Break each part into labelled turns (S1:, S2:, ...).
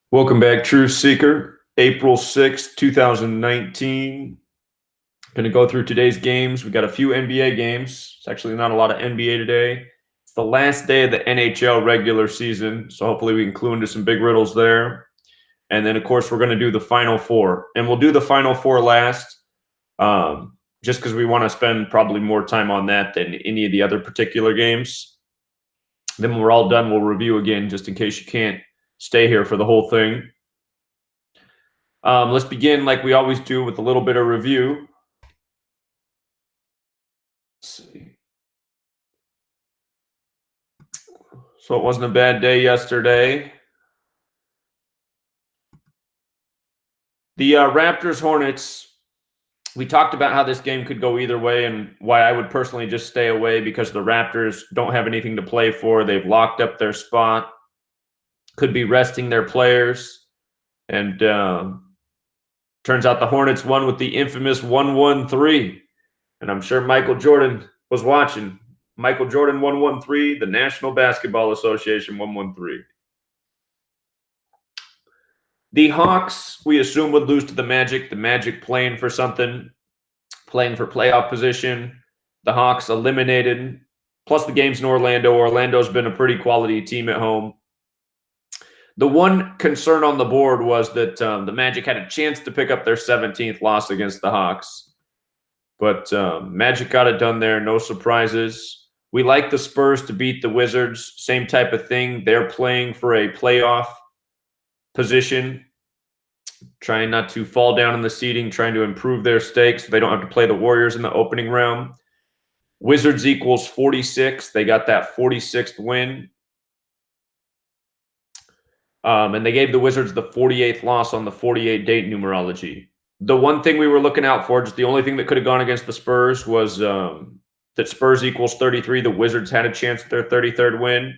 S1: Welcome back, Truth Seeker. April 6th, 2019. Going to go through today's games. We got a few NBA games. It's actually not a lot of NBA today. It's the last day of the NHL regular season, so hopefully we can clue into some big riddles there. And then, of course, we're going to do the Final Four. And we'll do the Final Four last, just because we want to spend probably more time on that than any of the other particular games. Then when we're all done, we'll review again, just in case you can't stay here for the whole thing. Let's begin like we always do with a little bit of review. Let's see. So it wasn't a bad day yesterday. The Raptors-Hornets, we talked about how this game could go either way and why I would personally just stay away because the Raptors don't have anything to play for. They've locked up their spot. Could be resting their players. And turns out the Hornets won with the infamous 1-1-3. And I'm sure Michael Jordan was watching. Michael Jordan 1-1-3, the National Basketball Association 1-1-3. The Hawks, we assume, would lose to the Magic. The Magic playing for something, playing for playoff position. The Hawks eliminated. Plus the games in Orlando. Orlando's been a pretty quality team at home. The one concern on the board was that the Magic had a chance to pick up their 17th loss against the Hawks. But Magic got it done there. No surprises. We like the Spurs to beat the Wizards. Same type of thing. They're playing for a playoff position, trying not to fall down in the seeding, trying to improve their stakes so they don't have to play the Warriors in the opening round. Wizards equals 46. They got that 46th win. And they gave the Wizards the 48th loss on the 48-date numerology. The one thing we were looking out for, just the only thing that could have gone against the Spurs was that Spurs equals 33. The Wizards had a chance at their 33rd win.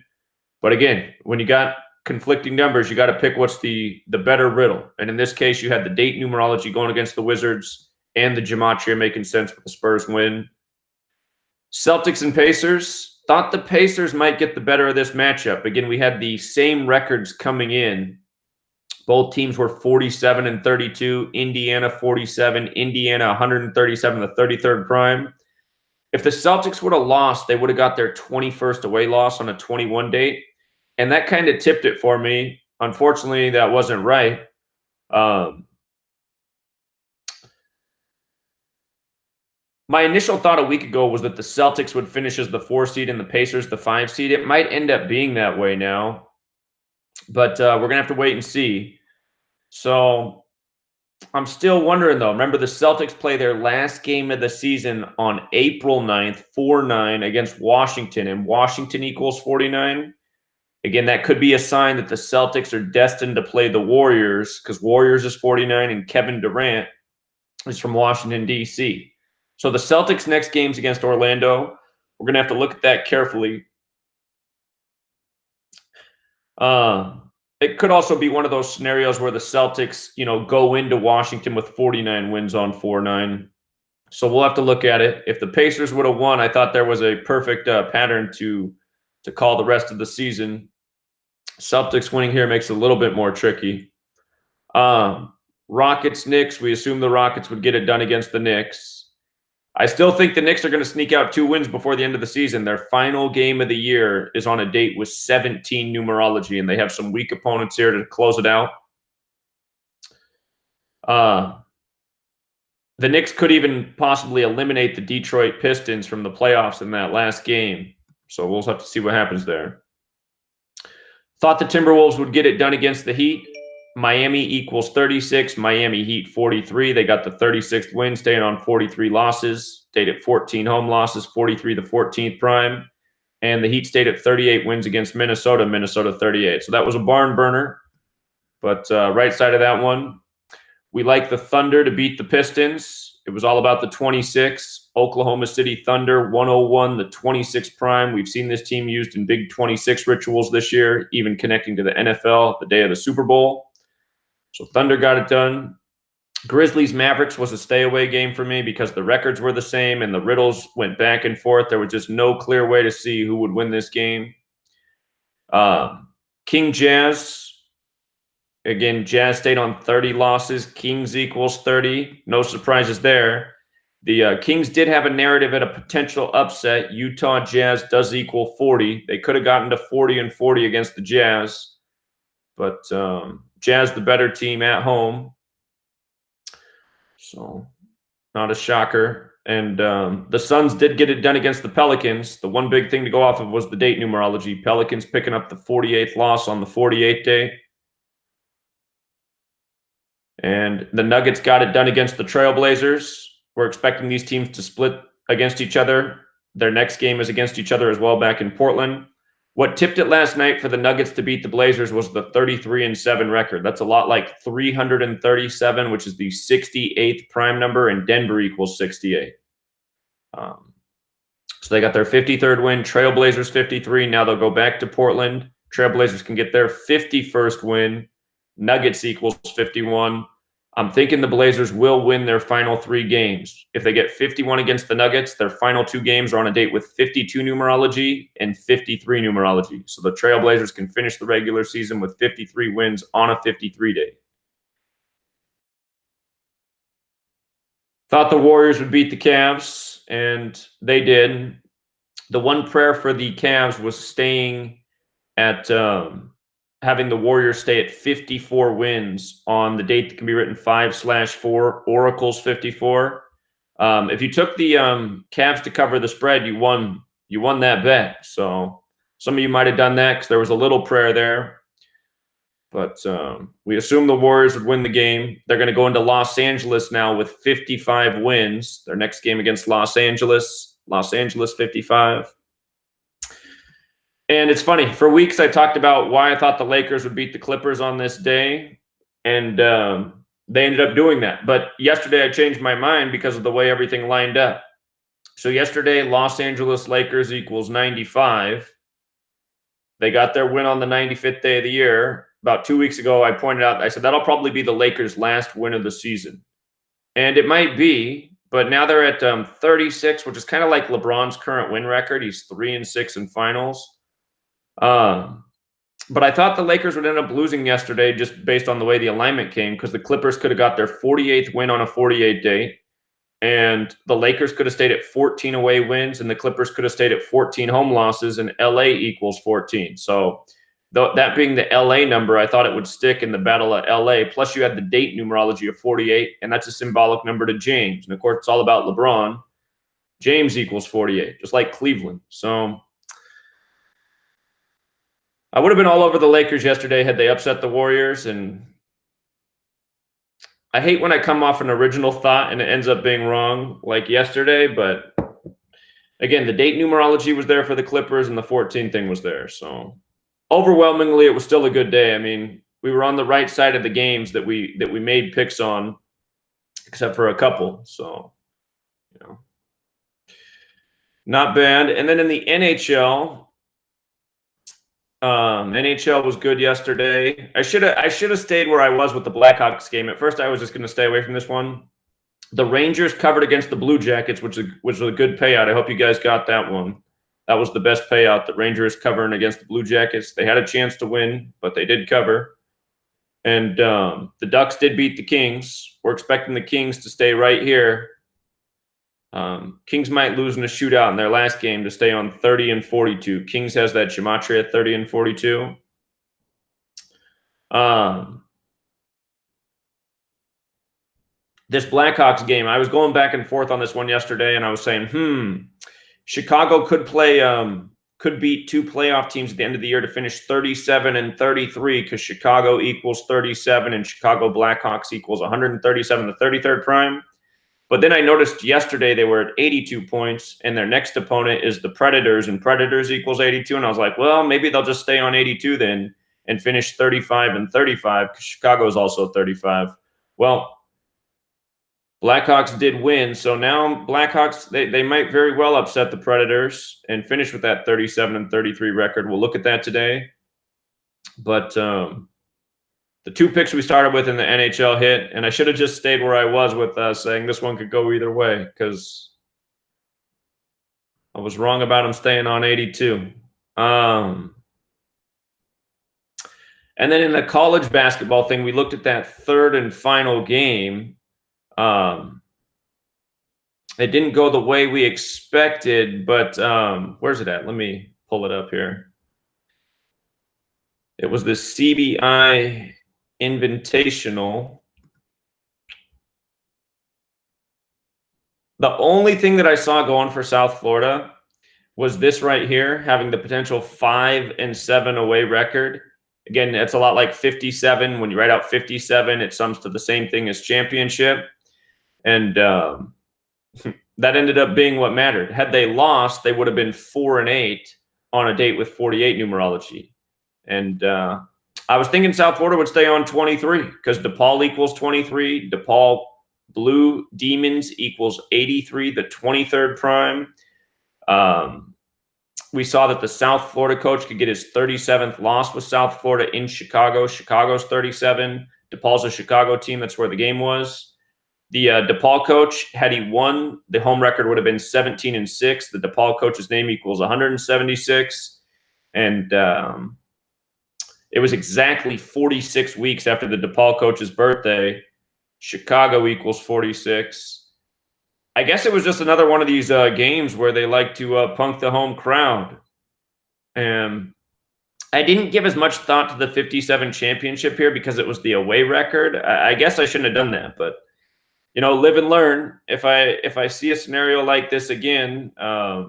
S1: But again, when you got conflicting numbers, you got to pick what's the better riddle. And in this case, you had the date numerology going against the Wizards and the Gematria making sense with the Spurs win. Celtics and Pacers. Thought the Pacers might get the better of this matchup. Again, we had the same records coming in. Both teams were 47-32. Indiana 47. Indiana 137, the 33rd prime. If the Celtics would have lost, they would have got their 21st away loss on a 21 date. And that kind of tipped it for me. Unfortunately, that wasn't right. My initial thought a week ago was that the Celtics would finish as the 4 seed and the Pacers the 5 seed. It might end up being that way now, but we're going to have to wait and see. So I'm still wondering, though. Remember, the Celtics play their last game of the season on April 9th, 4-9 against Washington, and Washington equals 49. Again, that could be a sign that the Celtics are destined to play the Warriors because Warriors is 49 and Kevin Durant is from Washington, D.C. So the Celtics' next game's against Orlando. We're going to have to look at that carefully. It could also be one of those scenarios where the Celtics, go into Washington with 49 wins on 4-9. So we'll have to look at it. If the Pacers would have won, I thought there was a perfect pattern to call the rest of the season. Celtics winning here makes it a little bit more tricky. Rockets, Knicks. We assume the Rockets would get it done against the Knicks. I still think the Knicks are going to sneak out 2 wins before the end of the season. Their final game of the year is on a date with 17 numerology, and they have some weak opponents here to close it out. The Knicks could even possibly eliminate the Detroit Pistons from the playoffs in that last game. So we'll have to see what happens there. Thought the Timberwolves would get it done against the Heat. Miami equals 36. Miami Heat 43. They got the 36th win, staying on 43 losses. Stayed at 14 home losses, 43 the 14th prime. And the Heat stayed at 38 wins against Minnesota, Minnesota 38. So that was a barn burner. But right side of that one, we like the Thunder to beat the Pistons. It was all about the 26. Oklahoma City Thunder 101, the 26 prime. We've seen this team used in big 26 rituals this year, even connecting to the NFL the day of the Super Bowl. So Thunder got it done. Grizzlies Mavericks was a stay-away game for me because the records were the same and the riddles went back and forth. There was just no clear way to see who would win this game. King Jazz Again, Jazz stayed on 30 losses. Kings equals 30. No surprises there. The Kings did have a narrative at a potential upset. Utah Jazz does equal 40. They could have gotten to 40 and 40 against the Jazz, but Jazz the better team at home. So not a shocker. And the Suns did get it done against the Pelicans. The one big thing to go off of was the date numerology. Pelicans picking up the 48th loss on the 48th day. And the Nuggets got it done against the Trailblazers. We're expecting these teams to split against each other. Their next game is against each other as well back in Portland. What tipped it last night for the Nuggets to beat the Blazers was the 33-7 record. That's a lot like 337, which is the 68th prime number, and Denver equals 68. So they got their 53rd win, Trailblazers 53. Now they'll go back to Portland. Trailblazers can get their 51st win. Nuggets equals 51. I'm thinking the Blazers will win their final 3 games. If they get 51 against the Nuggets, their final 2 games are on a date with 52 numerology and 53 numerology. So the Trailblazers can finish the regular season with 53 wins on a 53 day. Thought the Warriors would beat the Cavs, and they did. The one prayer for the Cavs was staying at having the Warriors stay at 54 wins on the date that can be written 5/4, Oracle's 54. If you took the Cavs to cover the spread, you won that bet. So some of you might have done that because there was a little prayer there. But we assume the Warriors would win the game. They're going to go into Los Angeles now with 55 wins. Their next game against Los Angeles 55. And it's funny, for weeks I talked about why I thought the Lakers would beat the Clippers on this day, and they ended up doing that. But yesterday I changed my mind because of the way everything lined up. So yesterday, Los Angeles Lakers equals 95. They got their win on the 95th day of the year. About 2 weeks ago, I pointed out, I said, that'll probably be the Lakers' last win of the season. And it might be, but now they're at 36, which is kind of like LeBron's current win record. He's 3-6 in finals. But I thought the Lakers would end up losing yesterday just based on the way the alignment came, because the Clippers could have got their 48th win on a 48 day, and the Lakers could have stayed at 14 away wins, and the Clippers could have stayed at 14 home losses, and LA equals 14. So that being the LA number, I thought it would stick in the Battle of LA. Plus, you had the date numerology of 48, and that's a symbolic number to James. And of course, it's all about LeBron. James equals 48, just like Cleveland. So I would have been all over the Lakers yesterday had they upset the Warriors. And I hate when I come off an original thought and it ends up being wrong, like yesterday. But again, the date numerology was there for the Clippers, and the 14 thing was there. So overwhelmingly, it was still a good day. I mean, we were on the right side of the games that we made picks on, except for a couple. So, not bad. And then in the NHL, NHL was good yesterday. I should have stayed where I was with the Blackhawks game. At first, I was just going to stay away from this one. The Rangers covered against the Blue Jackets, which was a good payout. I hope you guys got that one. That was the best payout. The Rangers covering against the Blue Jackets. They had a chance to win, but they did cover. And the Ducks did beat the Kings. We're expecting the Kings to stay right here. Kings might lose in a shootout in their last game to stay on 30-42. Kings has that Gematria 30-42. This Blackhawks game, I was going back and forth on this one yesterday, and I was saying, Chicago could beat 2 playoff teams at the end of the year to finish 37-33, because Chicago equals 37 and Chicago Blackhawks equals 137, the 33rd prime. But then I noticed yesterday they were at 82 points, and their next opponent is the Predators, and Predators equals 82. And I was like, well, maybe they'll just stay on 82 then and finish 35-35, because Chicago is also 35. Well, Blackhawks did win, so now Blackhawks, they might very well upset the Predators and finish with that 37-33 record. We'll look at that today. But the 2 picks we started with in the NHL hit, and I should have just stayed where I was with saying this one could go either way, because I was wrong about him staying on 82. And then in the college basketball thing, we looked at that third and final game. It didn't go the way we expected, but where's it at? Let me pull it up here. It was the CBI Invitational. The only thing that I saw going for South Florida was this right here, having the potential 5-7 away record. Again, it's a lot like 57. When you write out 57, it sums to the same thing as championship. And that ended up being what mattered. Had they lost, they would have been 4-8 on a date with 48 numerology. And I was thinking South Florida would stay on 23 because DePaul equals 23. DePaul Blue Demons equals 83, the 23rd prime. We saw that the South Florida coach could get his 37th loss with South Florida in Chicago. Chicago's 37. DePaul's a Chicago team. That's where the game was. The DePaul coach, had he won, the home record would have been 17-6. The DePaul coach's name equals 176. And it was exactly 46 weeks after the DePaul coach's birthday. Chicago equals 46. I guess it was just another one of these games where they like to punk the home crowd. And I didn't give as much thought to the 57 championship here because it was the away record. I guess I shouldn't have done that, but you know, live and learn. If I see a scenario like this again, I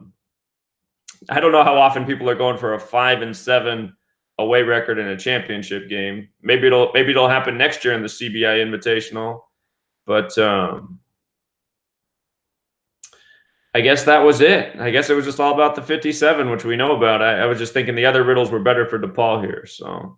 S1: don't know how often people are going for a 5-7 away record in a championship game. Maybe it'll happen next year in the CBI Invitational, but I guess that was it. I guess it was just all about the 57, which we know about. I was just thinking the other riddles were better for DePaul here. So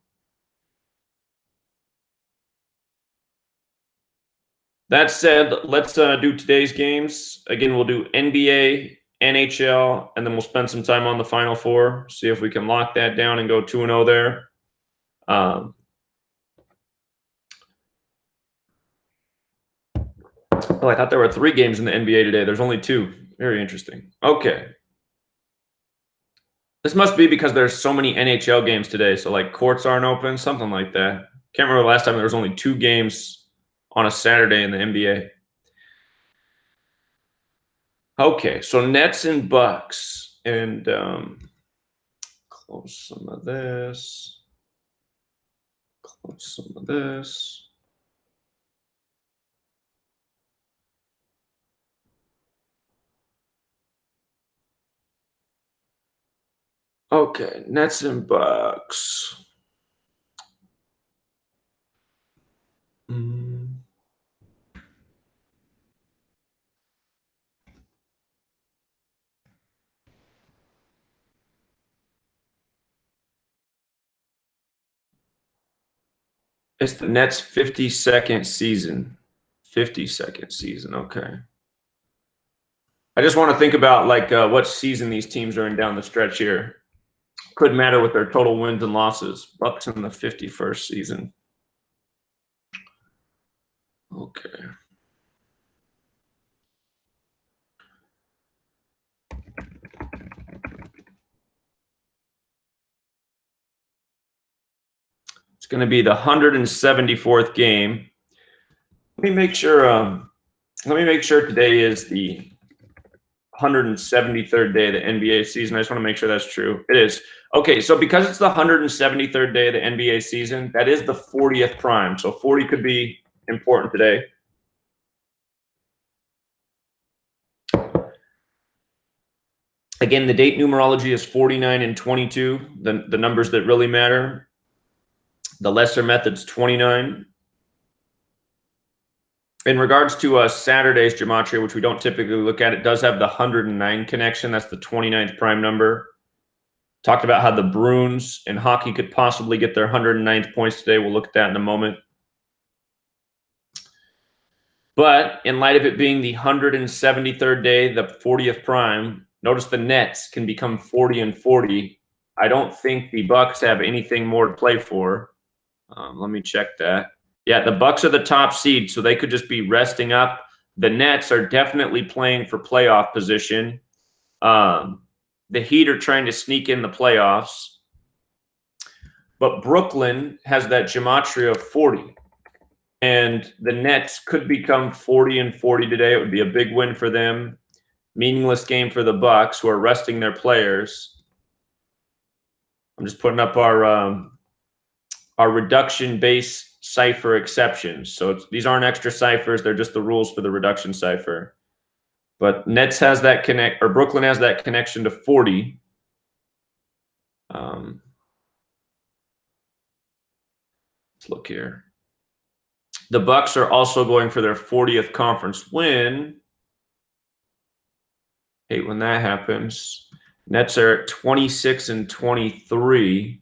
S1: that said, let's do today's games. Again, we'll do NBA, NHL, and then we'll spend some time on the Final Four, see if we can lock that down and go 2-0 there. Oh, I thought there were 3 games in the NBA today. There's only 2. Very interesting. Okay. This must be because there's so many NHL games today, so like courts aren't open, something like that. Can't remember the last time there was only 2 games on a Saturday in the NBA. Okay, so Nets and Bucks, and close some of this. Close some of this. Okay, Nets and Bucks. It's the Nets' 52nd season. 52nd season, okay. I just want to think about like what season these teams are in down the stretch here. Could matter with their total wins and losses. Bucks in the 51st season. Okay. It's going to be the 174th game. Let me make sure. Today is the 173rd day of the NBA season. I just want to make sure that's true. It is. Okay, so because it's the 173rd day of the NBA season, that is the 40th prime. So 40 could be important today. Again, the date numerology is 49 and 22, the numbers that really matter. The lesser method's 29. In regards to Saturday's Gematria, which we don't typically look at, it does have the 109 connection. That's the 29th prime number. Talked about how the Bruins in hockey could possibly get their 109th points today. We'll look at that in a moment. But in light of it being the 173rd day, the 40th prime, notice the Nets can become 40 and 40. I don't think the Bucks have anything more to play for. Let me check that. Yeah, the Bucks are the top seed, so they could just be resting up. The Nets are definitely playing for playoff position. The Heat are trying to sneak in the playoffs. But Brooklyn has that gematria of 40. And the Nets could become 40-40 today. It would be a big win for them. Meaningless game for the Bucks, who are resting their players. I'm just putting up our reduction base cipher exceptions. So these aren't extra ciphers. They're just the rules for the reduction cipher. But Nets has that Brooklyn has that connection to 40. Let's look here. The Bucks are also going for their 40th conference win. Hate when that happens. Nets are at 26-23.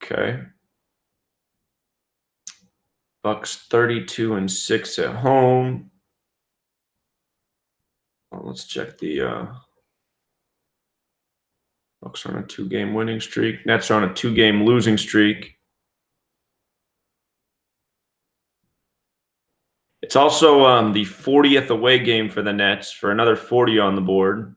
S1: Okay. Bucks 32-6 at home. Well, let's check the Bucks are on a 2-game winning streak. Nets are on a 2-game losing streak. It's also the 40th away game for the Nets for another 40 on the board.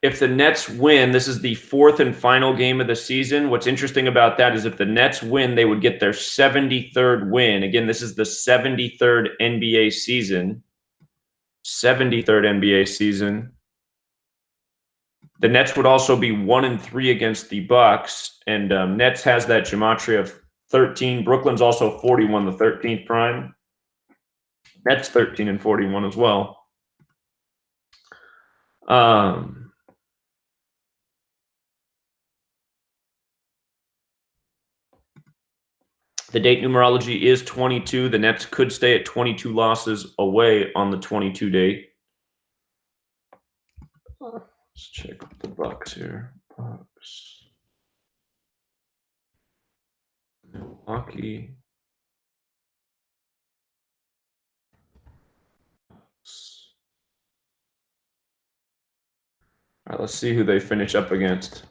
S1: If the Nets win, this is the 4th and final game of the season. What's interesting about that is if the Nets win, they would get their 73rd win. Again, this is the 73rd NBA season. 73rd NBA season. The Nets would also be 1-3 against the Bucks, and Nets has that gematria of 13. Brooklyn's also 41, the 13th prime. Nets 13-41 as well. The date numerology is 22. The Nets could stay at 22 losses away on the 22 date. Let's check the Bucks here. Bucks. Milwaukee. All right, let's see who they finish up against.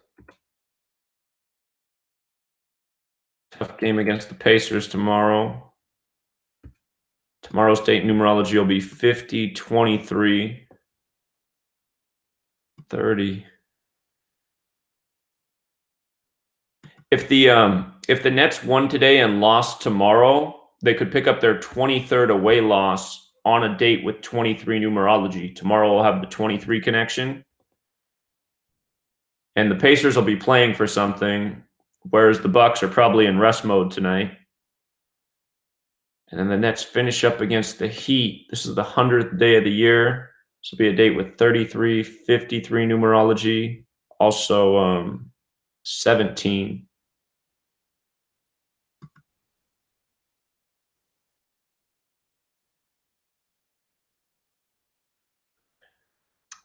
S1: Tough game against the Pacers tomorrow. Tomorrow's date numerology will be 50, 23, 30. If the Nets won today and lost tomorrow, they could pick up their 23rd away loss on a date with 23 numerology. Tomorrow will have the 23 connection. And the Pacers will be playing for something, whereas the Bucks are probably in rest mode tonight. And then the Nets finish up against the Heat. This is the 100th day of the year. This will be a date with 33, 53 numerology. Also 17.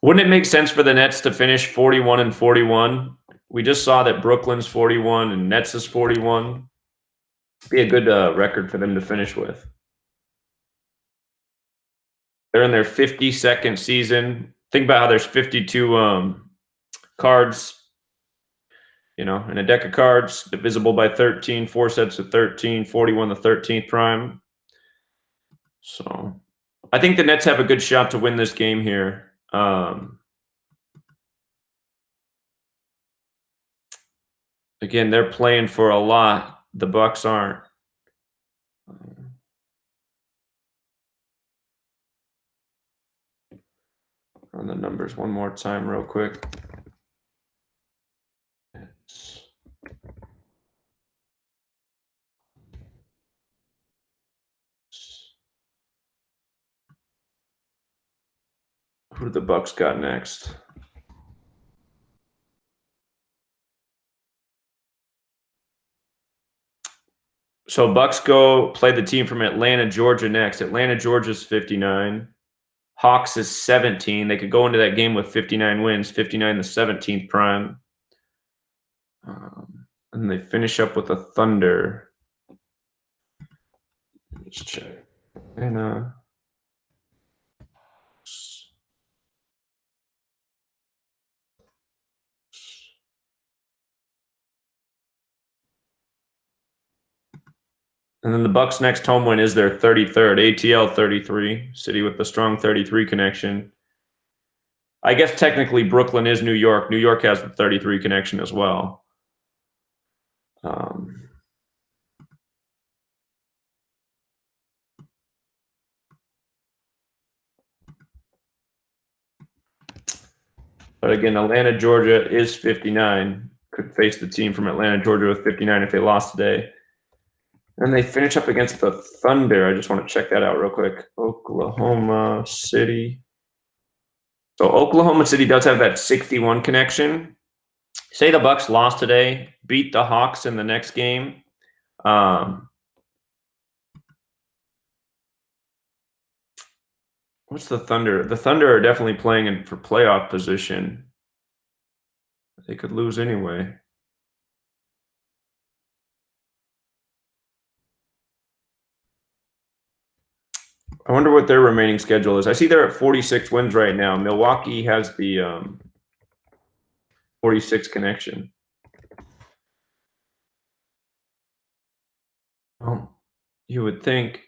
S1: Wouldn't it make sense for the Nets to finish 41-41? We just saw that Brooklyn's 41 and Nets is 41. Be a good record for them to finish with. They're in their 52nd season. Think about how there's 52 cards, in a deck of cards, divisible by 13, 4 sets of 13, 41 the 13th prime. So I think the Nets have a good shot to win this game here. Again, they're playing for a lot. The Bucks aren't. Run the numbers one more time real quick. Who do the Bucks got next? So Bucks go play the team from Atlanta, Georgia next. Atlanta, Georgia's 59. Hawks is 17. They could go into that game with 59 wins, 59 the 17th prime. And they finish up with the Thunder. Let's check. And And then the Bucks' next home win is their 33rd. ATL 33. City with the strong 33 connection. I guess technically Brooklyn is New York. New York has the 33 connection as well. But again, Atlanta, Georgia is 59. Could face the team from Atlanta, Georgia with 59 if they lost today. And they finish up against the Thunder. I just want to check that out real quick. Oklahoma City. So Oklahoma City does have that 61 connection. Say the Bucks lost today, beat the Hawks in the next game. What's the Thunder? The Thunder are definitely playing in for playoff position. They could lose anyway. I wonder what their remaining schedule is. I see they're at 46 wins right now. Milwaukee has the 46 connection. Well, you would think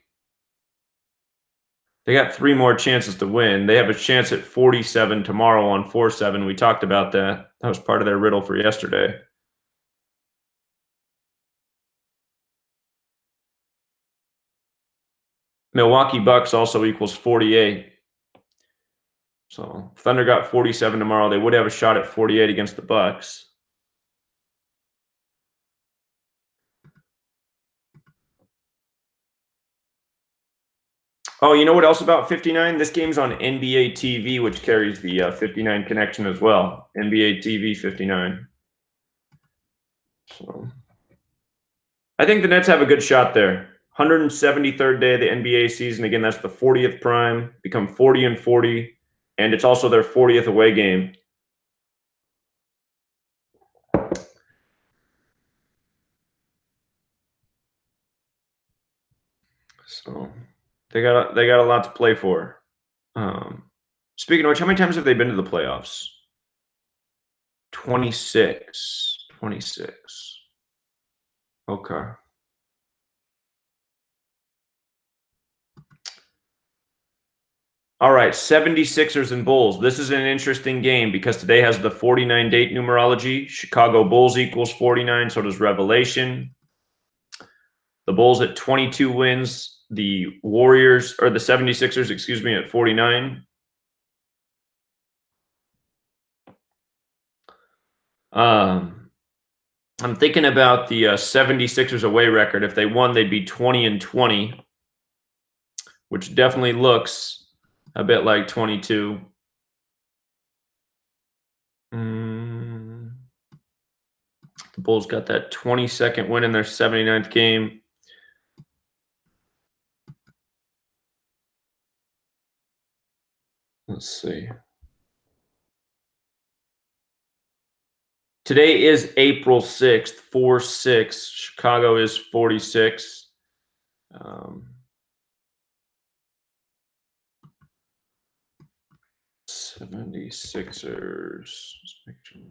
S1: they got 3 more chances to win. They have a chance at 47 tomorrow on 4-7. We talked about that. That was part of their riddle for yesterday. Milwaukee Bucks also equals 48. So Thunder got 47 tomorrow. They would have a shot at 48 against the Bucks. Oh, you know what else about 59? This game's on NBA TV, which carries the 59 connection as well. NBA TV 59. So I think the Nets have a good shot there. 173rd day of the NBA season. Again, that's the 40th prime. Become 40-40, and it's also their 40th away game. So they got a lot to play for. Speaking of which, how many times have they been to the playoffs? 26. 26. Okay. All right, 76ers and Bulls. This is an interesting game because today has the 49 date numerology. Chicago Bulls equals 49, so does Revelation. The Bulls at 22 wins. The Warriors, or the 76ers, excuse me, at 49. I'm thinking about the 76ers away record. If they won, they'd be 20-20, which definitely looks a bit like 22. The Bulls got that 22nd win in their 79th game. Let's see. Today is April 6th, 4-6. Chicago is 46. 76ers. Let's make sure.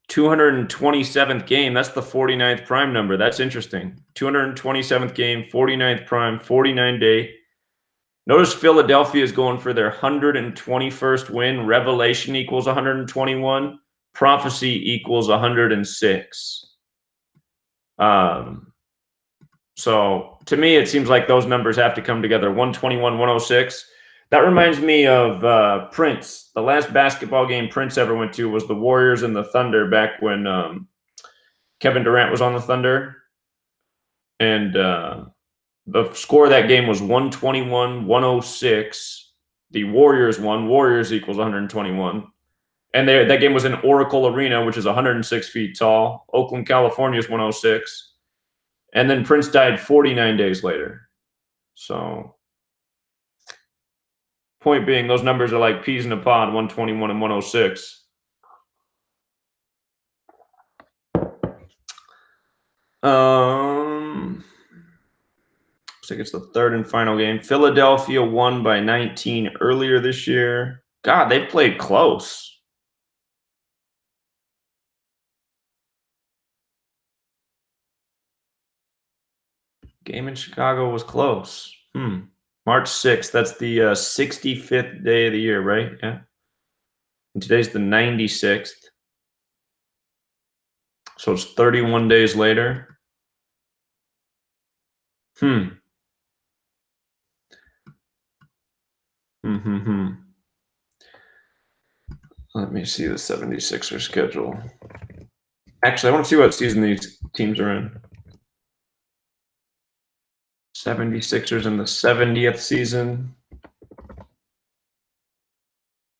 S1: $227th game. That's the 49th prime number. That's interesting. 227th game, 49th prime, 49 day. Notice Philadelphia is going for their 121st win. Revelation equals 121. Prophecy equals 106. So to me, it seems like those numbers have to come together. 121, 106. That reminds me of Prince. The last basketball game Prince ever went to was the Warriors and the Thunder back when Kevin Durant was on the Thunder. And the score of that game was 121-106. The Warriors won. Warriors equals 121. And that game was in Oracle Arena, which is 106 feet tall. Oakland, California is 106. And then Prince died 49 days later. So, point being, those numbers are like peas in a pod, 121 and 106. Looks like it's the third and final game. Philadelphia won by 19 earlier this year. God, they've played close. Game in Chicago was close. March 6th. That's the 65th day of the year, right? Yeah. And today's the 96th. So it's 31 days later. Let me see the 76ers schedule. Actually, I want to see what season these teams are in. 76ers in the 70th season.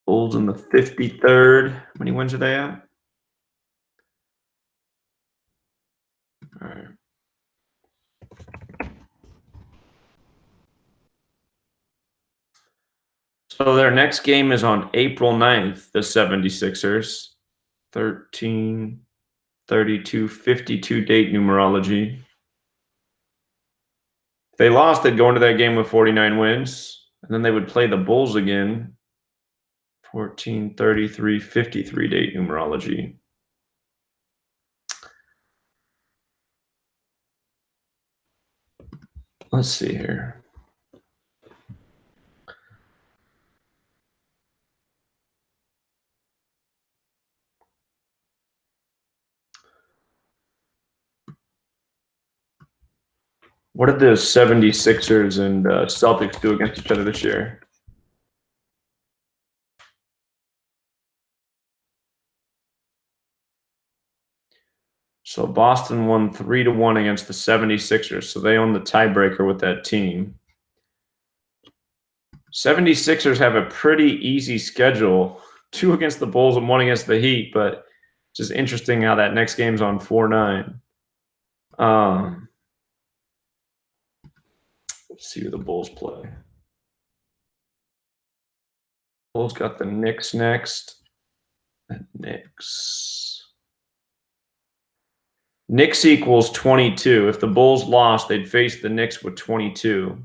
S1: Bulls in the 53rd. How many wins are they at? All right. So their next game is on April 9th, the 76ers. 13, 32, 52 date numerology. If they lost, they'd go into that game with 49 wins. And then they would play the Bulls again. 14, 33, 53 date numerology. Let's see here. What did the 76ers and Celtics do against each other this year? So Boston won 3-1 against the 76ers. So they own the tiebreaker with that team. 76ers have a pretty easy schedule. 2 against the Bulls and 1 against the Heat. But it's just interesting how that next game's on 4-9. Let's see who the Bulls play. Bulls got the Knicks next. Knicks equals 22. If the Bulls lost, they'd face the Knicks with 22.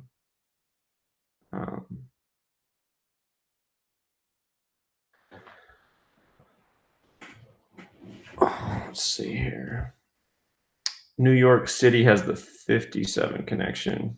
S1: Let's see here. New York City has the 57 connection.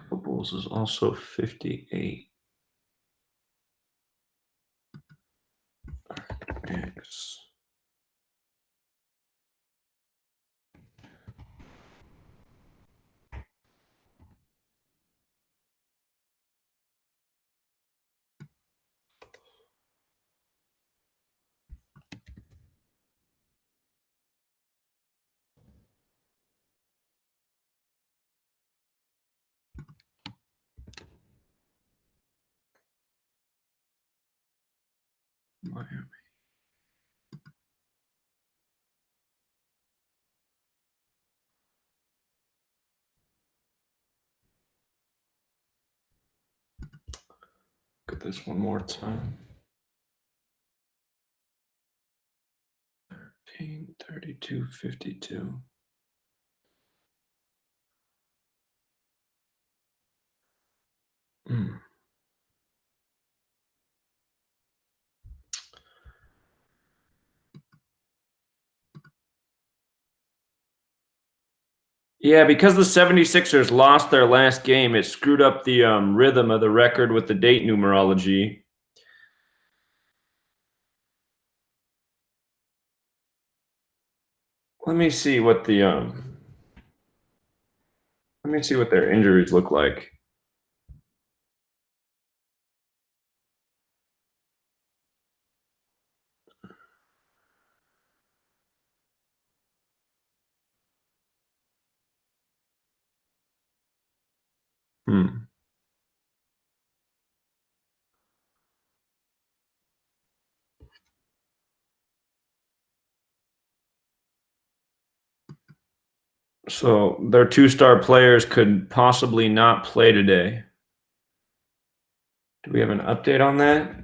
S1: The Bulls is also 58. Knicks. Miami. Look at this one more time. 13, 32, 52. Yeah, because the 76ers lost their last game, it screwed up the rhythm of the record with the date numerology. Let me see what their injuries look like. So their two-star players could possibly not play today. Do we have an update on that?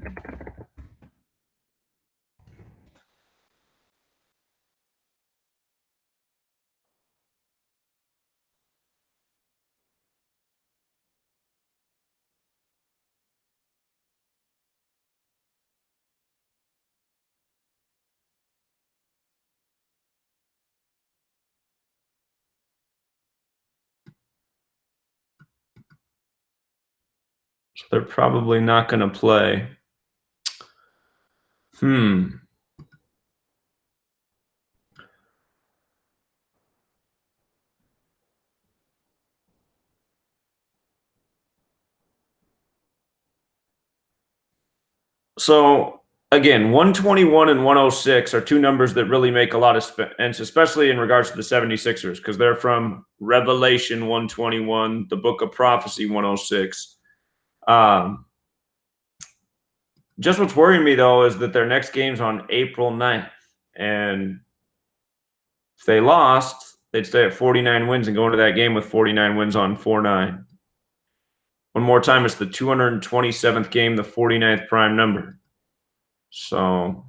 S1: So they're probably not going to play. So again, 121 and 106 are two numbers that really make a lot of sense, especially in regards to the 76ers, because they're from Revelation 121, the Book of Prophecy 106. Just what's worrying me, though, is that their next game's on April 9th. And if they lost, they'd stay at 49 wins and go into that game with 49 wins on 4-9. One more time, it's the 227th game, the 49th prime number. So,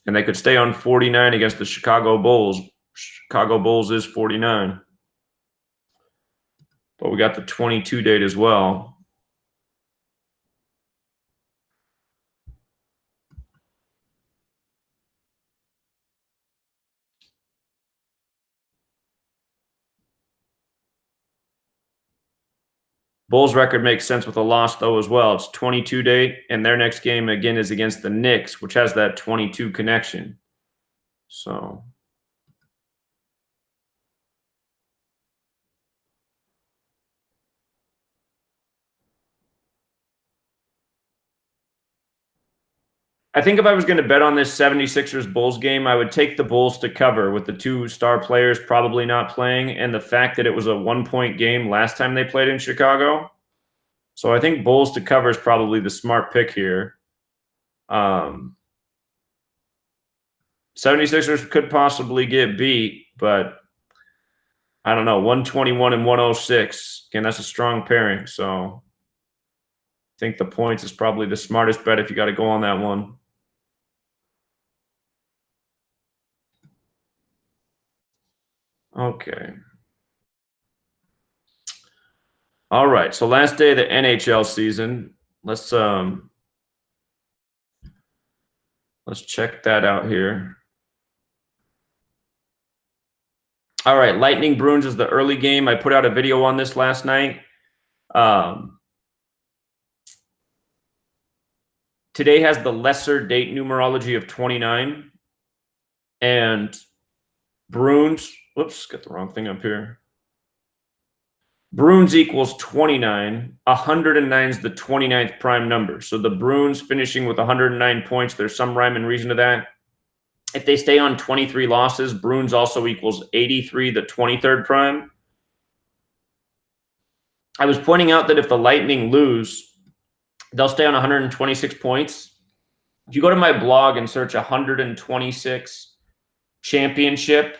S1: and they could stay on 49 against the Chicago Bulls. Chicago Bulls is 49. But we got the 22 date as well. Bulls record makes sense with a loss, though, as well. It's 22 date, and their next game, again, is against the Knicks, which has that 22 connection. So I think if I was going to bet on this 76ers Bulls game, I would take the Bulls to cover with the two star players probably not playing and the fact that it was a 1-point game last time they played in Chicago. So I think Bulls to cover is probably the smart pick here. 76ers could possibly get beat, but I don't know. 121 and 106. Again, that's a strong pairing. So I think the points is probably the smartest bet if you got to go on that one. Okay. All right. So last day of the NHL season. Let's check that out here. All right, Lightning Bruins is the early game. I put out a video on this last night. Today has the lesser date numerology of 29. And Bruins, whoops, got the wrong thing up here. Bruins equals 29. 109 is the 29th prime number. So the Bruins finishing with 109 points, there's some rhyme and reason to that. If they stay on 23 losses, Bruins also equals 83, the 23rd prime. I was pointing out that if the Lightning lose, they'll stay on 126 points. If you go to my blog and search 126 championship,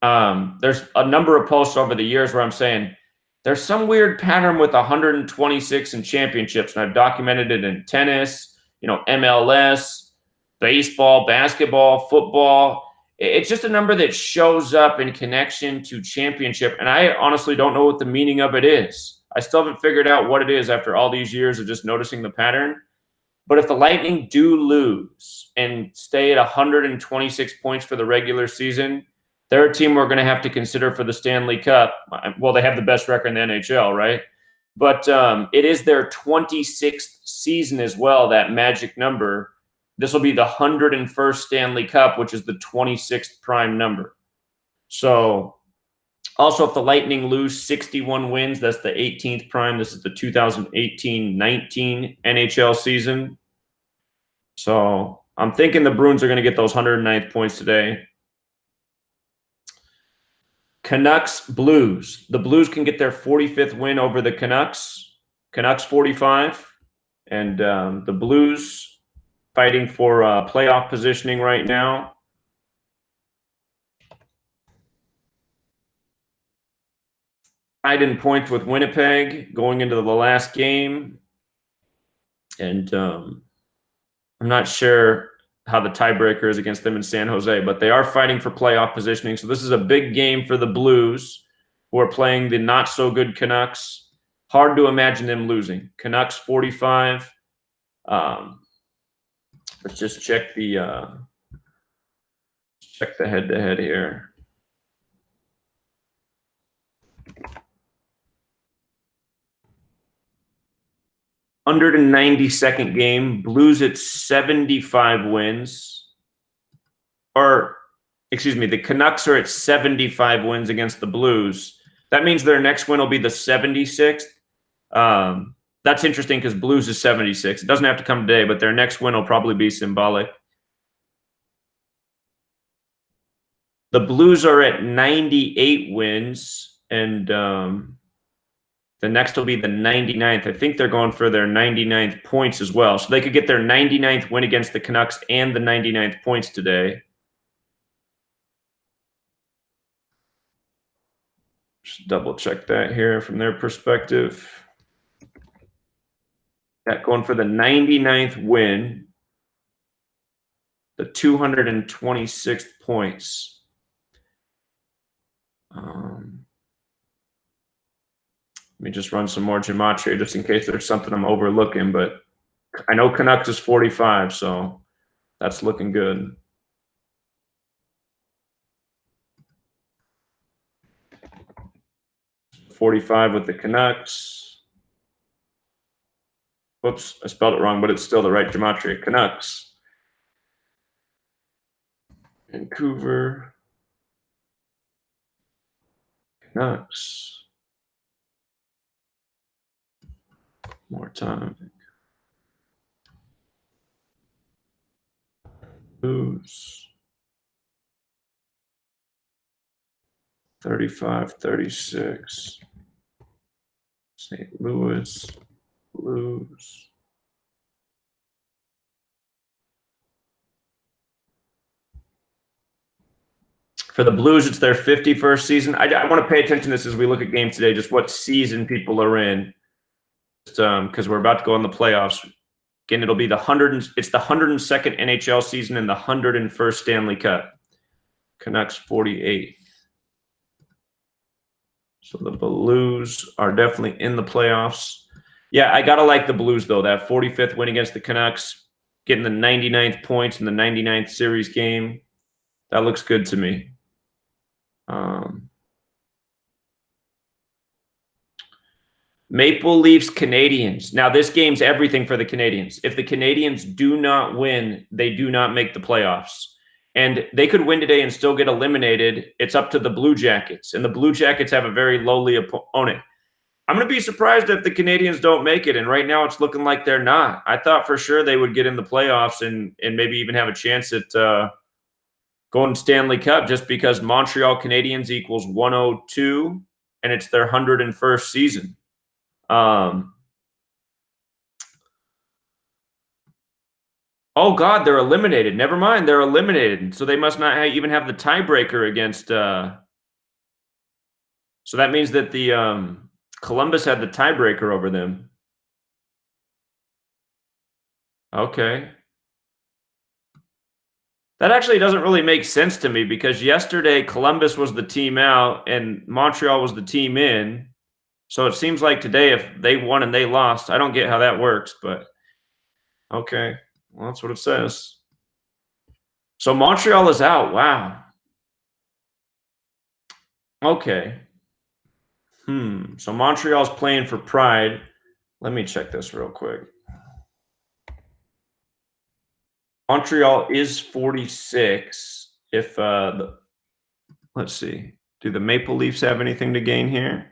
S1: there's a number of posts over the years where I'm saying there's some weird pattern with 126 in championships, and I've documented it in tennis, MLS, baseball, basketball, football. It's just a number that shows up in connection to championship, and I honestly don't know what the meaning of it is. I still haven't figured out what it is after all these years of just noticing the pattern. But if the Lightning do lose and stay at 126 points for the regular season, They're a team we're going to have to consider for the Stanley Cup. Well, they have the best record in the NHL, right? But it is their 26th season as well, that magic number. This will be the 101st Stanley Cup, which is the 26th prime number. So also, if the Lightning lose 61 wins, that's the 18th prime. This is the 2018-19 NHL season. So I'm thinking the Bruins are going to get those 109th points today. Canucks, Blues. The Blues can get their 45th win over the Canucks. Canucks 45. And the Blues fighting for playoff positioning right now. Tied in points with Winnipeg going into the last game. And I'm not sure how the tiebreaker is against them in San Jose, but they are fighting for playoff positioning. So this is a big game for the Blues, who are playing the not-so-good Canucks. Hard to imagine them losing. Canucks 45. Let's just check the head-to-head here. Under the 92nd game, Blues at 75 wins. Or, excuse me, the Canucks are at 75 wins against the Blues. That means their next win will be the 76th. That's interesting because Blues is 76. It doesn't have to come today, but their next win will probably be symbolic. The Blues are at 98 wins, and the next will be the 99th. I think they're going for their 99th points as well. So they could get their 99th win against the Canucks and the 99th points today. Just double check that here from their perspective. That going for the 99th win, the 226th points. Let me just run some more gematria just in case there's something I'm overlooking, but I know Canucks is 45, so that's looking good. $45 with the Canucks. Whoops, I spelled it wrong, but it's still the right gematria. Canucks. Vancouver. Canucks. More time. Blues. 35-36. St. Louis. Blues. For the Blues, it's their 51st season. I want to pay attention to this as we look at games today, just what season people are in. Because we're about to go in the playoffs. Again, it'll be it's the 102nd NHL season and the 101st Stanley Cup. Canucks 48th. So the Blues are definitely in the playoffs. Yeah, I got to like the Blues, though. That 45th win against the Canucks, getting the 99th points in the 99th series game. That looks good to me. Maple Leafs, Canadiens. Now, this game's everything for the Canadiens. If the Canadiens do not win, they do not make the playoffs. And they could win today and still get eliminated. It's up to the Blue Jackets. And the Blue Jackets have a very lowly opponent. I'm going to be surprised if the Canadiens don't make it. And right now it's looking like they're not. I thought for sure they would get in the playoffs and maybe even have a chance at going Stanley Cup, just because Montreal Canadiens equals 102 and it's their 101st season. Oh, God, they're eliminated. Never mind, they're eliminated. So they must not even have the tiebreaker against so that means that the Columbus had the tiebreaker over them. Okay. That actually doesn't really make sense to me, because yesterday Columbus was the team out and Montreal was the team in. So it seems like today, if they won and they lost, I don't get how that works, but okay. Well, that's what it says. So Montreal is out. Wow. Okay. So Montreal's playing for pride. Let me check this real quick. Montreal is 46. If let's see. Do the Maple Leafs have anything to gain here?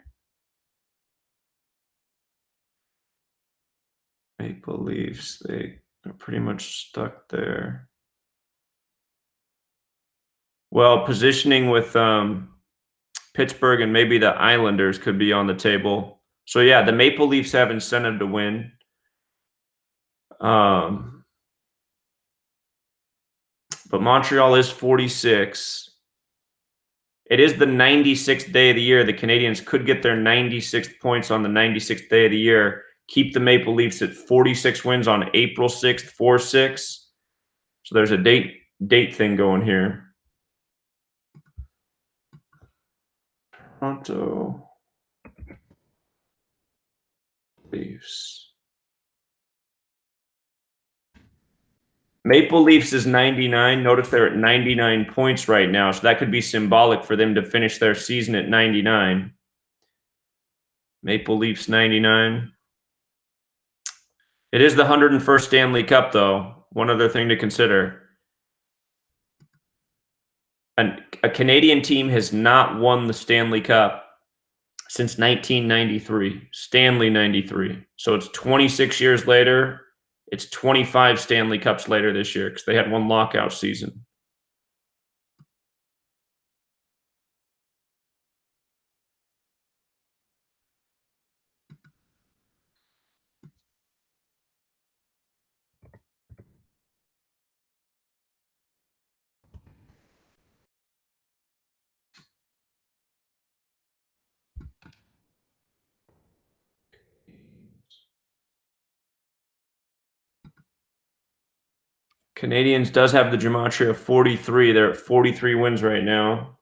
S1: Maple Leafs, they are pretty much stuck there. Well, positioning with Pittsburgh and maybe the Islanders could be on the table. So yeah, the Maple Leafs have incentive to win. But Montreal is 46. It is the 96th day of the year. The Canadiens could get their 96th points on the 96th day of the year. Keep the Maple Leafs at 46 wins on April 6th, 4-6. So there's a date thing going here. Toronto Leafs. Maple Leafs is 99. Notice they're at 99 points right now, so that could be symbolic for them to finish their season at 99. Maple Leafs 99. It is the 101st Stanley Cup, though. One other thing to consider. A Canadian team has not won the Stanley Cup since 1993. Stanley 93. So it's 26 years later. It's 25 Stanley Cups later this year because they had one lockout season. Canadiens does have the Gematria 43. They're at 43 wins right now.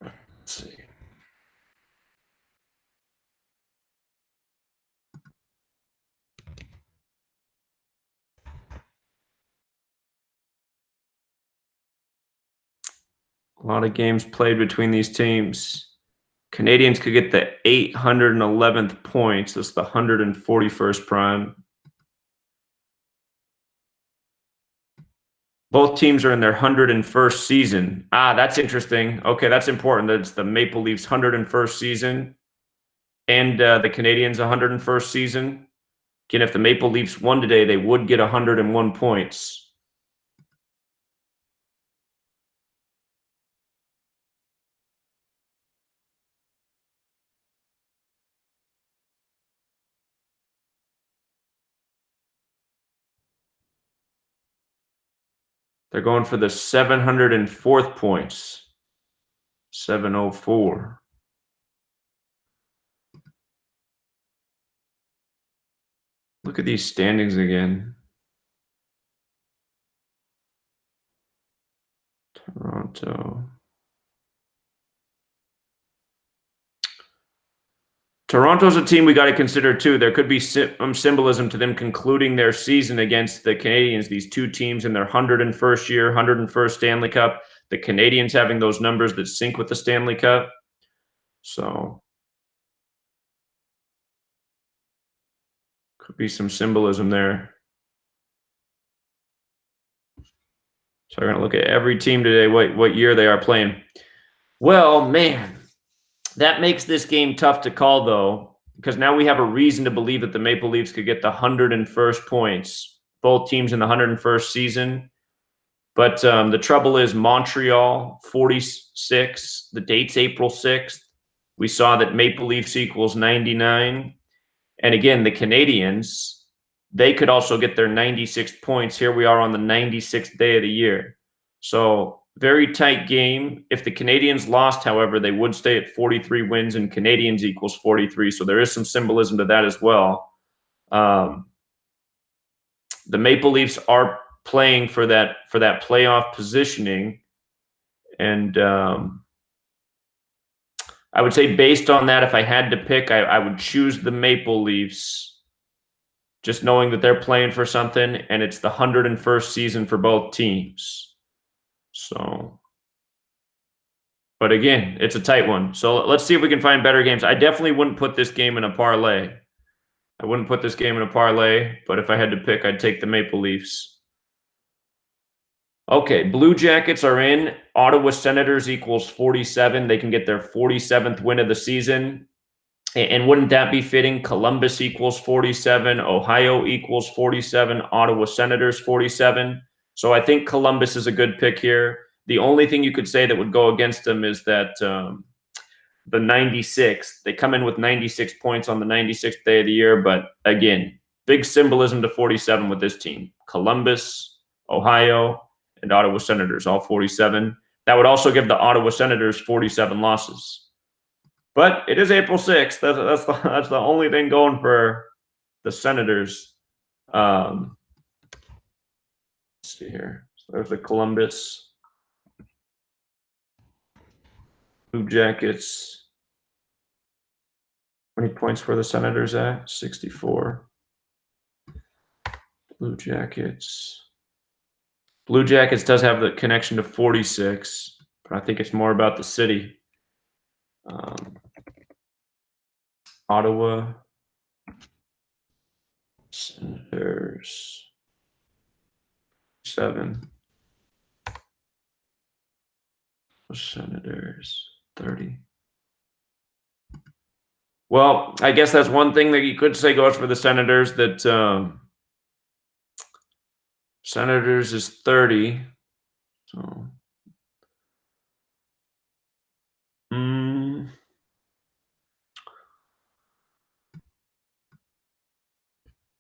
S1: Let's see. A lot of games played between these teams. Canadiens could get the 811th points. That's the 141st prime. Both teams are in their 101st season. That's interesting. Okay, that's important. That's the Maple Leafs 101st season and the Canadiens 101st season. Again, if the Maple Leafs won today, they would get 101 points. They're going for the 704th points. 704. Look at these standings again. Toronto. Toronto's a team we got to consider too. There could be some symbolism to them concluding their season against the Canadiens. These two teams in their 101st year, 101st Stanley Cup. The Canadiens having those numbers that sync with the Stanley Cup. So could be some symbolism there. So we're going to look at every team today, what year they are playing. Well, man, that makes this game tough to call, though, because now we have a reason to believe that the Maple Leafs could get the 101st points. Both teams in the 101st season. But the trouble is Montreal, 46. The date's April 6th. We saw that Maple Leafs equals 99. And again, the Canadiens, they could also get their 96 points. Here we are on the 96th day of the year. So very tight game. If the Canadiens lost, however, they would stay at 43 wins and Canadiens equals 43. So there is some symbolism to that as well. The Maple Leafs are playing for that playoff positioning. And I would say based on that, if I had to pick, I would choose the Maple Leafs. just knowing that they're playing for something, and it's the 101st season for both teams. So, but again, it's a tight one. So let's see if we can find better games. I definitely wouldn't put this game in a parlay. I wouldn't put this game in a parlay, but if I had to pick, I'd take the Maple Leafs. Okay, Blue Jackets are in. Ottawa Senators equals 47. They can get their 47th win of the season. And wouldn't that be fitting? Columbus equals 47. Ohio equals 47. Ottawa Senators 47. So I think Columbus is a good pick here. The only thing you could say that would go against them is that the 96. They come in with 96 points on the 96th day of the year. But again, big symbolism to 47 with this team. Columbus, Ohio, and Ottawa Senators, all 47. That would also give the Ottawa Senators 47 losses. But it is April 6th. That's the only thing going for the Senators. Let's see here. So there's the Columbus Blue Jackets. How many points were the Senators at? 64. Blue Jackets. Blue Jackets does have the connection to 46, but I think it's more about the city. Ottawa Senators 7. Senators 30. Well, I guess that's one thing that you could say goes for the Senators, that Senators is 30. So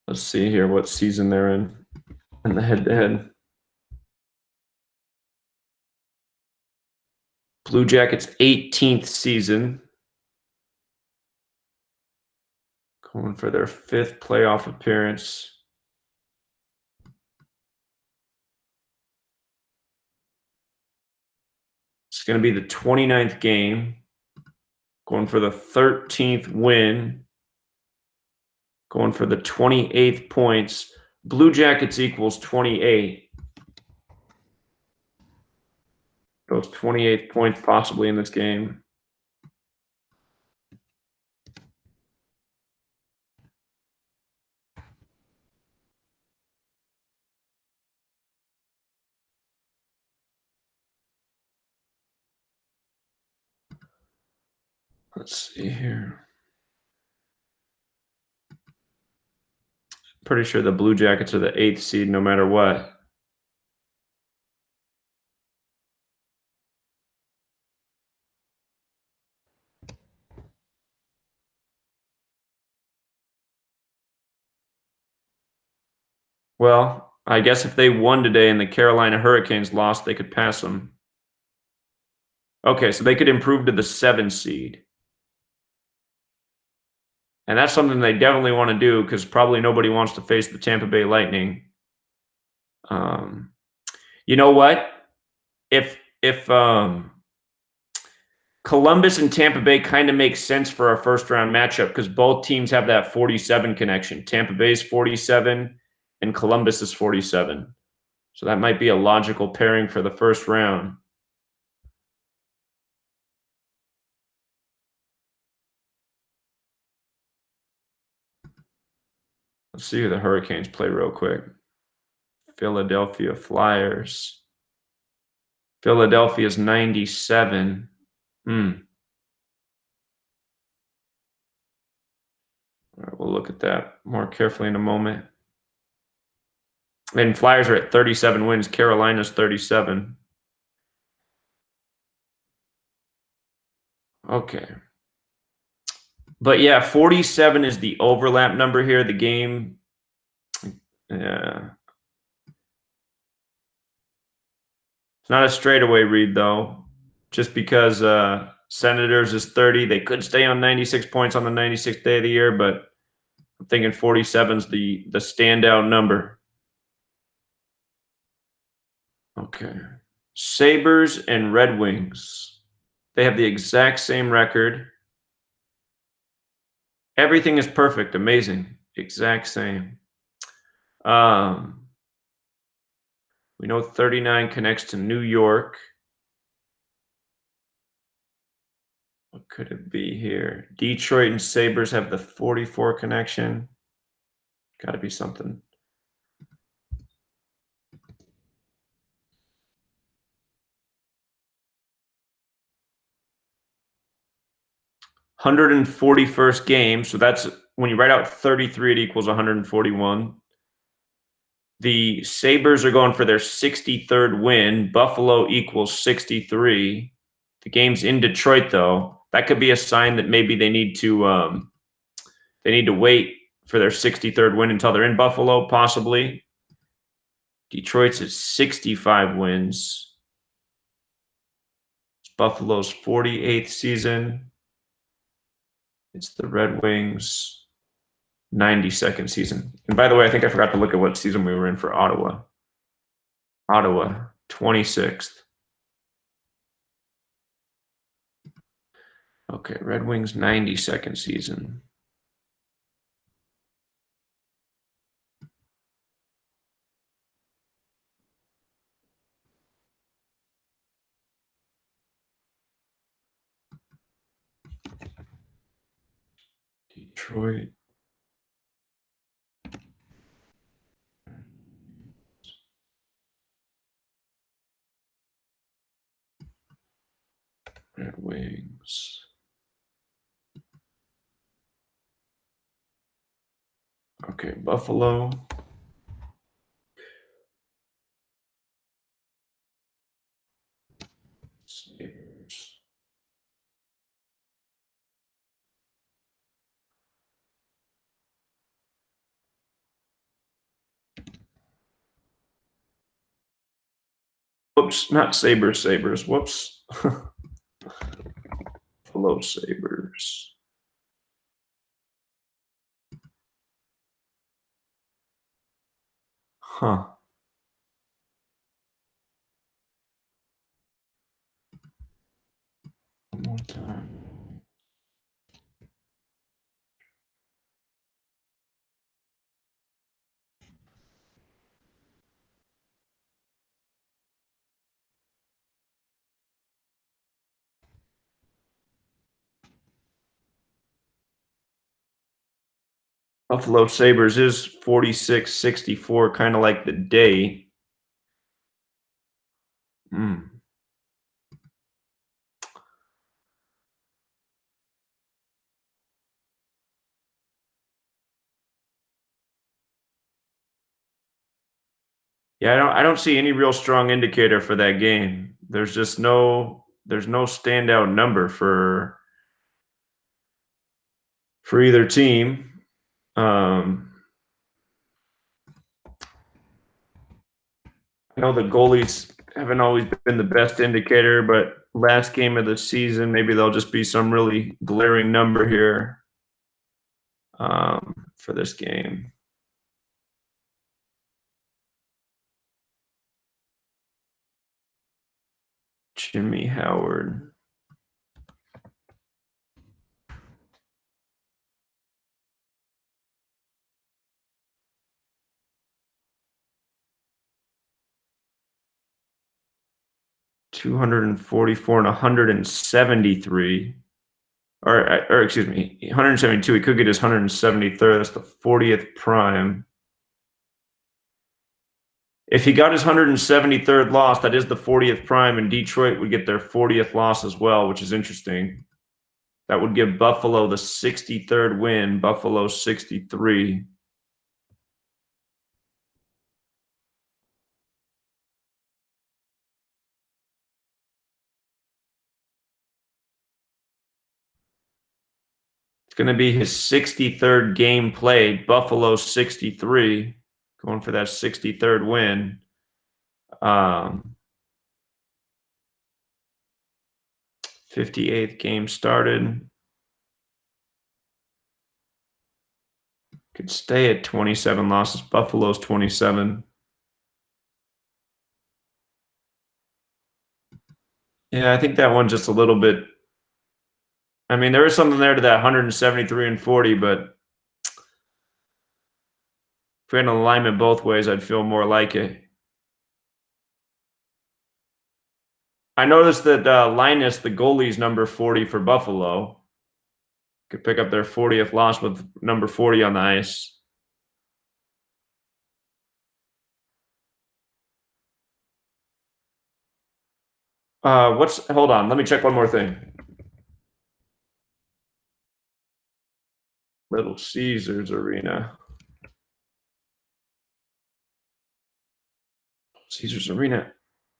S1: let's see here what season they're in the head-to-head. Blue Jackets 18th season. Going for their 5th playoff appearance. It's going to be the 29th game. Going for the 13th win. Going for the 28th points. Blue Jackets equals 28. Those 28 points possibly in this game. Let's see here. Pretty sure the Blue Jackets are the 8th seed no matter what. Well, I guess if they won today and the Carolina Hurricanes lost, they could pass them. Okay, so they could improve to the 7 seed. And that's something they definitely want to do because probably nobody wants to face the Tampa Bay Lightning. You know what? If Columbus and Tampa Bay kind of makes sense for a first-round matchup because both teams have that 47 connection. Tampa Bay's 47 and Columbus is 47. So that might be a logical pairing for the first round. Let's see who the Hurricanes play real quick. Philadelphia Flyers. Philadelphia's 97. All right, we'll look at that more carefully in a moment. And Flyers are at 37 wins. Carolina's 37. Okay. But yeah, 47 is the overlap number here. The game, yeah. It's not a straightaway read, though. Just because Senators is 30. They could stay on 96 points on the 96th day of the year, but I'm thinking 47 is the standout number. Okay. Sabres and Red Wings. They have the exact same record. Everything is perfect. Amazing. Exact same. We know 39 connects to New York. What could it be here? Detroit and Sabres have the 44 connection. Got to be something. $141st game. So that's when you write out 33, it equals 141. The Sabres are going for their 63rd win. Buffalo equals 63. The game's in Detroit, though. That could be a sign that maybe they need to wait for their 63rd win until they're in Buffalo, possibly. Detroit's at 65 wins. It's Buffalo's 48th season. It's the Red Wings' 92nd season. And by the way, I think I forgot to look at what season we were in for Ottawa. Ottawa, 26th. Okay, Red Wings 92nd season. Detroit. Red Wings. Okay, Buffalo. Sabres. Whoops, not Sabres, Sabres. Whoops. Buffalo Sabres. Huh. One more time. Buffalo Sabres is 46-64, kind of like the day. Yeah, I don't see any real strong indicator for that game. There's just no standout number for either team. I know the goalies haven't always been the best indicator, but last game of the season, maybe there'll just be some really glaring number here for this game. Jimmy Howard. $244 and 173. Or excuse me, 172. He could get his 173rd. That's the 40th prime. If he got his 173rd loss, that is the 40th prime, and Detroit would get their 40th loss as well, which is interesting. That would give Buffalo the 63rd win. Buffalo 63. It's going to be his 63rd game played. Buffalo 63, going for that 63rd win. 58th game started. Could stay at 27 losses. Buffalo's 27. Yeah, I think that one just a little bit. I mean, there is something there to that 173 and 40, but If we had an alignment both ways, I'd feel more like it. I noticed that Linus, the goalie's number 40 for Buffalo. Could pick up their 40th loss with number 40 on the ice. Hold on, let me check one more thing. Little Caesars Arena. Caesars Arena.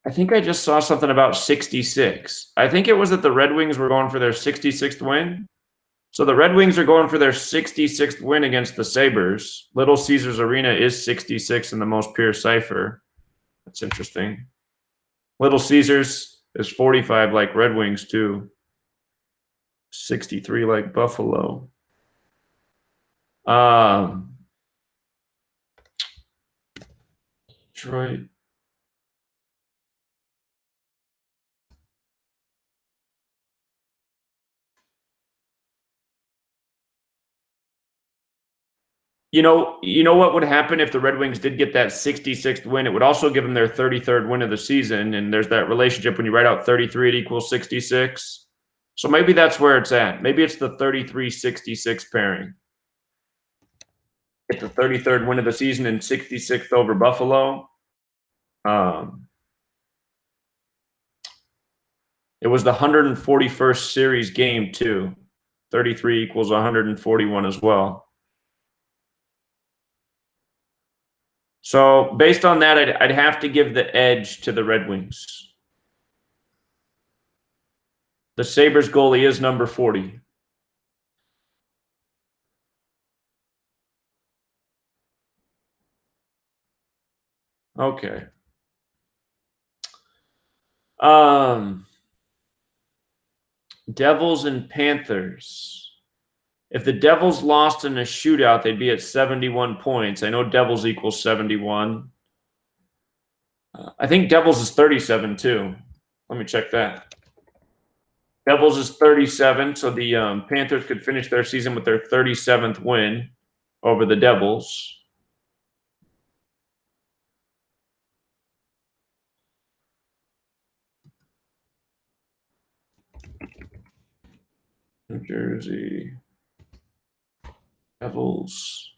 S1: I think I just saw something about 66. I think it was that the Red Wings were going for their 66th win. So the Red Wings are going for their 66th win against the Sabres. Little Caesars Arena is 66 in the most pure cipher. That's interesting. Little Caesars is 45 like Red Wings too. 63 like Buffalo. Detroit. You know what would happen if the Red Wings did get that 66th win? It would also give them their 33rd win of the season. And there's that relationship when you write out 33, it equals 66. So maybe that's where it's at. Maybe it's the 33-66 pairing. Get the 33rd win of the season and 66th over Buffalo. It was the 141st series game too. 33 equals 141 as well. So based on that, I'd have to give the edge to the Red Wings. The Sabres goalie is number 40. Okay. Devils and Panthers. If the Devils lost in a shootout, they'd be at 71 points. I know Devils equals 71. I think Devils is 37 too. Let me check that. Devils is 37, so the Panthers could finish their season with their 37th win over the Devils. New Jersey Devils.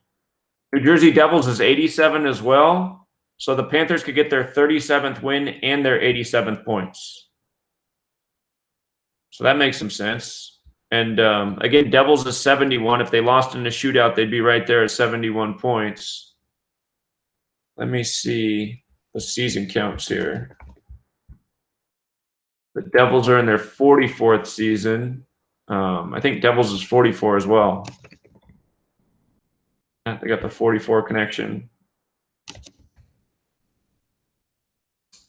S1: New Jersey Devils is 87 as well. So the Panthers could get their 37th win and their 87th points. So that makes some sense. And again, Devils is 71. If they lost in the shootout, they'd be right there at 71 points. Let me see the season counts here. The Devils are in their 44th season. I think Devils is 44 as well. They got the 44 connection.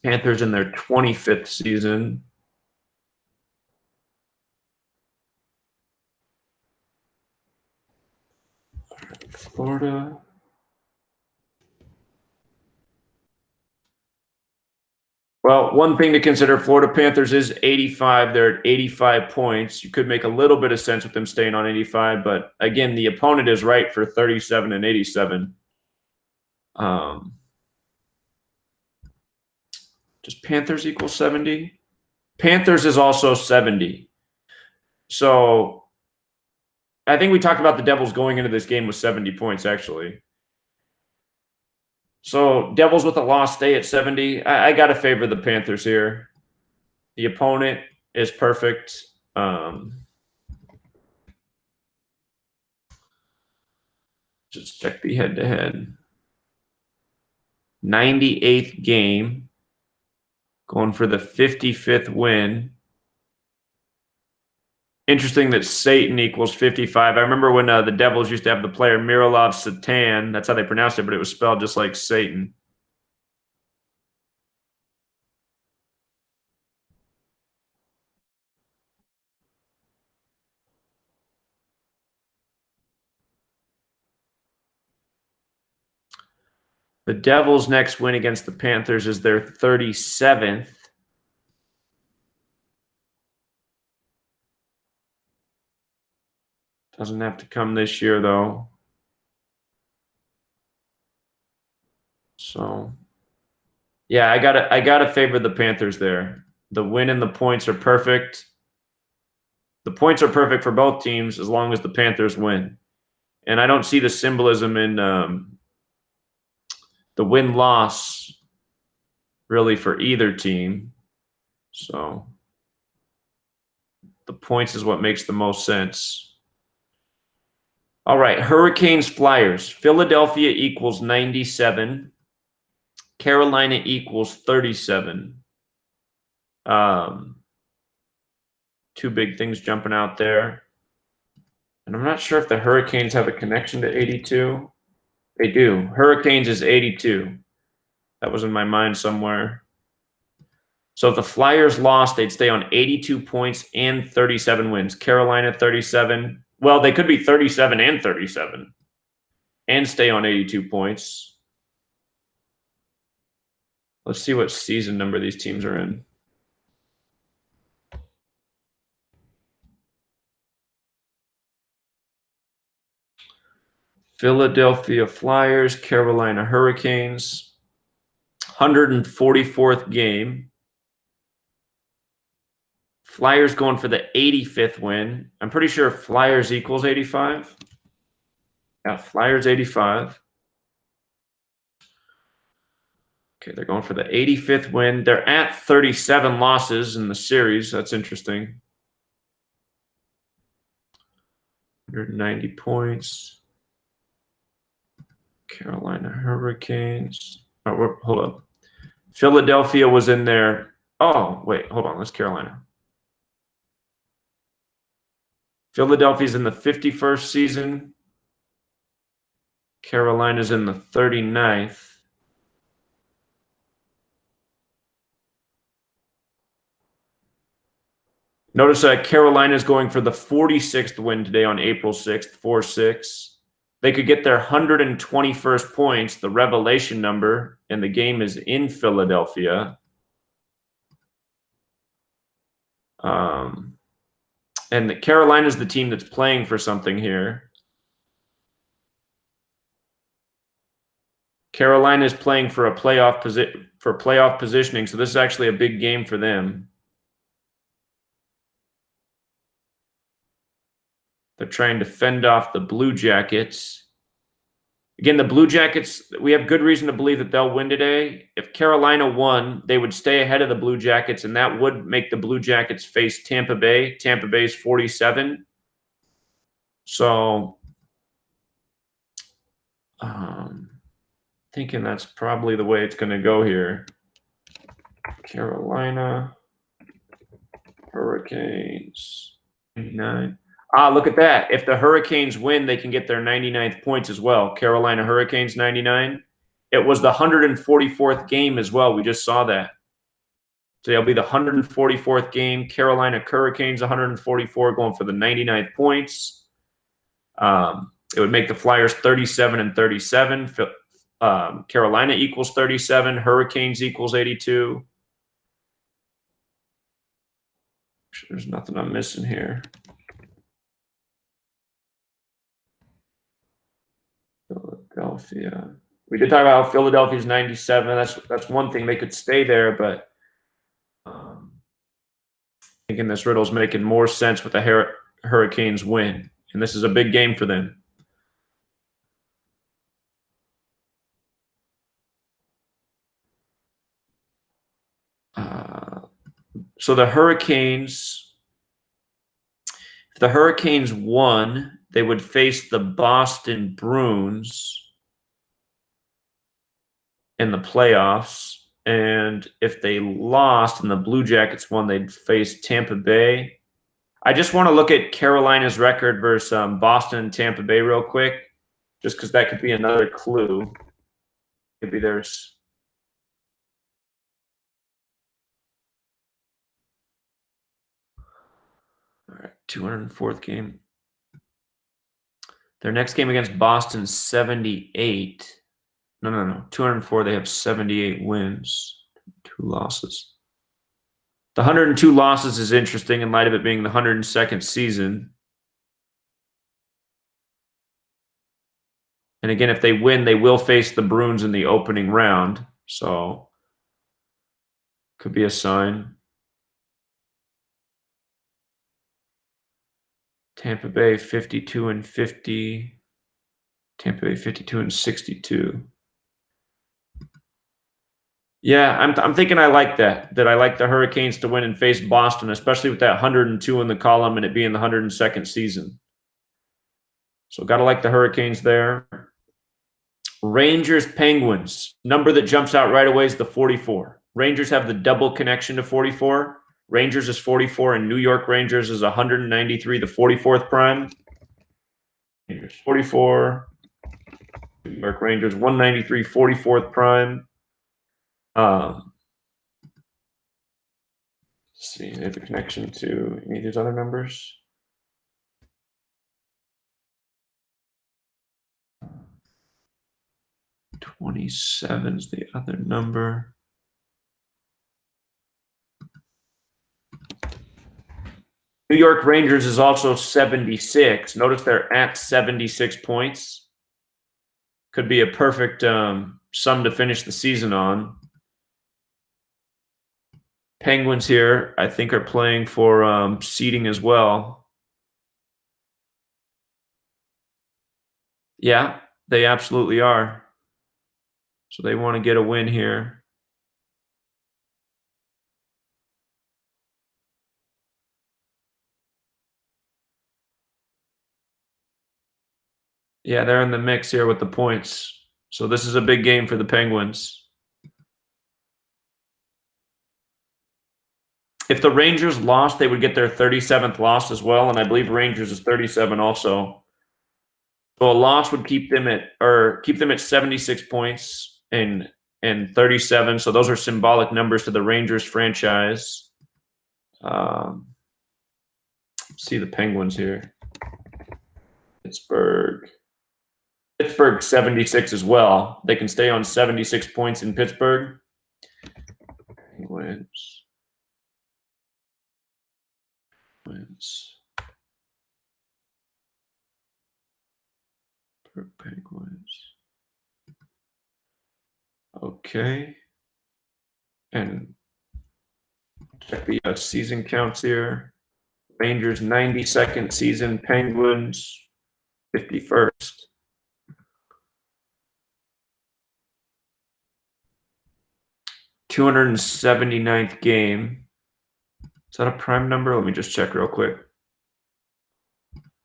S1: Panthers in their 25th season. Florida. Well, one thing to consider, Florida Panthers is 85. They're at 85 points. You could make a little bit of sense with them staying on 85, but again, the opponent is right for 37 and 87. Does Panthers equal 70? Panthers is also 70. So I think we talked about the Devils going into this game with 70 points, actually. So Devils with a loss stay at 70. I got to favor the Panthers here. The opponent is perfect. Just check the head-to-head. 98th game. Going for the 55th win. Interesting that Satan equals 55. I remember when the Devils used to have the player Miroslav Satan. That's how they pronounced it, but it was spelled just like Satan. The Devils' next win against the Panthers is their 37th. Doesn't have to come this year, though. So, yeah, I gotta favor the Panthers there. The win and the points are perfect. The points are perfect for both teams as long as the Panthers win. And I don't see the symbolism in the win-loss really for either team. So the points is what makes the most sense. All right, Hurricanes, Flyers. Philadelphia equals 97. Carolina equals 37. Two big things jumping out there. And I'm not sure if the Hurricanes have a connection to 82. They do. Hurricanes is 82. That was in my mind somewhere. So if the Flyers lost, they'd stay on 82 points and 37 wins. Carolina, 37. Well, they could be 37 and 37 and stay on 82 points. Let's see what season number these teams are in. Philadelphia Flyers, Carolina Hurricanes. 144th game. Flyers going for the 85th win. I'm pretty sure Flyers equals 85. Yeah, Flyers 85. Okay, they're going for the 85th win. They're at 37 losses in the series. That's interesting. 190 points. Carolina Hurricanes. Oh, hold up. Philadelphia was in there. Oh, wait, hold on. That's Carolina. Philadelphia's in the 51st season. Carolina's in the 39th. Notice that Carolina's going for the 46th win today on April 6th, 4-6. They could get their 121st points, the revelation number, and the game is in Philadelphia. And Carolina's the team that's playing for something here. Carolina is playing for a playoff positioning, so this is actually a big game for them. They're trying to fend off the Blue Jackets. Again, the Blue Jackets, we have good reason to believe that they'll win today. If Carolina won, they would stay ahead of the Blue Jackets, and that would make the Blue Jackets face Tampa Bay. Tampa Bay's 47. So, thinking that's probably the way it's going to go here. Carolina Hurricanes 99. Look at that. If the Hurricanes win, they can get their 99th points as well. Carolina Hurricanes 99. It was the 144th game as well. We just saw that. So it'll be the 144th game. Carolina Hurricanes 144 going for the 99th points. It would make the Flyers 37 and 37. Carolina equals 37. Hurricanes equals 82. There's nothing I'm missing here. Philadelphia. We did talk about Philadelphia's 97. That's one thing. They could stay there, but thinking this riddle's making more sense with the Hurricanes win. And this is a big game for them. So the Hurricanes, if the Hurricanes won, they would face the Boston Bruins in the playoffs. And if they lost and the Blue Jackets won, they'd face Tampa Bay. I just want to look at Carolina's record versus Boston and Tampa Bay real quick, just because that could be another clue. Maybe there's... All right, 204th game. Their next game against Boston, 78. No. 204, they have 78 wins, 2 losses. The 102 losses is interesting in light of it being the 102nd season. And again, if they win, they will face the Bruins in the opening round. So could be a sign. Tampa Bay 52-50. Tampa Bay 52-62. Yeah, I'm thinking I like that. That I like the Hurricanes to win and face Boston, especially with that 102 in the column and it being the 102nd season. So got to like the Hurricanes there. Rangers Penguins. Number that jumps out right away is the 44. Rangers have the double connection to 44. Rangers is 44 and New York Rangers is 193, the 44th prime. Rangers 44. New York Rangers 193, 44th prime. Let's see, they have a connection to any of these other numbers. $27 is the other number. New York Rangers is also 76. Notice they're at 76 points. Could be a perfect sum to finish the season on. Penguins here, I think, are playing for seeding as well. Yeah, they absolutely are. So they want to get a win here. Yeah, they're in the mix here with the points. So this is a big game for the Penguins. If the Rangers lost, they would get their 37th loss as well, and I believe Rangers is 37 also. So a loss would keep them at 76 points and 37. So those are symbolic numbers to the Rangers franchise. See the Penguins here. Pittsburgh 76 as well. They can stay on 76 points in Pittsburgh. Penguins. Penguins. Okay. And check the season counts here. Rangers 92nd season, Penguins 51st. $279th game. Is that a prime number? Let me just check real quick.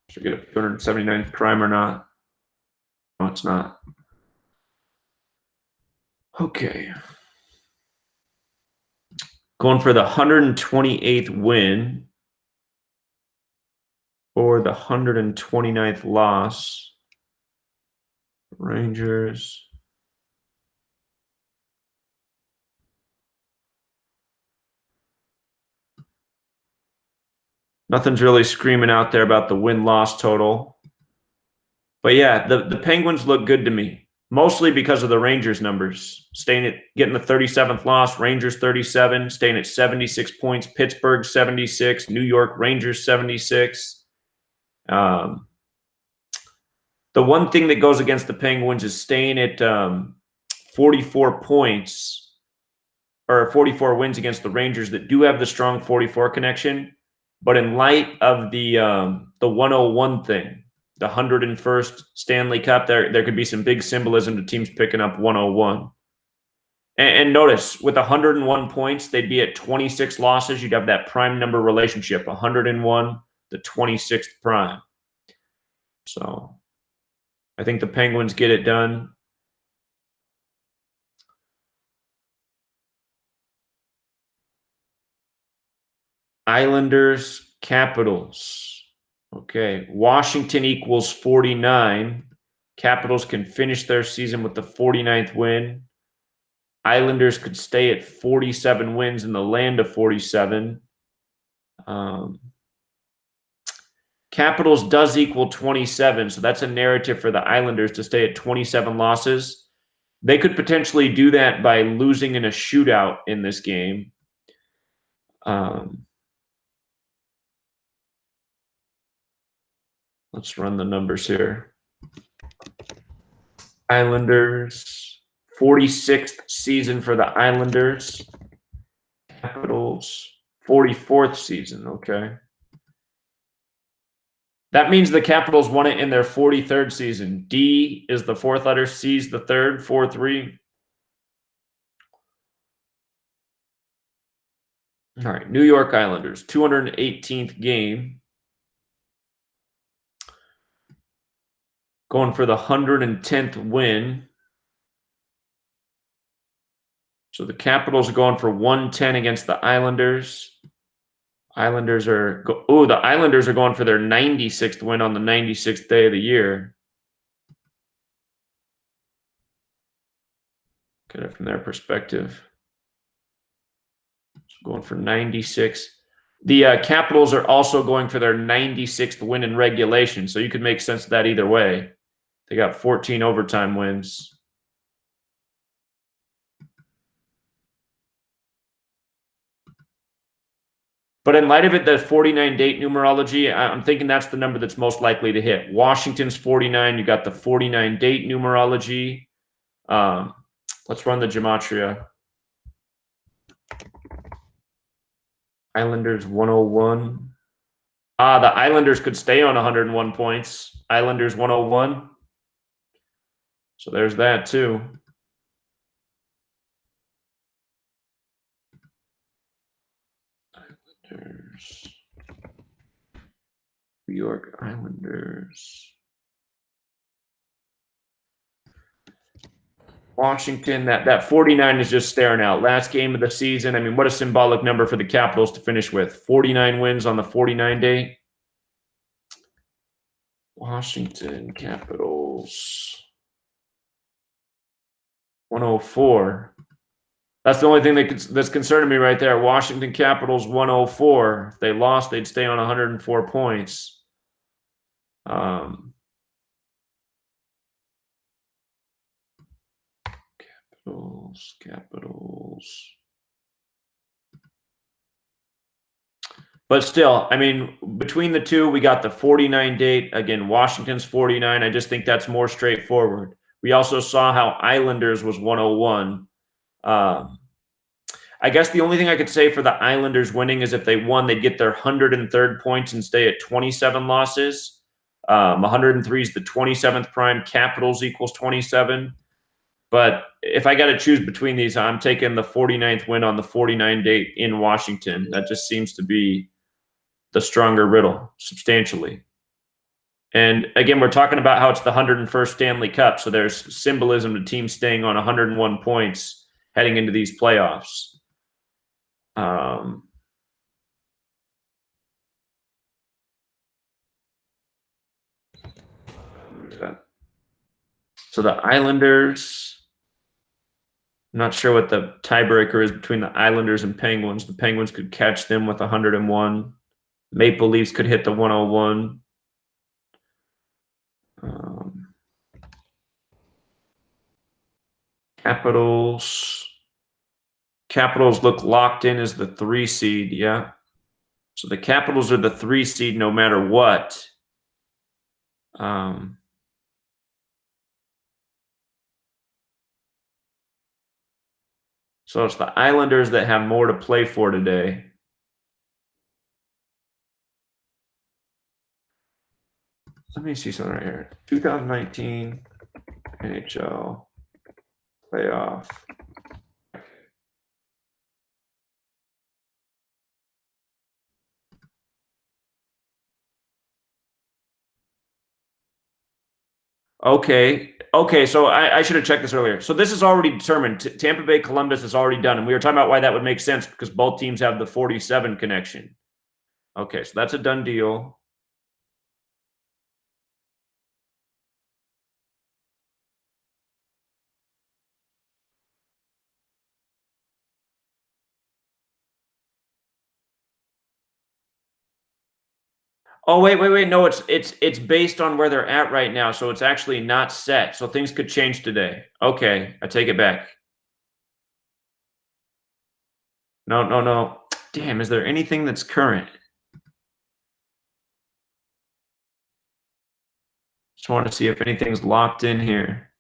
S1: Should I get a 279th prime or not? No, it's not. Okay. Going for the 128th win or the 129th loss. Rangers. Nothing's really screaming out there about the win-loss total. But yeah, the Penguins look good to me, mostly because of the Rangers numbers. Getting the 37th loss, Rangers 37, staying at 76 points, Pittsburgh 76, New York Rangers 76. The one thing that goes against the Penguins is staying at 44 points or 44 wins against the Rangers that do have the strong 44 connection. But in light of the 101 thing, the 101st Stanley Cup, there could be some big symbolism to teams picking up 101. And notice, with 101 points, they'd be at 26 losses. You'd have that prime number relationship, 101, the 26th prime. So I think the Penguins get it done. Islanders, Capitals. Okay, Washington equals 49. Capitals can finish their season with the 49th win. Islanders could stay at 47 wins in the land of 47. Capitals does equal 27, so that's a narrative for the Islanders to stay at 27 losses. They could potentially do that by losing in a shootout in this game. Let's run the numbers here. Islanders. 46th season for the Islanders. Capitals. 44th season. Okay. That means the Capitals won it in their 43rd season. D is the fourth letter. C is the third. 4-3. All right. New York Islanders. 218th game. Going for the 110th win. So the Capitals are going for 110 against the Islanders. The Islanders are going for their 96th win on the 96th day of the year. Get it from their perspective. So going for 96. The Capitals are also going for their 96th win in regulation, so you could make sense of that either way. They got 14 overtime wins. But in light of it, the 49 date numerology, I'm thinking that's the number that's most likely to hit. Washington's 49. You got the 49 date numerology. Let's run the Gematria. Islanders 101. The Islanders could stay on 101 points. Islanders 101. So there's that too. Islanders. New York Islanders. Washington, that 49 is just staring out. Last game of the season. I mean, what a symbolic number for the Capitals to finish with. 49 wins on the 49 date. Washington Capitals. 104. That's the only thing that's concerning me right there. Washington Capitals 104. If they lost, they'd stay on 104 points. Capitals. But still, I mean, between the two, we got the 49 date. Again, Washington's 49. I just think that's more straightforward. We also saw how Islanders was 101. I guess the only thing I could say for the Islanders winning is if they won, they'd get their 103rd points and stay at 27 losses. 103 is the 27th prime. Capitals equals 27. But if I got to choose between these, I'm taking the 49th win on the 49 date in Washington. That just seems to be the stronger riddle substantially. And again, we're talking about how it's the 101st Stanley Cup. So there's symbolism to teams staying on 101 points heading into these playoffs. So the Islanders, I'm not sure what the tiebreaker is between the Islanders and Penguins. The Penguins could catch them with 101. Maple Leafs could hit the 101. Capitals look locked in as the 3 seed, yeah. So the Capitals are the 3 seed no matter what. So it's the Islanders that have more to play for today. Let me see something right here. 2019 NHL playoff. Okay, so I should have checked this earlier. So this is already determined. Tampa Bay, Columbus is already done. And we were talking about why that would make sense because both teams have the 47 connection. Okay, so that's a done deal. Oh, wait. No, it's based on where they're at right now. So it's actually not set. So things could change today. Okay, I take it back. No. Damn, is there anything that's current? Just want to see if anything's locked in here.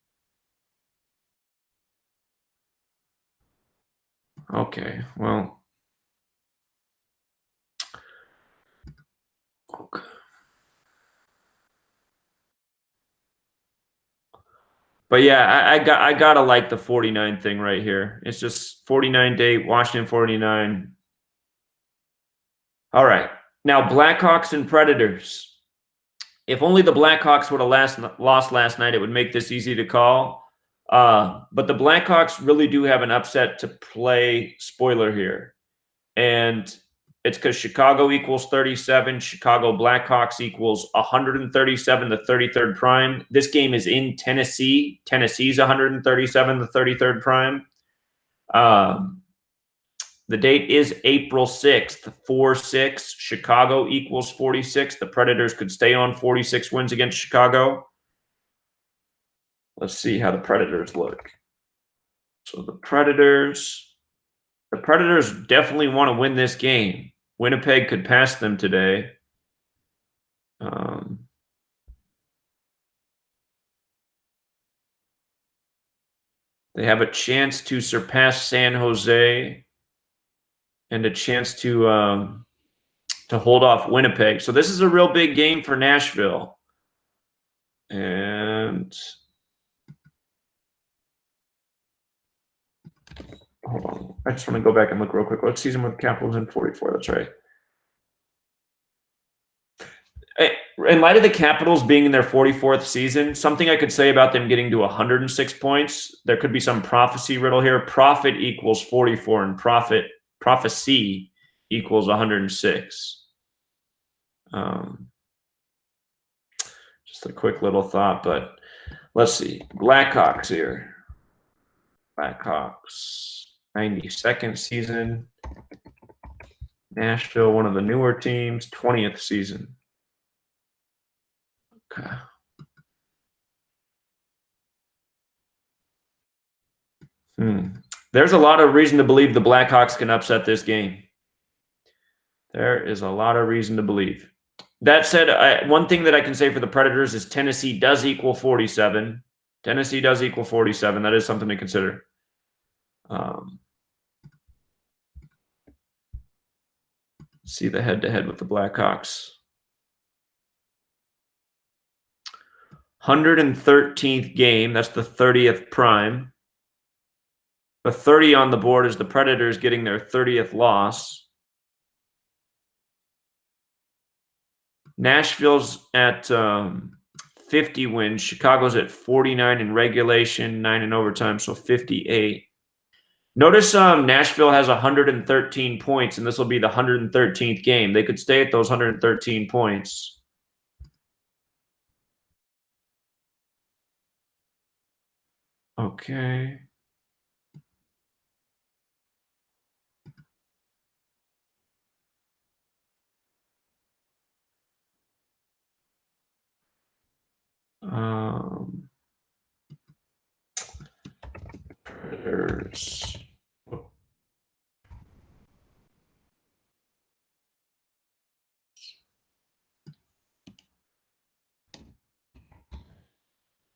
S1: Okay. Well. Okay. But yeah, I gotta like the 49 thing right here. It's just 49 date, Washington 49. All right. Now Blackhawks and Predators. If only the Blackhawks would have lost last night, it would make this easy to call. But the Blackhawks really do have an upset to play spoiler here. And it's because Chicago equals 37. Chicago Blackhawks equals 137, the 33rd prime. This game is in Tennessee. Tennessee's 137, the 33rd prime. The date is April 6th, 4-6. Chicago equals 46. The Predators could stay on 46 wins against Chicago. Let's see how the Predators look. So the Predators definitely want to win this game. Winnipeg could pass them today. They have a chance to surpass San Jose and a chance to hold off Winnipeg. So this is a real big game for Nashville. And hold on. I just want to go back and look real quick. What season with Capitals in 44? That's right. In light of the Capitals being in their 44th season, something I could say about them getting to 106 points, there could be some prophecy riddle here. Profit equals 44 and prophecy equals 106. Just a quick little thought, but let's see. Blackhawks here. Blackhawks, 92nd season. Nashville, one of the newer teams, 20th season. Okay. There's a lot of reason to believe the Blackhawks can upset this game. There is a lot of reason to believe. That said, one thing that I can say for the Predators is Tennessee does equal 47. Tennessee does equal 47. That is something to consider. See the head-to-head with the Blackhawks. 113th game. That's the 30th prime. The 30 on the board is the Predators getting their 30th loss. Nashville's at 50 wins. Chicago's at 49 in regulation, 9 in overtime, so 58. Notice Nashville has 113 points, and this will be the 113th game. They could stay at those 113 points. Okay. Predators.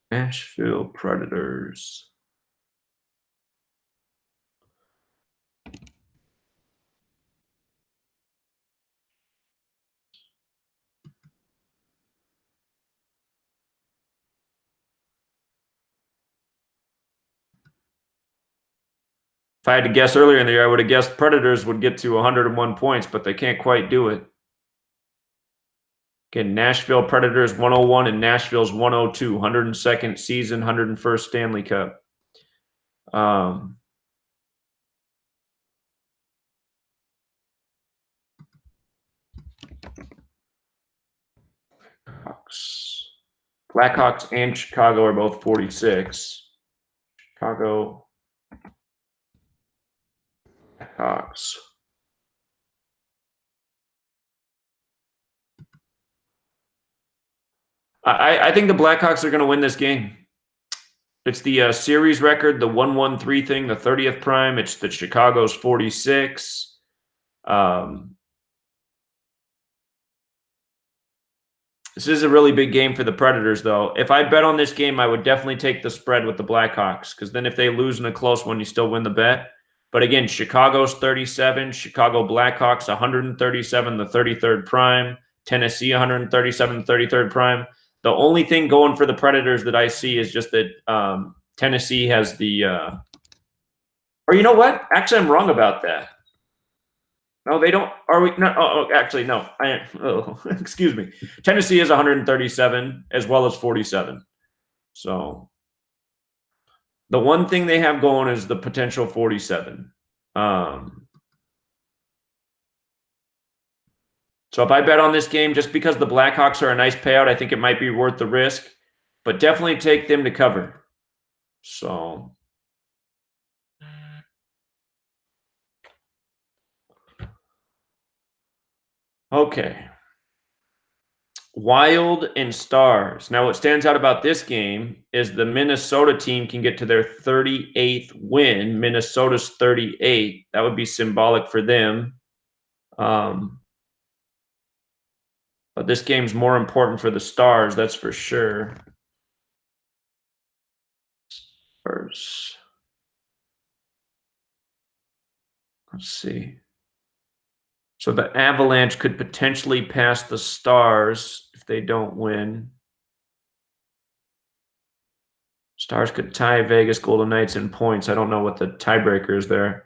S1: Nashville Predators. If I had to guess earlier in the year, I would have guessed Predators would get to 101 points, but they can't quite do it. Again, Nashville Predators 101 and Nashville's 102, 102nd season, 101st Stanley Cup. Blackhawks and Chicago are both 46. Chicago Blackhawks. I think the Blackhawks are going to win this game. It's the series record, the 1-1-3 thing, the 30th prime. It's the Chicago's 46. This is a really big game for the Predators, though. If I bet on this game, I would definitely take the spread with the Blackhawks, because then if they lose in a close one, you still win the bet. But again, Chicago's 37, Chicago Blackhawks 137, the 33rd prime, Tennessee 137, the 33rd prime. The only thing going for the Predators that I see is just that Tennessee has the or you know what? Actually, I'm wrong about that. No, they don't. Are we? No, actually, no. Excuse me. Tennessee is 137 as well as 47. So the one thing they have going is the potential 47. So if I bet on this game, just because the Blackhawks are a nice payout, I think it might be worth the risk. But definitely take them to cover. So okay. Wild and Stars. Now, what stands out about this game is the Minnesota team can get to their 38th win. Minnesota's 38. That would be symbolic for them. But this game's more important for the Stars, that's for sure. Stars. Let's see. So the Avalanche could potentially pass the Stars if they don't win. Stars could tie Vegas Golden Knights in points. I don't know what the tiebreaker is there.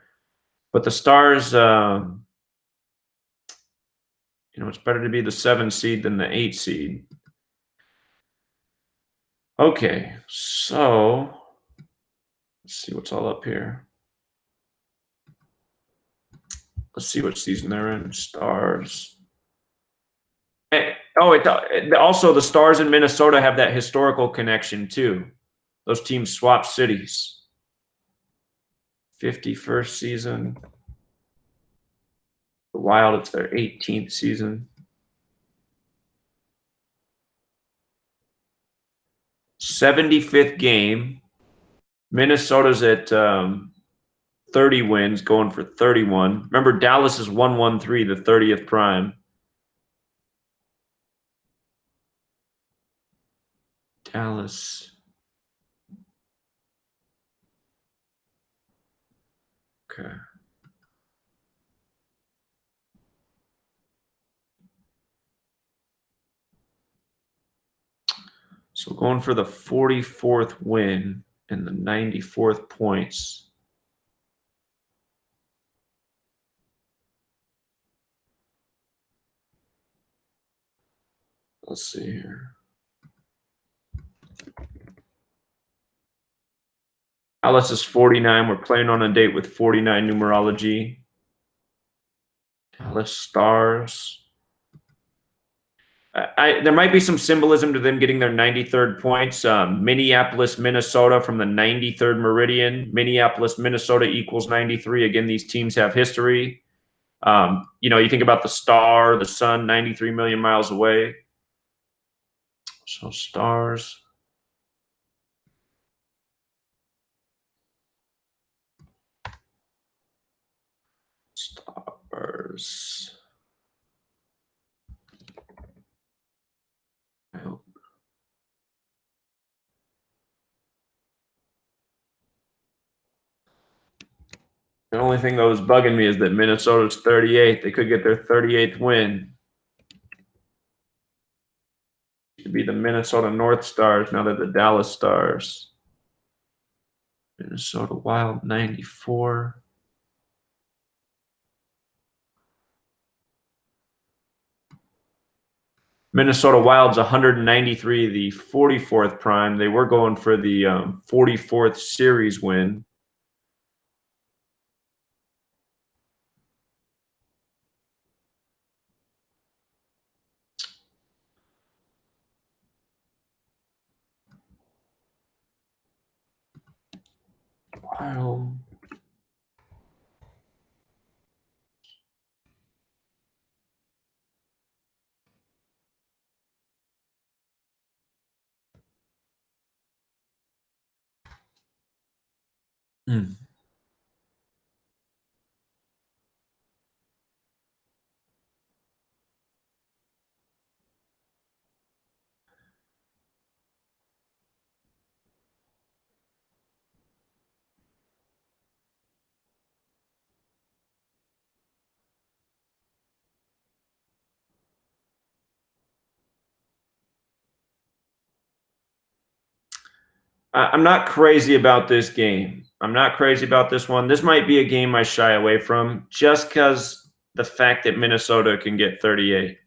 S1: But the Stars, it's better to be the 7 seed than the 8 seed. Okay, so let's see what's all up here. Let's see what season they're in. Stars. Also the Stars in Minnesota have that historical connection too. Those teams swap cities. 51st season. The Wild, it's their 18th season. 75th game. Minnesota's at 30 wins, going for 31. Remember, Dallas is 113, the 30th prime. Dallas. Okay. So going for the 44th win and the 94th points. Let's see here. Dallas is 49. We're playing on a date with 49 numerology. Dallas Stars. There might be some symbolism to them getting their 93rd points. Minneapolis, Minnesota from the 93rd meridian. Minneapolis, Minnesota equals 93. Again, these teams have history. You think about the star, the sun, 93 million miles away. So Stars. Stars. The only thing that was bugging me is that Minnesota's 38. They could get their 38th win. It could be the Minnesota North Stars. Now they're the Dallas Stars. Minnesota Wild 94. Minnesota Wild's 193, the 44th prime. They were going for the 44th series win. Wild. Hmm. I'm not crazy about this game. I'm not crazy about this one. This might be a game I shy away from just because the fact that Minnesota can get 38.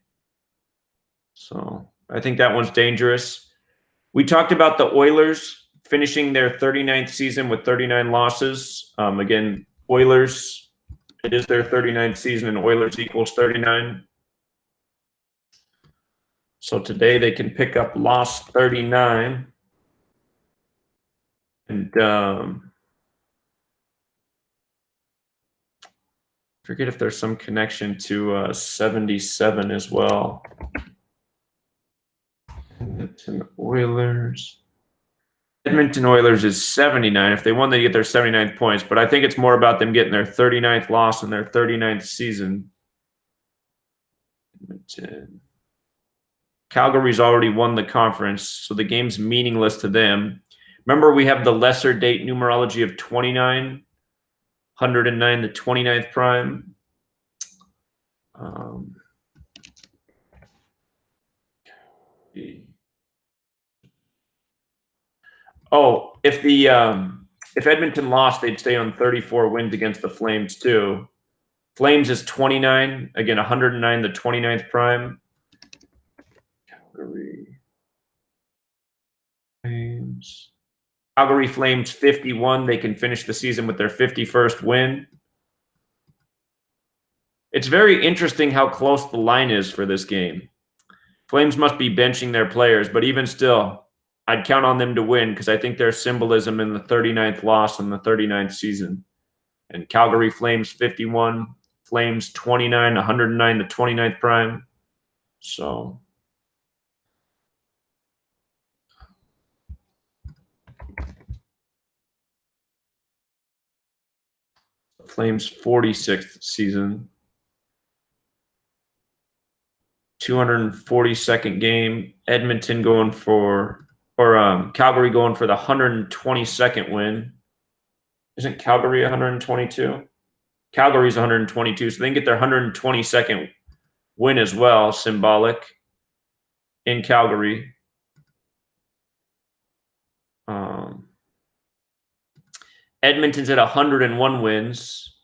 S1: So I think that one's dangerous. We talked about the Oilers finishing their 39th season with 39 losses. Again, Oilers, it is their 39th season, and Oilers equals 39. So today they can pick up loss 39. And forget if there's some connection to 77 as well. Edmonton Oilers. Edmonton Oilers is 79. If they won, they get their 79th points. But I think it's more about them getting their 39th loss in their 39th season. Edmonton. Calgary's already won the conference, so the game's meaningless to them. Remember, we have the lesser date numerology of 29, 109, the 29th prime. Oh, if Edmonton lost, they'd stay on 34 wins against the Flames too. Flames is 29, again 109, the 29th prime. Calgary Flames. Calgary Flames 51. They can finish the season with their 51st win. It's very interesting how close the line is for this game. Flames must be benching their players, but even still, I'd count on them to win because I think there's symbolism in the 39th loss in the 39th season. And Calgary Flames 51, Flames 29, 109, the 29th prime. So Flames 46th season. 242nd game. Edmonton going for, or Calgary going for the 122nd win. Isn't Calgary 122? Calgary's 122, so they can get their 122nd win as well, symbolic, in Calgary. Edmonton's at 101 wins.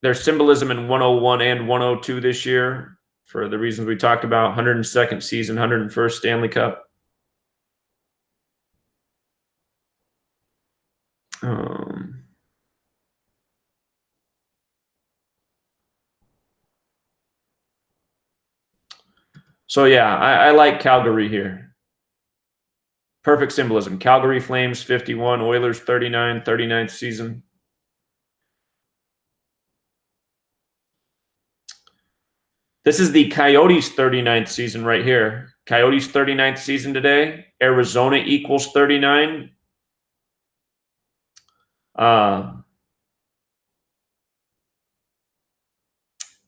S1: There's symbolism in 101 and 102 this year for the reasons we talked about. 102nd season, 101st Stanley Cup. So yeah, I like Calgary here. Perfect symbolism. Calgary Flames 51, Oilers 39, 39th season. This is the Coyotes 39th season right here. Coyotes 39th season today. Arizona equals 39.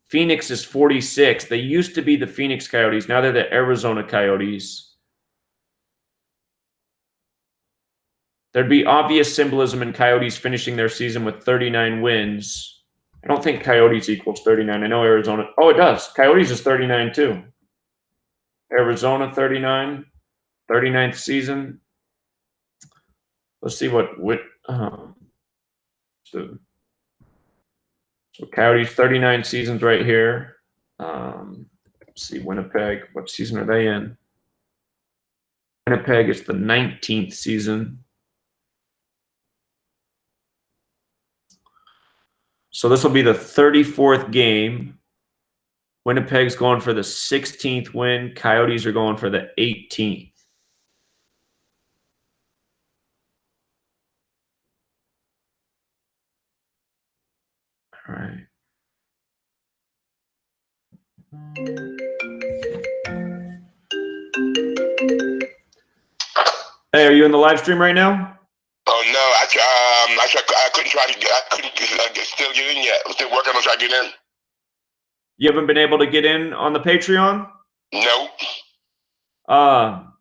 S1: Phoenix is 46. They used to be the Phoenix Coyotes. Now they're the Arizona Coyotes. There'd be obvious symbolism in Coyotes finishing their season with 39 wins. I don't think Coyotes equals 39. I know Arizona. Oh, it does. Coyotes is 39 too. Arizona 39, 39th season. Let's see what so Coyotes 39 seasons right here. Let's see, Winnipeg. What season are they in? Winnipeg is the 19th season. So this will be the 34th game. Winnipeg's going for the 16th win. Coyotes are going for the 18th. All right. Hey, are you in the live stream right now?
S2: Oh no, I couldn't try to still get in yet. I'm still working on trying to get in.
S1: You haven't been able to get in on the Patreon?
S2: Nope.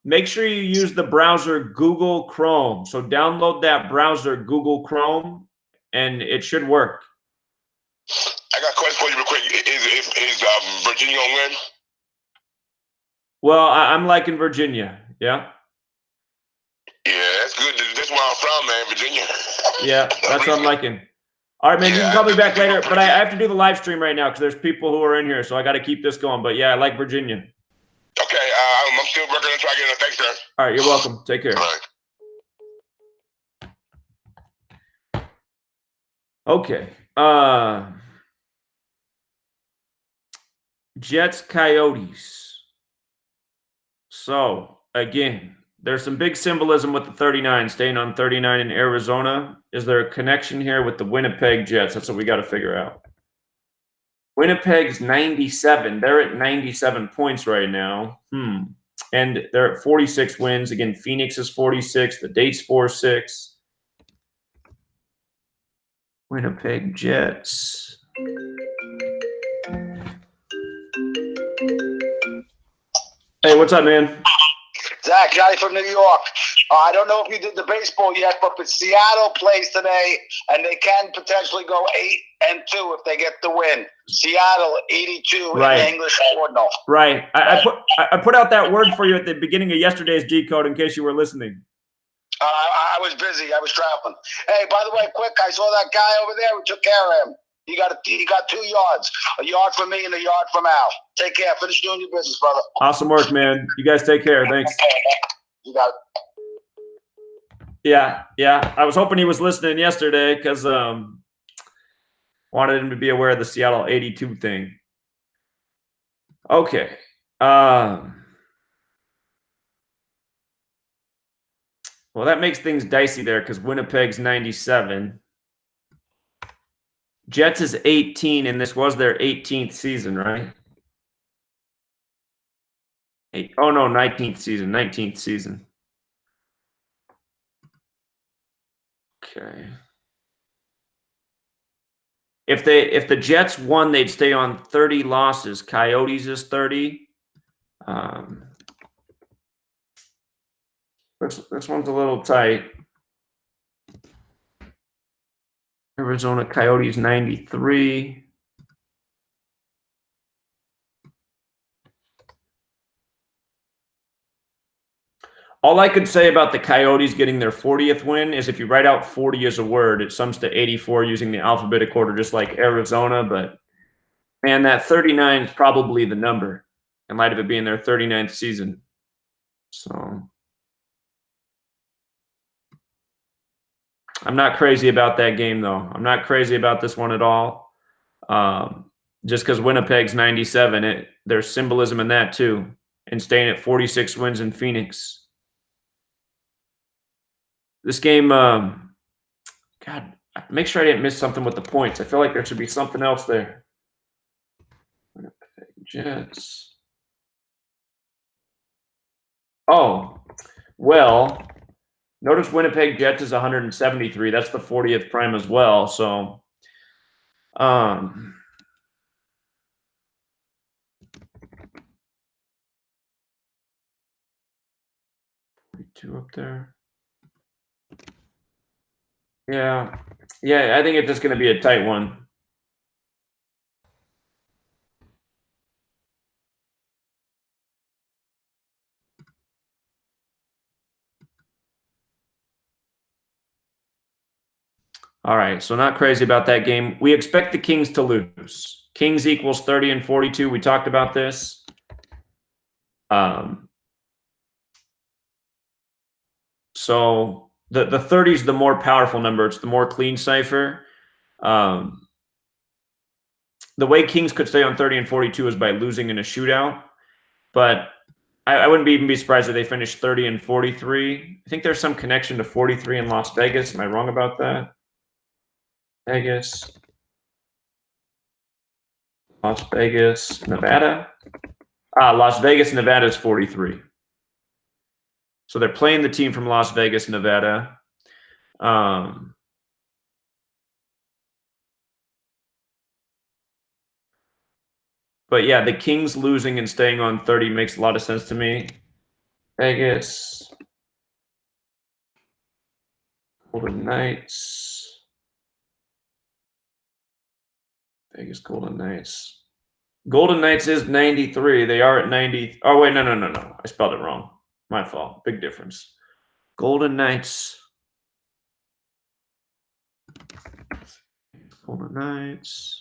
S1: Make sure you use the browser Google Chrome. So download that browser Google Chrome, and it should work.
S2: I got a question for you real quick. Is Virginia gonna win?
S1: Well, I'm liking Virginia. Yeah.
S2: Yeah, that's good. That's where I'm from, man, Virginia.
S1: Yeah, that's what I'm liking. All right, man, you can call me back later, but I have to do the live stream right now because there's people who are in here, so I got to keep this going. But yeah, I like Virginia.
S2: Okay, I'm still working on trying to get it. Thanks, sir.
S1: All right, you're welcome. Take care.
S2: All right.
S1: Okay. Jets, Coyotes. So, again, there's some big symbolism with the 39, staying on 39 in Arizona. Is there a connection here with the Winnipeg Jets? That's what we got to figure out. Winnipeg's 97. They're at 97 points right now. And they're at 46 wins. Again, Phoenix is 46. The Date's 4-6. Winnipeg Jets. Hey, what's up, man?
S3: Zach, Johnny from New York. I don't know if you did the baseball yet, but Seattle plays today, and they can potentially go 8-2 if they get the win. Seattle 82
S1: right.
S3: in the English Ordinal.
S1: Right. I put out that word for you at the beginning of yesterday's Decode in case you were listening.
S3: I was busy. I was traveling. Hey, by the way, quick, I saw that guy over there. We took care of him. He got 2 yards. A yard from me and a yard from Al. Take care. Finish doing your business, brother.
S1: Awesome work, man. You guys take care. Thanks.
S3: You got it.
S1: Yeah. I was hoping he was listening yesterday because wanted him to be aware of the Seattle 82 thing. Okay. Well, that makes things dicey there because Winnipeg's 97. Jets is 18, and this was their 18th season, right? 19th season. 19th season. Okay. If the Jets won, they'd stay on 30 losses. Coyotes is 30. This one's a little tight. Arizona Coyotes 93. All I could say about the Coyotes getting their 40th win is if you write out 40 as a word, it sums to 84 using the alphabetic order, just like Arizona. But, man, that 39 is probably the number in light of it being their 39th season. So I'm not crazy about that game, though. I'm not crazy about this one at all. Just because Winnipeg's 97, there's symbolism in that, too, and staying at 46 wins in Phoenix. This game, God, make sure I didn't miss something with the points. I feel like there should be something else there. Winnipeg Jets. Oh, well, notice Winnipeg Jets is 173. That's the 40th prime as well. So, 42 up there. Yeah, I think it's just going to be a tight one. All right, so not crazy about that game. We expect the Kings to lose. Kings equals 30 and 42. We talked about this. So the 30 is the more powerful number. It's the more clean cipher. The way Kings could stay on 30 and 42 is by losing in a shootout. But I wouldn't even be surprised if they finished 30 and 43. I think there's some connection to 43 in Las Vegas. Am I wrong about that? Vegas. Las Vegas, Nevada. Las Vegas, Nevada is 43. So they're playing the team from Las Vegas, Nevada. But yeah, the Kings losing and staying on 30 makes a lot of sense to me. Vegas. Golden Knights. Vegas Golden Knights. Golden Knights is 93. They are at 90. Oh, wait, no. I spelled it wrong. My fault. Big difference. Golden Knights. Golden Knights.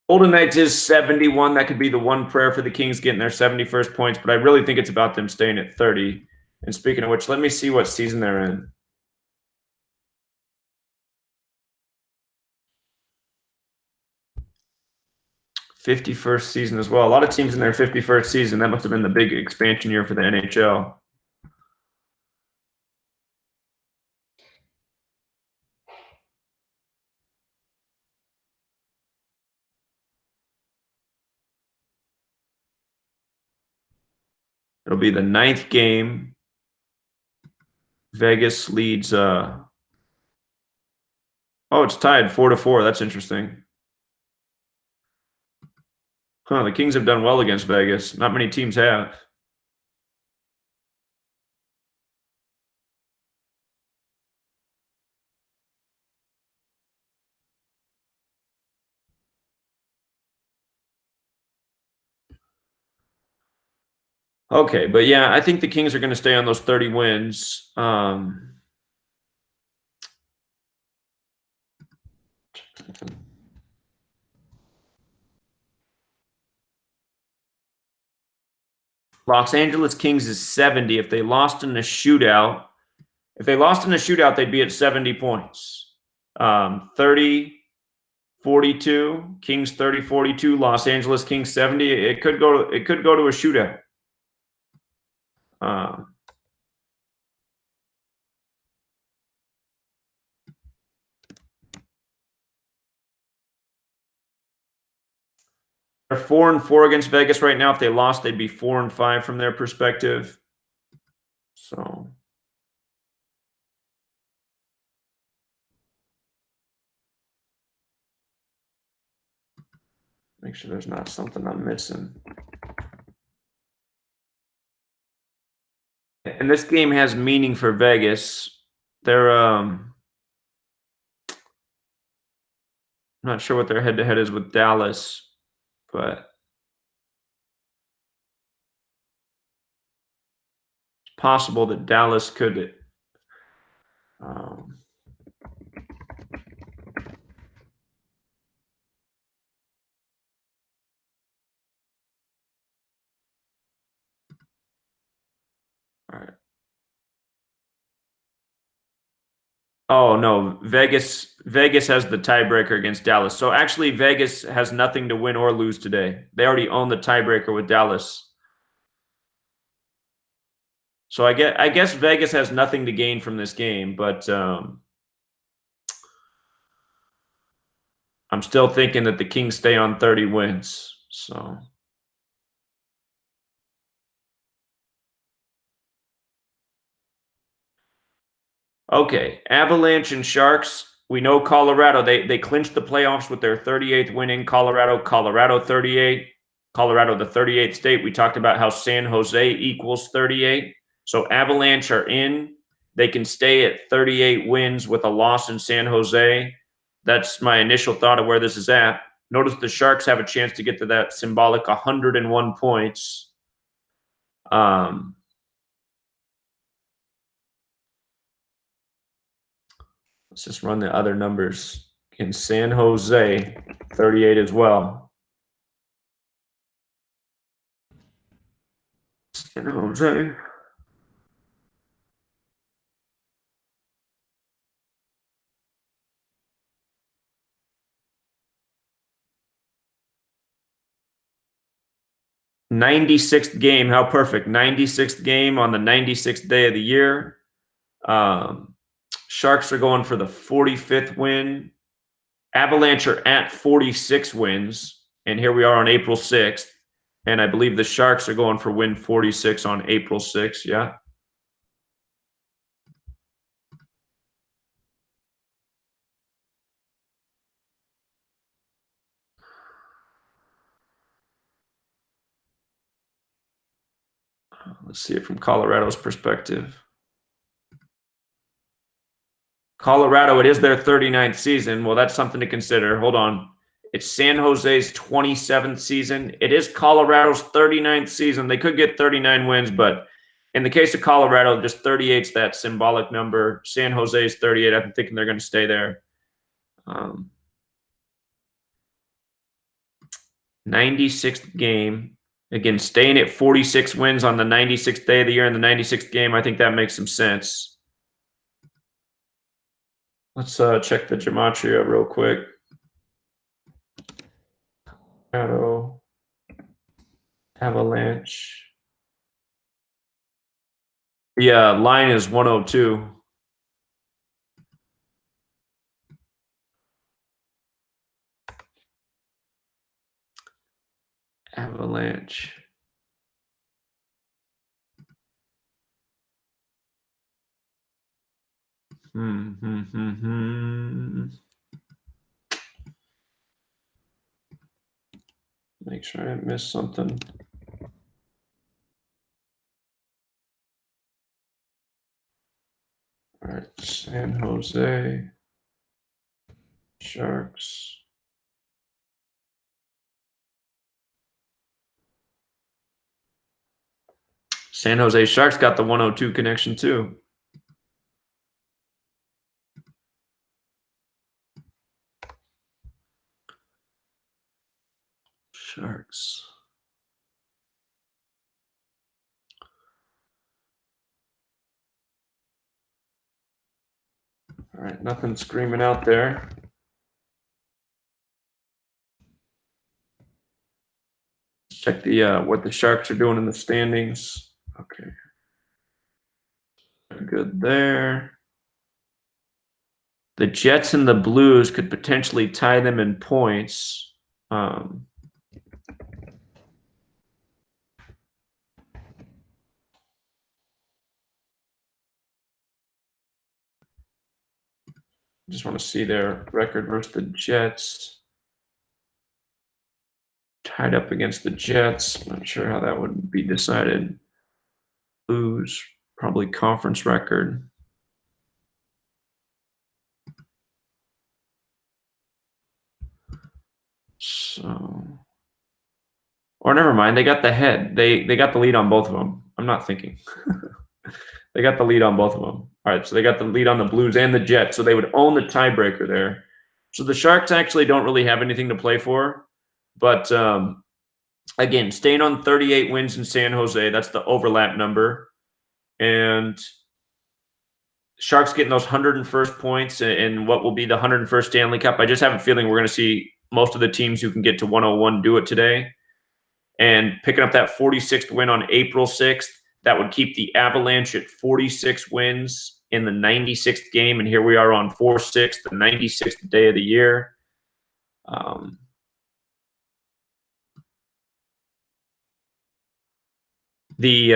S1: Golden Knights is 71. That could be the one prayer for the Kings getting their 71st points, but I really think it's about them staying at 30. And speaking of which, let me see what season they're in. '51st season as well. A lot of teams in their 51st season. That must have been the big expansion year for the NHL. It'll be the 9th game. Vegas leads. Oh, it's tied 4-4. That's interesting. Huh, the Kings have done well against Vegas. Not many teams have. Okay, but yeah, I think the Kings are going to stay on those 30 wins. Los Angeles Kings is 70. If they lost in a shootout, they'd be at 70 points. 30, 42, Kings 30, 42, Los Angeles Kings 70. It could go to a shootout. They're 4-4 against Vegas right now. If they lost, they'd be 4-5 from their perspective. So make sure there's not something I'm missing. And this game has meaning for Vegas. They're I'm not sure what their head-to-head is with Dallas, but it's possible that Dallas could all right. Oh no, Vegas has the tiebreaker against Dallas. So actually Vegas has nothing to win or lose today. They already own the tiebreaker with Dallas. So I guess Vegas has nothing to gain from this game, but I'm still thinking that the Kings stay on 30 wins. So okay, Avalanche and Sharks. We know Colorado. They clinched the playoffs with their 38th win in Colorado. Colorado 38. Colorado, the 38th state. We talked about how San Jose equals 38. So Avalanche are in. They can stay at 38 wins with a loss in San Jose. That's my initial thought of where this is at. Notice the Sharks have a chance to get to that symbolic 101 points. Let's just run the other numbers. In San Jose, 38 as well. San Jose. '96th game. How perfect. 96th game on the 96th day of the year. Sharks are going for the 45th win. Avalanche are at 46 wins. And here we are on April 6th. And I believe the Sharks are going for win 46 on April 6th. Yeah. Let's see it from Colorado's perspective. Colorado, it is their 39th season. Well, that's something to consider. Hold on. It's San Jose's 27th season. It is Colorado's 39th season. They could get 39 wins, but in the case of Colorado, just 38's that symbolic number. San Jose's 38. I'm thinking they're going to stay there. 96th game. Again, staying at 46 wins on the 96th day of the year in the 96th game. I think that makes some sense. Let's check the Gematria real quick. Colorado, Avalanche. The line is 102. Avalanche. Make sure I didn't miss something. All right, San Jose Sharks. San Jose Sharks got the 102 connection too. Sharks. All right, nothing screaming out there. Check the what the Sharks are doing in the standings. Okay. Good there. The Jets and the Blues could potentially tie them in points. Just want to see their record versus the Jets. Tied up against the Jets. Not sure how that would be decided. Blues, probably conference record. So, or never mind. They got the head. They got the lead on both of them. I'm not thinking. They got the lead on both of them. All right, so they got the lead on the Blues and the Jets, so they would own the tiebreaker there. So the Sharks actually don't really have anything to play for. But again, staying on 38 wins in San Jose, that's the overlap number. And Sharks getting those 101st points in what will be the 101st Stanley Cup. I just have a feeling we're going to see most of the teams who can get to 101 do it today. And picking up that 46th win on April 6th, that would keep the Avalanche at 46 wins in the 96th game. And here we are on 4/6, the 96th day of the year. The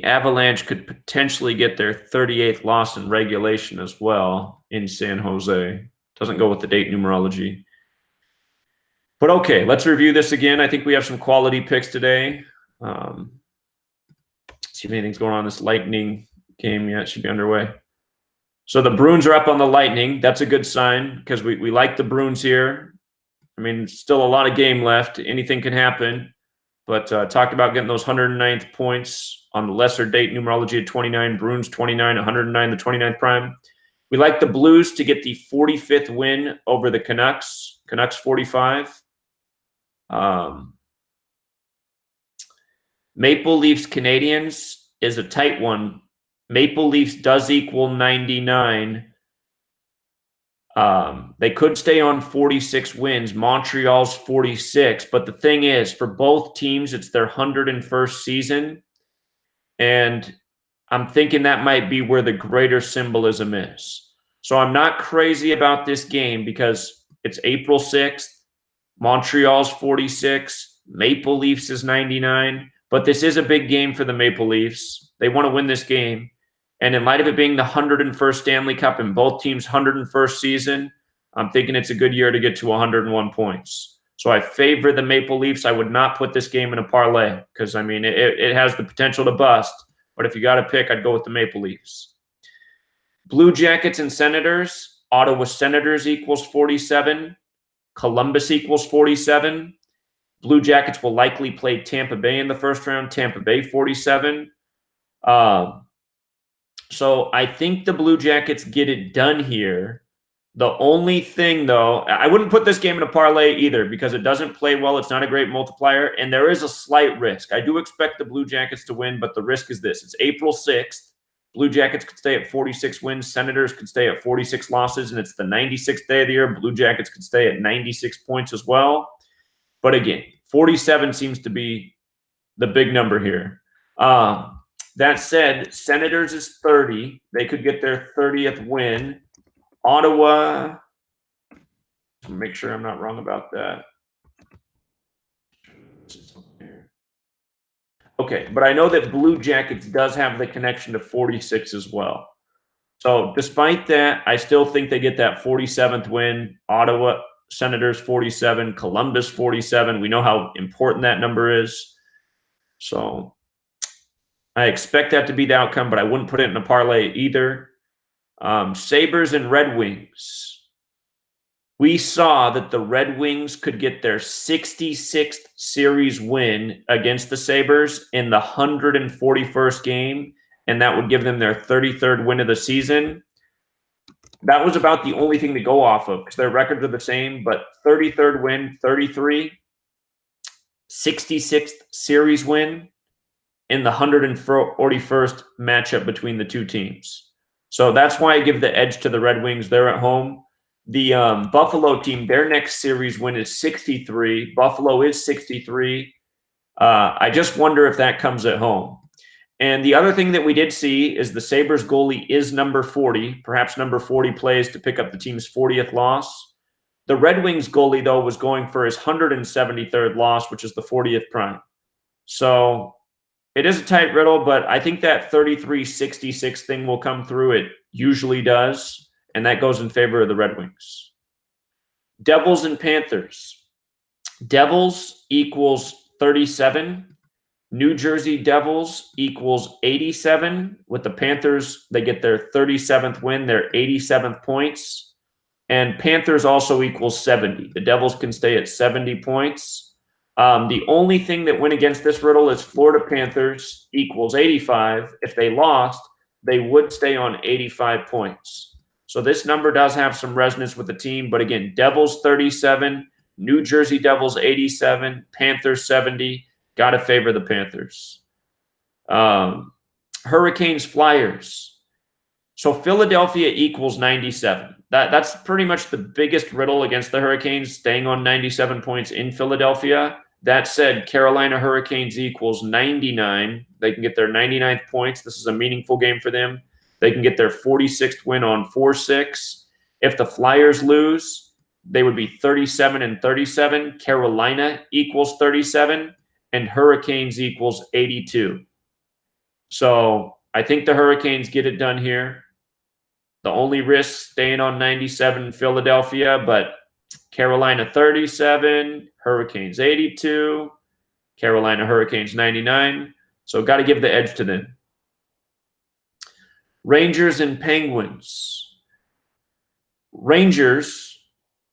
S1: Avalanche could potentially get their 38th loss in regulation as well in San Jose. Doesn't go with the date numerology. But okay, let's review this again. I think we have some quality picks today. See if anything's going on in this Lightning game yet. Should be underway. So the Bruins are up on the Lightning. That's a good sign because we like the Bruins here. I mean, still a lot of game left. Anything can happen. But talked about getting those 109th points on the lesser date numerology at 29. Bruins 29, 109, the 29th prime. We like the Blues to get the 45th win over the Canucks. Canucks 45. Maple Leafs Canadiens is a tight one. Maple Leafs does equal 99. They could stay on 46 wins. Montreal's 46. But the thing is, for both teams, it's their 101st season. And I'm thinking that might be where the greater symbolism is. So I'm not crazy about this game because it's April 6th. Montreal's 46. Maple Leafs is 99. But this is a big game for the Maple Leafs. They want to win this game. And in light of it being the 101st Stanley Cup and both teams' 101st season, I'm thinking it's a good year to get to 101 points. So I favor the Maple Leafs. I would not put this game in a parlay because, I mean, it has the potential to bust. But if you got to pick, I'd go with the Maple Leafs. Blue Jackets and Senators. Ottawa Senators equals 47. Columbus equals 47. Blue Jackets will likely play Tampa Bay in the first round. Tampa Bay 47. So I think the Blue Jackets get it done here. The only thing, though, I wouldn't put this game in a parlay either because it doesn't play well. It's not a great multiplier, and there is a slight risk. I do expect the Blue Jackets to win, but the risk is this. It's April 6th. Blue Jackets could stay at 46 wins. Senators could stay at 46 losses, and it's the 96th day of the year. Blue Jackets could stay at 96 points as well. But again, 47 seems to be the big number here. That said, Senators is 30. They could get their 30th win. Ottawa, make sure I'm not wrong about that. Okay, but I know that Blue Jackets does have the connection to 46 as well. So despite that, I still think they get that 47th win. Ottawa Senators 47, Columbus 47. We know how important that number is. So I expect that to be the outcome, but I wouldn't put it in a parlay either. Sabres and Red Wings. We saw that the Red Wings could get their 66th series win against the Sabres in the 141st game, and that would give them their 33rd win of the season. That was about the only thing to go off of because their records are the same, but 33rd win, 33, 66th series win in the 141st matchup between the two teams. So that's why I give the edge to the Red Wings. They're at home. The Buffalo team, their next series win is 63. Buffalo is 63. I just wonder if that comes at home. And the other thing that we did see is the Sabres goalie is number 40. Perhaps number 40 plays to pick up the team's 40th loss. The Red Wings goalie, though, was going for his 173rd loss, which is the 40th prime. So it is a tight riddle, but I think that 33-66 thing will come through. It usually does, and that goes in favor of the Red Wings. Devils and Panthers. Devils equals 37. New Jersey Devils equals 87. With the Panthers, they get their 37th win, their 87th points. And Panthers also equals 70. The Devils can stay at 70 points. The only thing that went against this riddle is Florida Panthers equals 85. If they lost, they would stay on 85 points. So this number does have some resonance with the team. But again, Devils 37, New Jersey Devils 87, Panthers 70. Got to favor the Panthers. Hurricanes Flyers. So Philadelphia equals 97. That's pretty much the biggest riddle against the Hurricanes, staying on 97 points in Philadelphia. That said, Carolina Hurricanes equals 99. They can get their 99th points. This is a meaningful game for them. They can get their 46th win on 4-6. If the Flyers lose, they would be 37-37. Carolina equals 37, and Hurricanes equals 82. So I think the Hurricanes get it done here. The only risk staying on 97 in Philadelphia, but Carolina 37, Hurricanes 82, Carolina Hurricanes 99. So got to give the edge to them. Rangers and Penguins.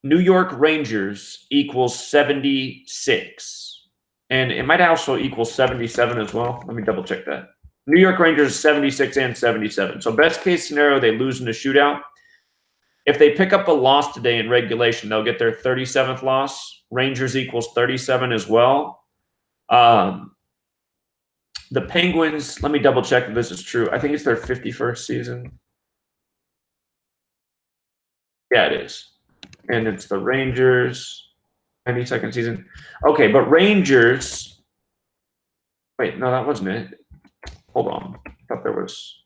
S1: New York Rangers equals 76. And it might also equal 77 as well. Let me double check that. New York Rangers 76 and 77. So best case scenario, they lose in a shootout. If they pick up a loss today in regulation, they'll get their 37th loss. Rangers equals 37 as well. The Penguins, let me double check if this is true. I think it's their 51st season. Yeah, it is. And it's the Rangers, 92nd season. Okay, but Rangers, wait, no, that wasn't it. Hold on. I thought there was,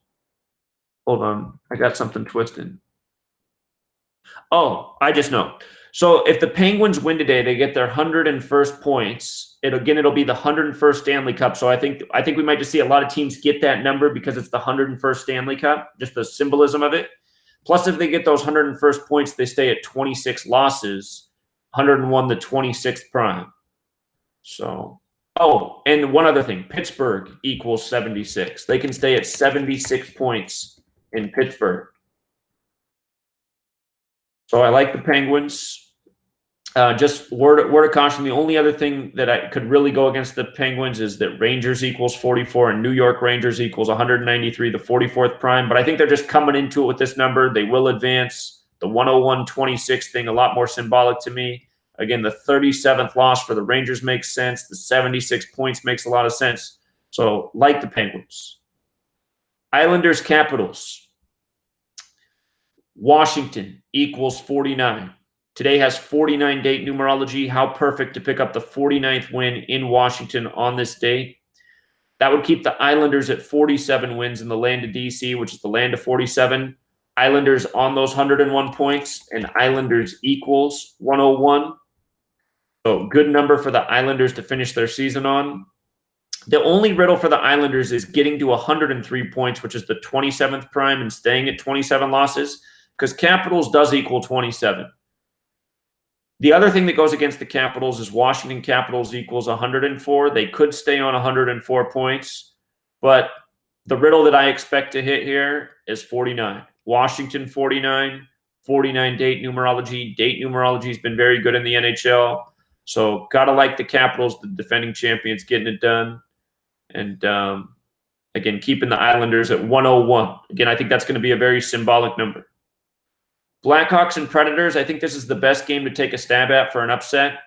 S1: hold on. I got something twisted. Oh, I just know. So if the Penguins win today, they get their 101st points. It'll be the 101st Stanley Cup. So I think we might just see a lot of teams get that number because it's the 101st Stanley Cup, just the symbolism of it. Plus, if they get those 101st points, they stay at 26 losses, 101 the 26th prime. So, oh, and one other thing, Pittsburgh equals 76. They can stay at 76 points in Pittsburgh. So I like the Penguins. Just word of caution, the only other thing that I could really go against the Penguins is that Rangers equals 44 and New York Rangers equals 193, the 44th prime. But I think they're just coming into it with this number. They will advance. The 101-26 thing, a lot more symbolic to me. Again, the 37th loss for the Rangers makes sense. The 76 points makes a lot of sense. So like the Penguins. Islanders Capitals. Washington equals 49. Today has 49 date numerology. How perfect to pick up the 49th win in Washington on this date. That would keep the Islanders at 47 wins in the land of DC, which is the land of 47. Islanders on those 101 points, and Islanders equals 101. So good number for the Islanders to finish their season on. The only riddle for the Islanders is getting to 103 points, which is the 27th prime, and staying at 27 losses, because Capitals does equal 27. The other thing that goes against the Capitals is Washington Capitals equals 104. They could stay on 104 points, but the riddle that I expect to hit here is 49. Washington 49, 49 date numerology. Date numerology has been very good in the NHL. So got to like the Capitals, the defending champions, getting it done. And again, keeping the Islanders at 101. Again, I think that's going to be a very symbolic number. Blackhawks and Predators, I think this is the best game to take a stab at for an upset.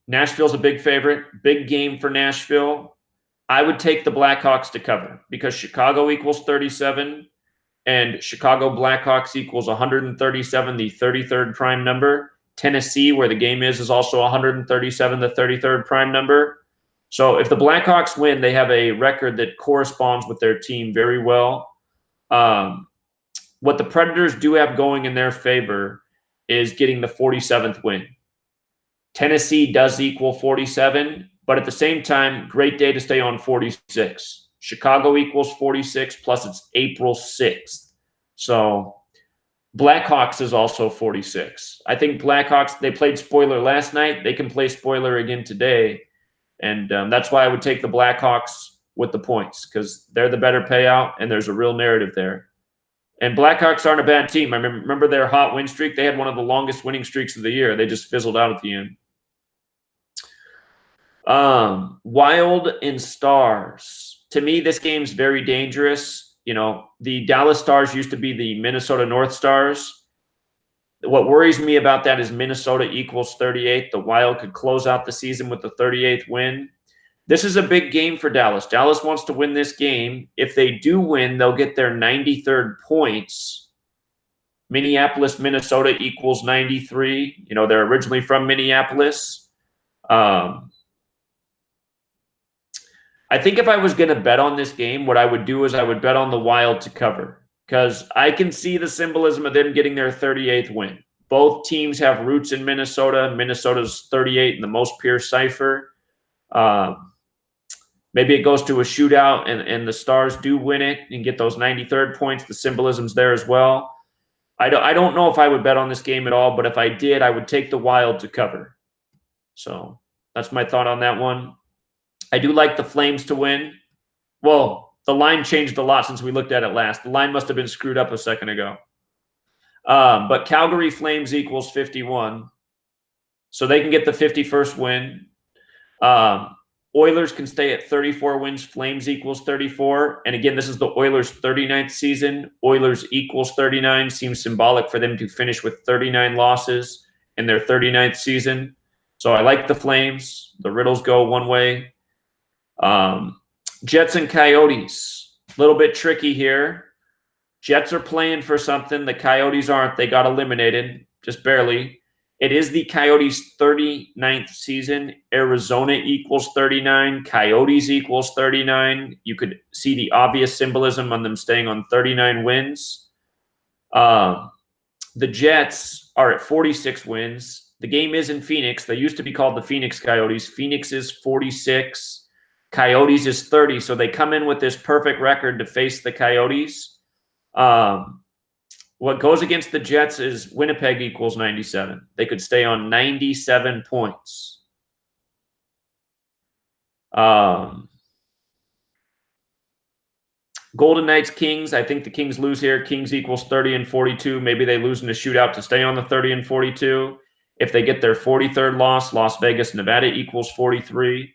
S1: Nashville's a big favorite. Big game for Nashville. I would take the Blackhawks to cover because Chicago equals 37 and Chicago Blackhawks equals 137, the 33rd prime number. Tennessee, where the game is also 137, the 33rd prime number. So if the Blackhawks win, they have a record that corresponds with their team very well. What the Predators do have going in their favor is getting the 47th win. Tennessee does equal 47, but at the same time, great day to stay on 46. Chicago equals 46, plus it's April 6th. So Blackhawks is also 46. I think Blackhawks, they played spoiler last night. They can play spoiler again today. And that's why I would take the Blackhawks with the points, because they're the better payout and there's a real narrative there. And Blackhawks aren't a bad team. I remember their hot win streak. They had one of the longest winning streaks of the year. They just fizzled out at the end. Wild and Stars. To me, this game's very dangerous. You know, the Dallas Stars used to be the Minnesota North Stars. What worries me about that is Minnesota equals 38. The Wild could close out the season with the 38th win. This is a big game for Dallas. Dallas wants to win this game. If they do win, they'll get their 93rd points. Minneapolis, Minnesota equals 93. You know, they're originally from Minneapolis. I think if I was going to bet on this game, what I would do is I would bet on the Wild to cover, because I can see the symbolism of them getting their 38th win. Both teams have roots in Minnesota. Minnesota's 38 in the most pure cipher. Maybe it goes to a shootout and the Stars do win it and get those 93rd points. The symbolism's there as well. I don't know if I would bet on this game at all, but if I did, I would take the Wild to cover. So that's my thought on that one. I do like the Flames to win. Well, the line changed a lot since we looked at it last. The line must have been screwed up a second ago. But Calgary Flames equals 51. So they can get the 51st win. Oilers can stay at 34 wins. Flames equals 34. And again, this is the Oilers' 39th season. Oilers equals 39. Seems symbolic for them to finish with 39 losses in their 39th season. So I like the Flames. The riddles go one way. Jets and Coyotes. A little bit tricky here. Jets are playing for something. The Coyotes aren't. They got eliminated, just barely. It is the Coyotes' 39th season. Arizona equals 39. Coyotes equals 39. You could see the obvious symbolism on them staying on 39 wins. The Jets are at 46 wins. The game is in Phoenix. They used to be called the Phoenix Coyotes. Phoenix is 46. Coyotes is 30. So they come in with this perfect record to face the Coyotes. What goes against the Jets is Winnipeg equals 97. They could stay on 97 points. Golden Knights, Kings. I think the Kings lose here. Kings equals 30 and 42. Maybe they lose in a shootout to stay on the 30 and 42. If they get their 43rd loss, Las Vegas, Nevada equals 43.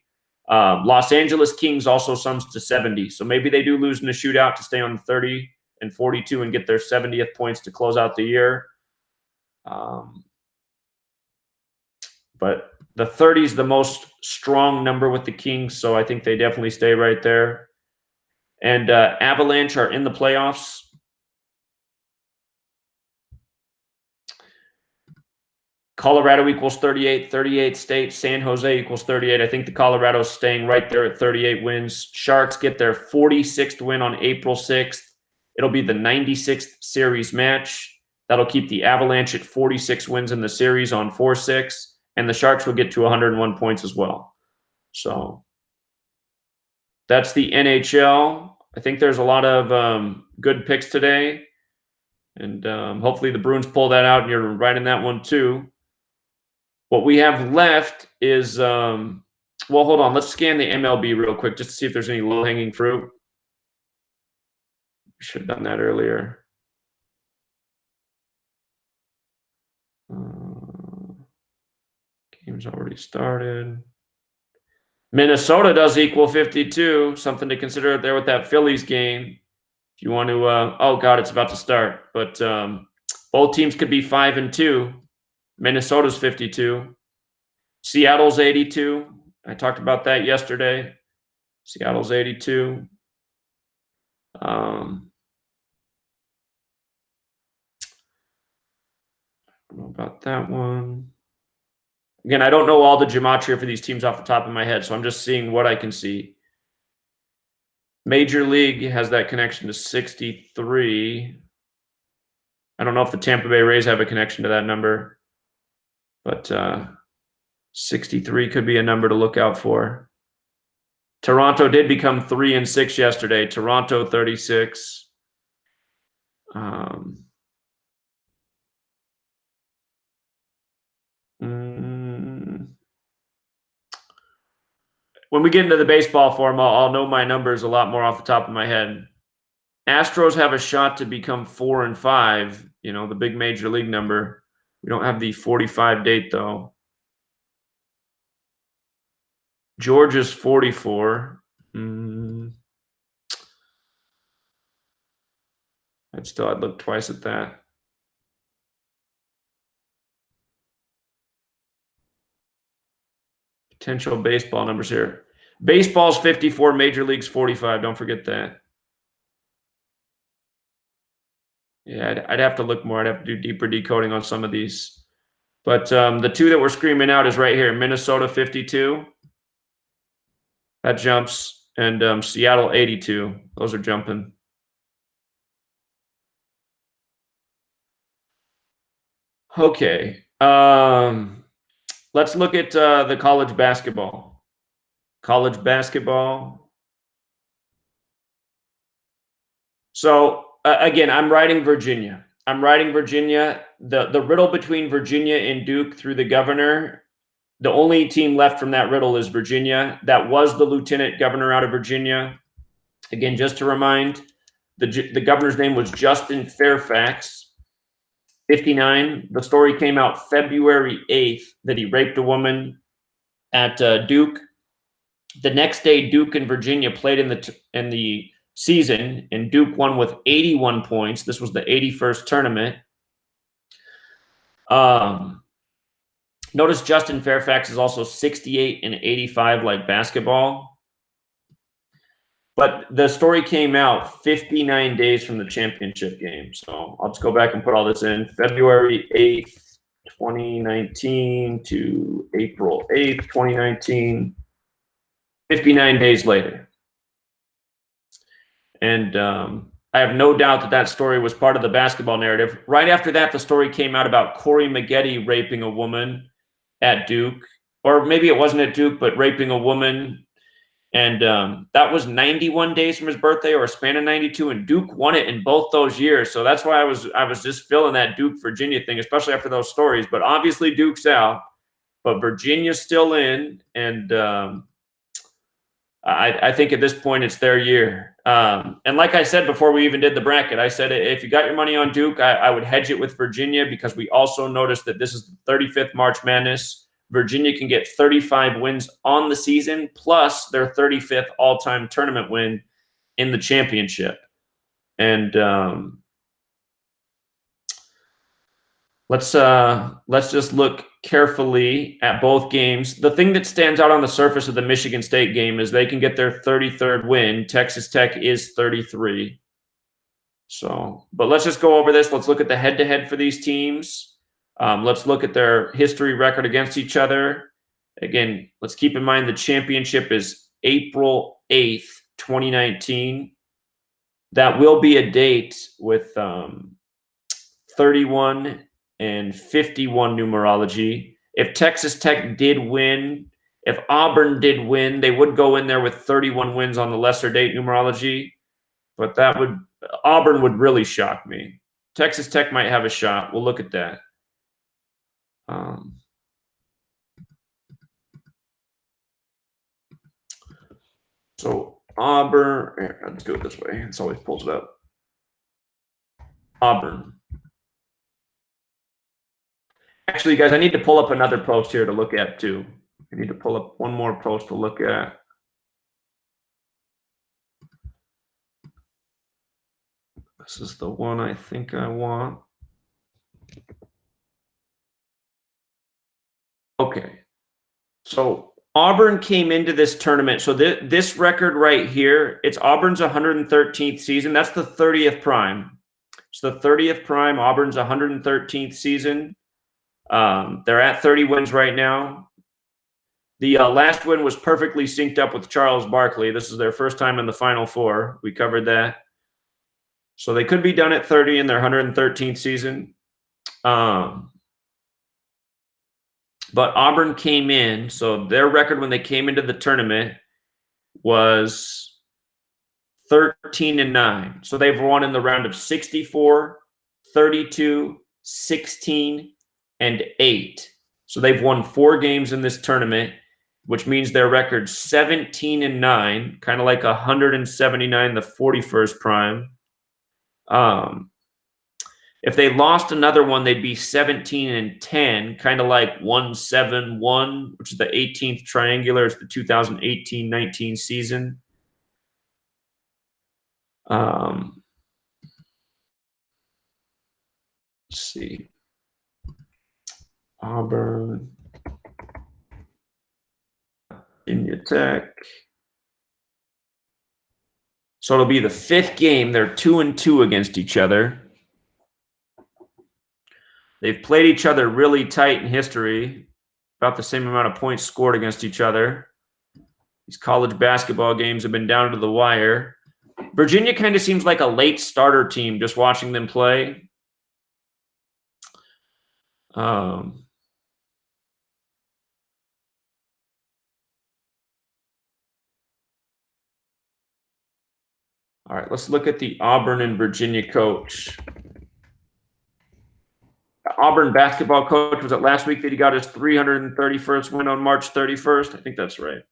S1: Los Angeles Kings also sums to 70. So maybe they do lose in a shootout to stay on the 30 and 42 and get their 70th points to close out the year. But the 30 is the most strong number with the Kings, so I think they definitely stay right there. And Avalanche are in the playoffs. Colorado equals 38, 38 State. San Jose equals 38. I think the Colorado's staying right there at 38 wins. Sharks get their 46th win on April 6th. It'll be the 96th series match. That'll keep the Avalanche at 46 wins in the series on 4-6. And the Sharks will get to 101 points as well. So that's the NHL. I think there's a lot of good picks today. And hopefully the Bruins pull that out and you're right in that one too. What we have left is, well, hold on. Let's scan the MLB real quick just to see if there's any low-hanging fruit. We should have done that earlier. Game's already started. Minnesota does equal 52. Something to consider there with that Phillies game. If you want to, oh God, it's about to start. But both teams could be 5-2. Minnesota's 52. Seattle's 82. I talked about that yesterday. Seattle's 82. I don't know about that one. Again, I don't know all the gematria for these teams off the top of my head, so I'm just seeing what I can see. Major League has that connection to 63. I don't know if the Tampa Bay Rays have a connection to that number, but 63 could be a number to look out for. Toronto did become 3-6 yesterday. Toronto 36. When we get into the baseball form, I'll know my numbers a lot more off the top of my head. Astros have a shot to become 4-5, you know, the big major league number. We don't have the 45 date, though. Georgia's 44. I'd look twice at that. Potential baseball numbers here. Baseball's 54, Major League's 45. Don't forget that. Yeah, I'd have to look more. I'd have to do deeper decoding on some of these. But the two that we're screaming out is right here. Minnesota 52. That jumps. And Seattle 82. Those are jumping. Okay. Let's look at the college basketball. College basketball. So, again, I'm writing Virginia. The riddle between Virginia and Duke through the governor, the only team left from that riddle is Virginia. That was the lieutenant governor out of Virginia. Again, just to remind, the governor's name was Justin Fairfax, 59. The story came out February 8th that he raped a woman at Duke. The next day, Duke and Virginia played in the season, and Duke won with 81 points. This was the 81st tournament. Notice Justin Fairfax is also 68 and 85 like basketball. But the story came out 59 days from the championship game. So I'll just go back and put all this in. February 8th, 2019 to April 8th, 2019. 59 days later. And I have no doubt that story was part of the basketball narrative. Right after that, the story came out about Corey Maggette raping a woman at Duke. Or maybe it wasn't at Duke, but raping a woman. And that was 91 days from his birthday, or a span of 92. And Duke won it in both those years. So that's why I was just feeling that Duke-Virginia thing, especially after those stories. But obviously Duke's out. But Virginia's still in. And I think at this point it's their year. And like I said before we even did the bracket, I said if you got your money on Duke, I would hedge it with Virginia, because we also noticed that this is the 35th March Madness. Virginia can get 35 wins on the season, plus their 35th all-time tournament win in the championship. And let's just look carefully at both games. The thing that stands out on the surface of the Michigan State game is they can get their 33rd win. Texas Tech is 33. So, but let's just go over this. Let's look at the head-to-head for these teams. Let's look at their history record against each other. Again, let's keep in mind the championship is April 8th, 2019. That will be a date with 31 and 51 numerology. If Texas Tech did win, if Auburn did win, they would go in there with 31 wins on the lesser date numerology. But Auburn would really shock me. Texas Tech might have a shot. We'll look at that. So Auburn, let's do it this way. It always pulls it up. Auburn. Actually, guys, I need to pull up another post here to look at too. I need to pull up one more post to look at. This is the one I think I want. Okay. So Auburn came into this tournament. So this record right here, it's Auburn's 113th season. That's the 30th prime. So the 30th prime, Auburn's 113th season. They're at 30 wins right now. The last win was perfectly synced up with Charles Barkley. This is their first time in the Final Four. We covered that. So they could be done at 30 in their 113th season. But Auburn came in, so their record when they came into the tournament was 13-9. So they've won in the round of 64, 32, 16, and 8. So they've won 4 games in this tournament, which means their record 17-9, kind of like 179, the 41st prime. If they lost another one, they'd be 17-10, kind of like 171, which is the 18th triangular. It's the 2018-19 season. Let's see. Auburn, Virginia Tech. So it'll be the 5th game. They're 2-2 against each other. They've played each other really tight in history, about the same amount of points scored against each other. These college basketball games have been down to the wire. Virginia kind of seems like a late starter team just watching them play. All right, let's look at the Auburn and Virginia coach. The Auburn basketball coach, was it last week that he got his 331st win on March 31st? I think that's right.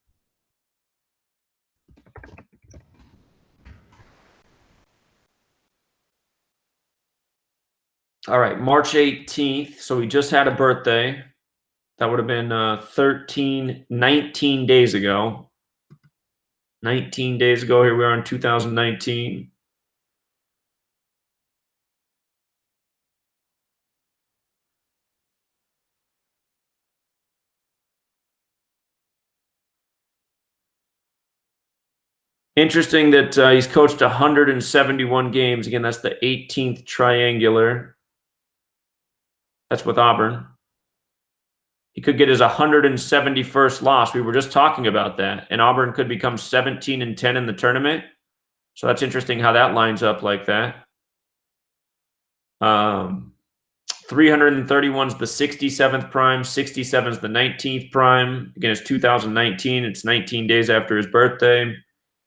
S1: All right, March 18th. So he just had a birthday. That would have been 19 days ago. 19 days ago, here we are in 2019. Interesting that he's coached 171 games. Again, that's the 18th triangular. That's with Auburn. He could get his 171st loss. We were just talking about that. And Auburn could become 17-10 in the tournament. So that's interesting how that lines up like that. 331's the 67th prime. 67's the 19th prime. Again, it's 2019. It's 19 days after his birthday.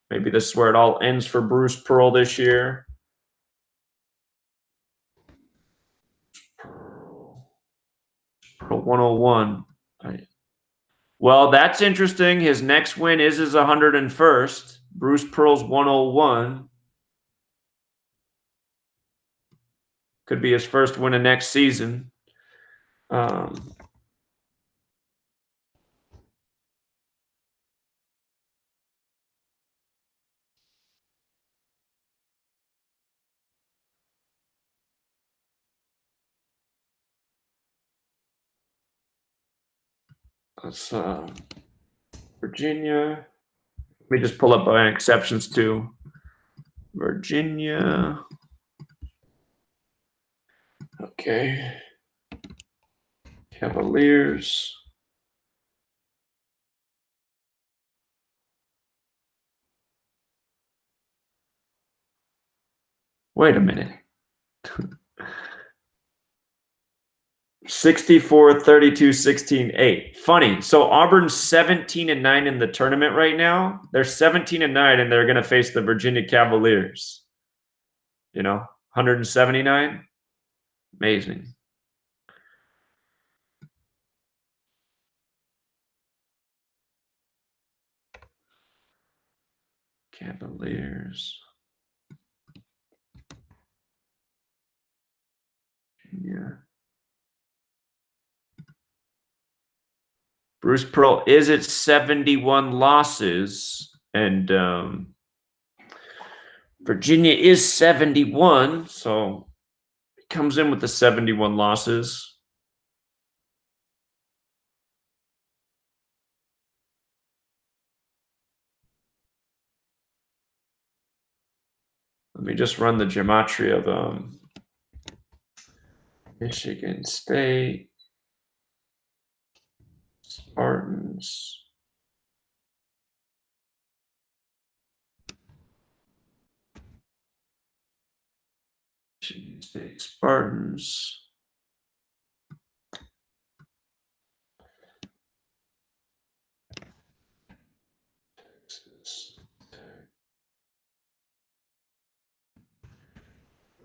S1: Maybe this is where it all ends for Bruce Pearl this year. Pearl 101. Well, that's interesting. His next win is his 101st. Bruce Pearl's 101. Could be his first win of next season. Let's Virginia. Let me just pull up my exceptions too. Virginia. Okay. Cavaliers. Wait a minute. 64, 32, 16, 8. Funny. So Auburn's 17-9 in the tournament right now. They're 17-9 and they're going to face the Virginia Cavaliers. 179. Amazing. Cavaliers. Yeah. Bruce Pearl is at 71 losses, and Virginia is 71, so it comes in with the 71 losses. Let me just run the gematria of Michigan State, Spartans. Michigan State Spartans. Texas Tech.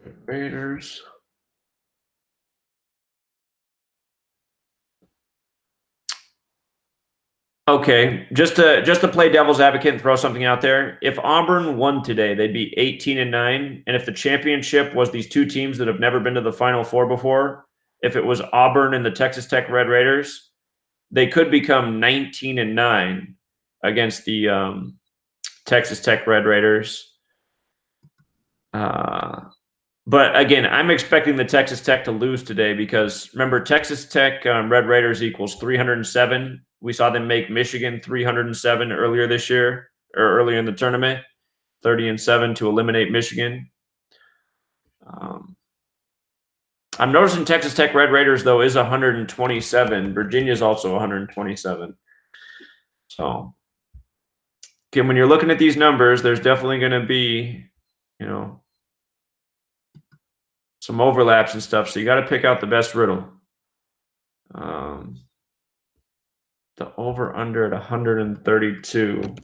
S1: Red Raiders. Okay, just to play devil's advocate and throw something out there. If Auburn won today, they'd be 18-9. And if the championship was these two teams that have never been to the Final Four before, if it was Auburn and the Texas Tech Red Raiders, they could become 19-9 against the Texas Tech Red Raiders. But again, I'm expecting the Texas Tech to lose today because remember, Texas Tech Red Raiders equals 307. We saw them make Michigan 307 earlier this year, or earlier in the tournament, 30-7 to eliminate Michigan. I'm noticing Texas Tech Red Raiders, though, is 127. Virginia is also 127. So, again, when you're looking at these numbers, there's definitely going to be, some overlaps and stuff. So you got to pick out the best riddle. The over-under at 132.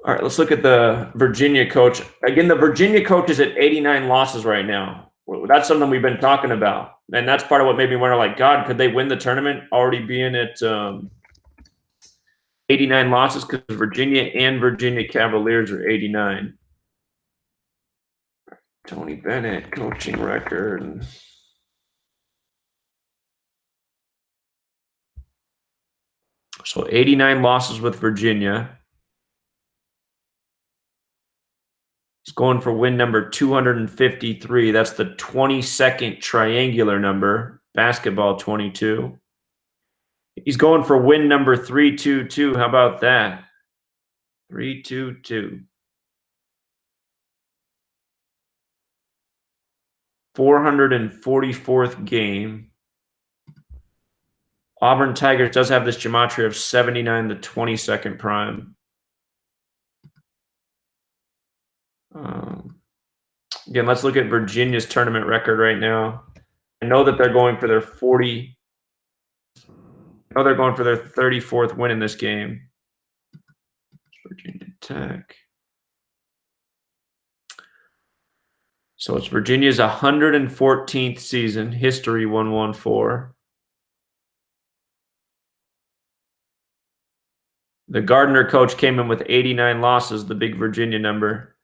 S1: All right, let's look at the Virginia coach. Again, the Virginia coach is at 89 losses right now. That's something we've been talking about. And that's part of what made me wonder, like, God, could they win the tournament already being at 89 losses? Because Virginia and Virginia Cavaliers are 89. Tony Bennett, coaching record. So 89 losses with Virginia. He's going for win number 253. That's the 22nd triangular number. Basketball 22. He's going for win number 322. How about that? 322. 444th game. Auburn Tigers does have this gematria of 79, the 22nd prime. Again, let's look at Virginia's tournament record right now. I know that they're going for their 40. I know they're going for their 34th win in this game. Virginia. Tech. So it's Virginia's 114th season, history 114. The Gardner coach came in with 89 losses, the big Virginia number.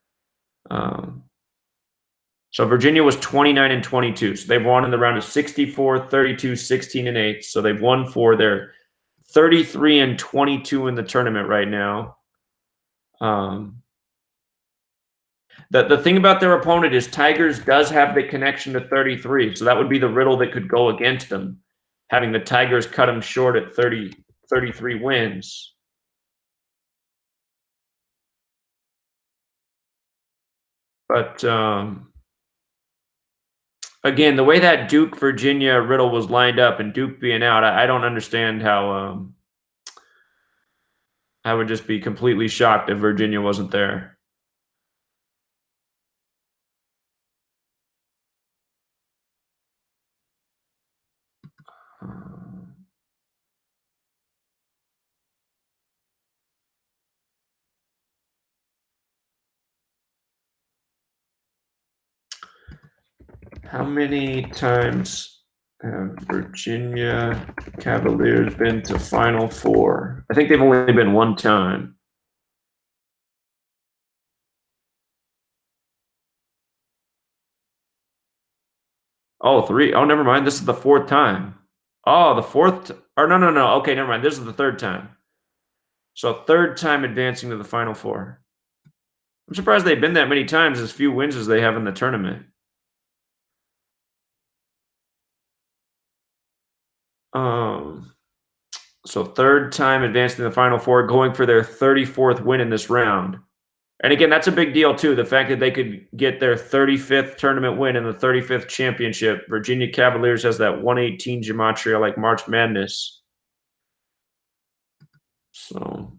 S1: So Virginia was 29-22. So they've won in the round of 64, 32, 16, and 8. So they've won 4. They're 33-22 in the tournament right now. The thing about their opponent is Tigers does have the connection to 33. So that would be the riddle that could go against them, having the Tigers cut them short at 33 wins. But again, the way that Duke-Virginia riddle was lined up and Duke being out, I don't understand how I would just be completely shocked if Virginia wasn't there. How many times have Virginia Cavaliers been to Final Four? I think they've only been one time. Oh, 3. Oh, never mind. This is the 4th time. Oh, the 4th. Or no. Okay, never mind. This is the 3rd time. So 3rd time advancing to the Final Four. I'm surprised they've been that many times, as few wins as they have in the tournament. So 3rd time advancing to the Final Four, going for their 34th win in this round. And again, that's a big deal too. The fact that they could get their 35th tournament win and the 35th championship. Virginia Cavaliers has that 118 Gematria like March Madness. So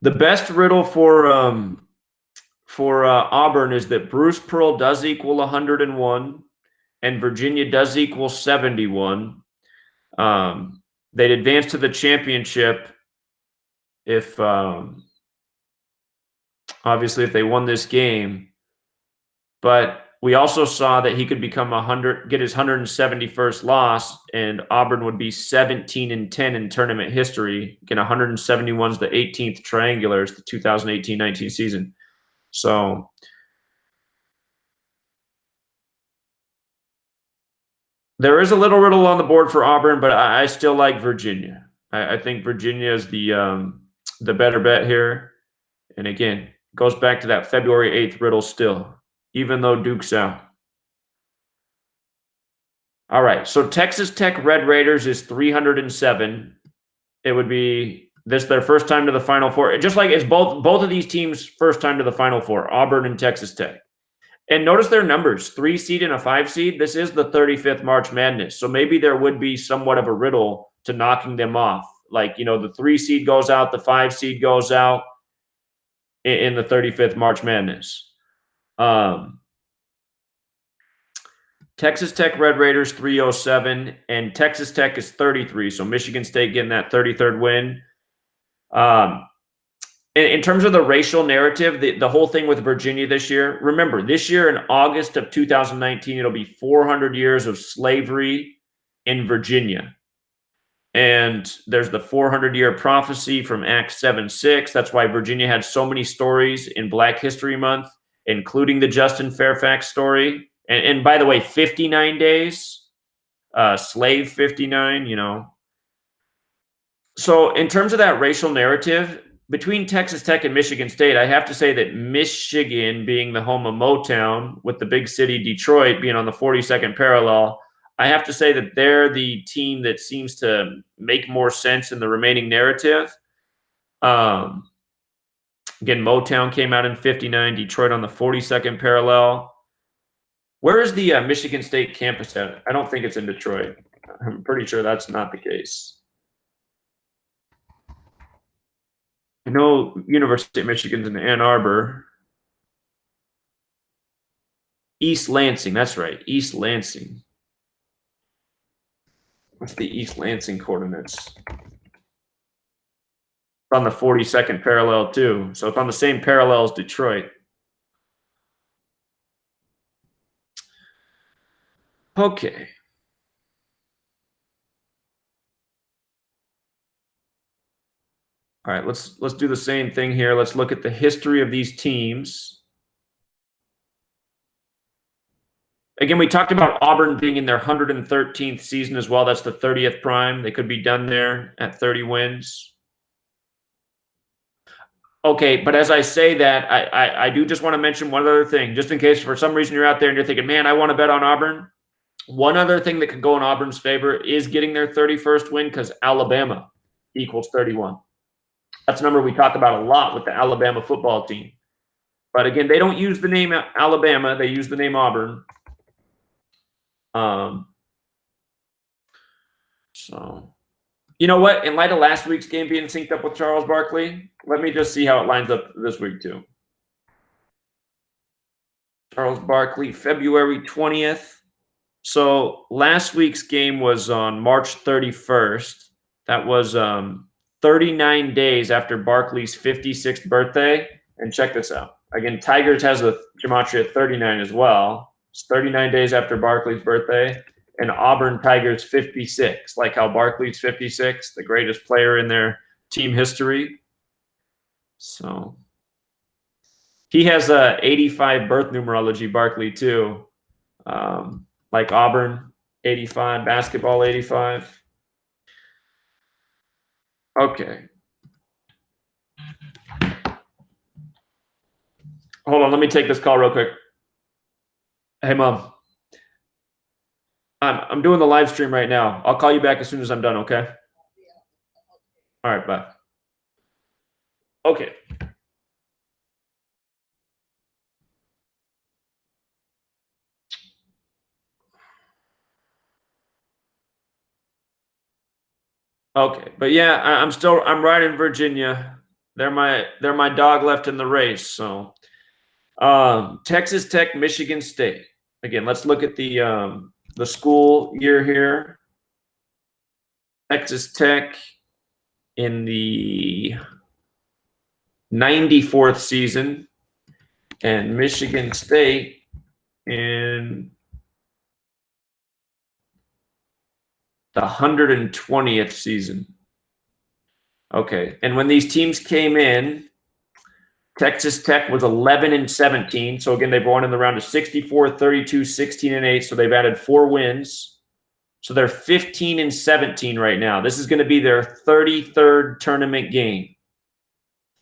S1: the best riddle for Auburn is that Bruce Pearl does equal 101 and Virginia does equal 71. They'd advance to the championship if obviously if they won this game. But we also saw that he could become get his 171st loss, and Auburn would be 17-10 in tournament history. Again, 171 is the 18th triangular, it's the 2018-19 season. So there is a little riddle on the board for Auburn, but I still like Virginia. I think Virginia is the better bet here. And again, goes back to that February 8th riddle still, even though Duke's out. All right, so Texas Tech Red Raiders is 307. It would be their first time to the Final Four. Just like it's both of these teams' first time to the Final Four, Auburn and Texas Tech. And notice their numbers, 3 seed and a 5 seed. This is the 35th March Madness. So maybe there would be somewhat of a riddle to knocking them off. Like, the 3 seed goes out, the 5 seed goes out in the 35th March Madness. Texas Tech Red Raiders 307, and Texas Tech is 33. So Michigan State getting that 33rd win. In terms of the racial narrative, the whole thing with Virginia this year, remember, this year in August of 2019, it'll be 400 years of slavery in Virginia. And there's the 400-year prophecy from Acts 7:6. That's why Virginia had so many stories in Black History Month, including the Justin Fairfax story. And by the way, 59 days, slave 59, So in terms of that racial narrative, between Texas Tech and Michigan State, I have to say that Michigan, being the home of Motown, with the big city Detroit being on the 42nd parallel, I have to say that they're the team that seems to make more sense in the remaining narrative. Again, Motown came out in 59, Detroit on the 42nd parallel. Where is the Michigan State campus at? I don't think it's in Detroit. I'm pretty sure that's not the case. I know University of Michigan's in Ann Arbor. East Lansing, that's right, East Lansing. What's the East Lansing coordinates? It's on the 42nd parallel too. So it's on the same parallel as Detroit. Okay. All right, let's do the same thing here. Let's look at the history of these teams. Again, we talked about Auburn being in their 113th season as well. That's the 30th prime. They could be done there at 30 wins. Okay, but as I say that, I do just want to mention one other thing, just in case for some reason you're out there and you're thinking, man, I want to bet on Auburn. One other thing that could go in Auburn's favor is getting their 31st win because Alabama equals 31. That's a number we talk about a lot with the Alabama football team. But again, they don't use the name Alabama. They use the name Auburn. So, you know what? In light of last week's game being synced up with Charles Barkley, let me just see how it lines up this week too. Charles Barkley, February 20th. So last week's game was on March 31st. That was 39 days after Barkley's 56th birthday. And check this out. Again, Tigers has a Gematria 39 as well. It's 39 days after Barkley's birthday. And Auburn Tigers 56, like how Barkley's 56, the greatest player in their team history. So he has a 85 birth numerology, Barkley too. Like Auburn 85, basketball 85. Okay. Hold on, let me take this call real quick. Hey, Mom. I'm doing the live stream right now. I'll call you back as soon as I'm done, okay? All right, bye. Okay. Okay, but yeah, I'm right in Virginia. They're my dog left in the race. So Texas Tech, Michigan State. Again, let's look at the school year here. Texas Tech in the 94th season, and Michigan State in the 120th season. Okay, and when these teams came in, Texas Tech was 11-17. So again, they've won in the round of 64, 32, 16-8. So they've added 4 wins. So they're 15-17 right now. This is going to be their 33rd tournament game.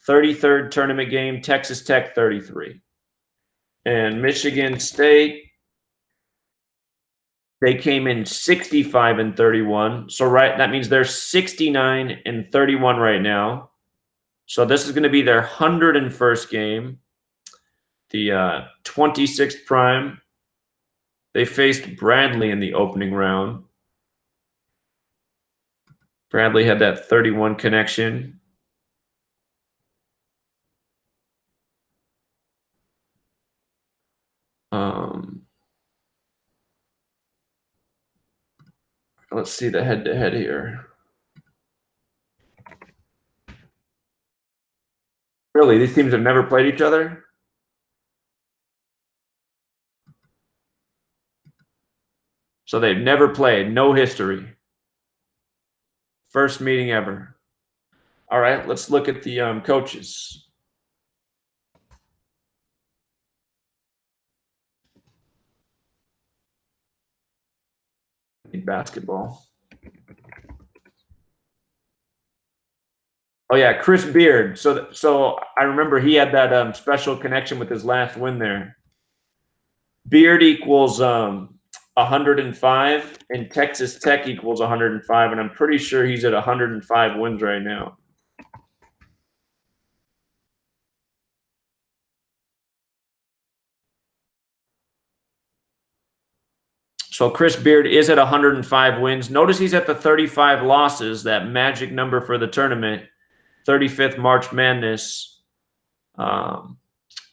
S1: 33rd tournament game, Texas Tech 33. And Michigan State, they came in 65-31. So that means they're 69-31 right now. So this is going to be their 101st game, the 26th prime. They faced Bradley in the opening round. Bradley had that 31 connection. Let's see the head-to-head here. Really, these teams have never played each other? So they've never played, no history. First meeting ever. All right, let's look at the coaches. Basketball. Oh yeah, Chris Beard. So I remember he had that special connection with his last win there. Beard equals 105, and Texas Tech equals 105, and I'm pretty sure he's at 105 wins right now. So Chris Beard is at 105 wins. Notice he's at the 35 losses, that magic number for the tournament, 35th March Madness.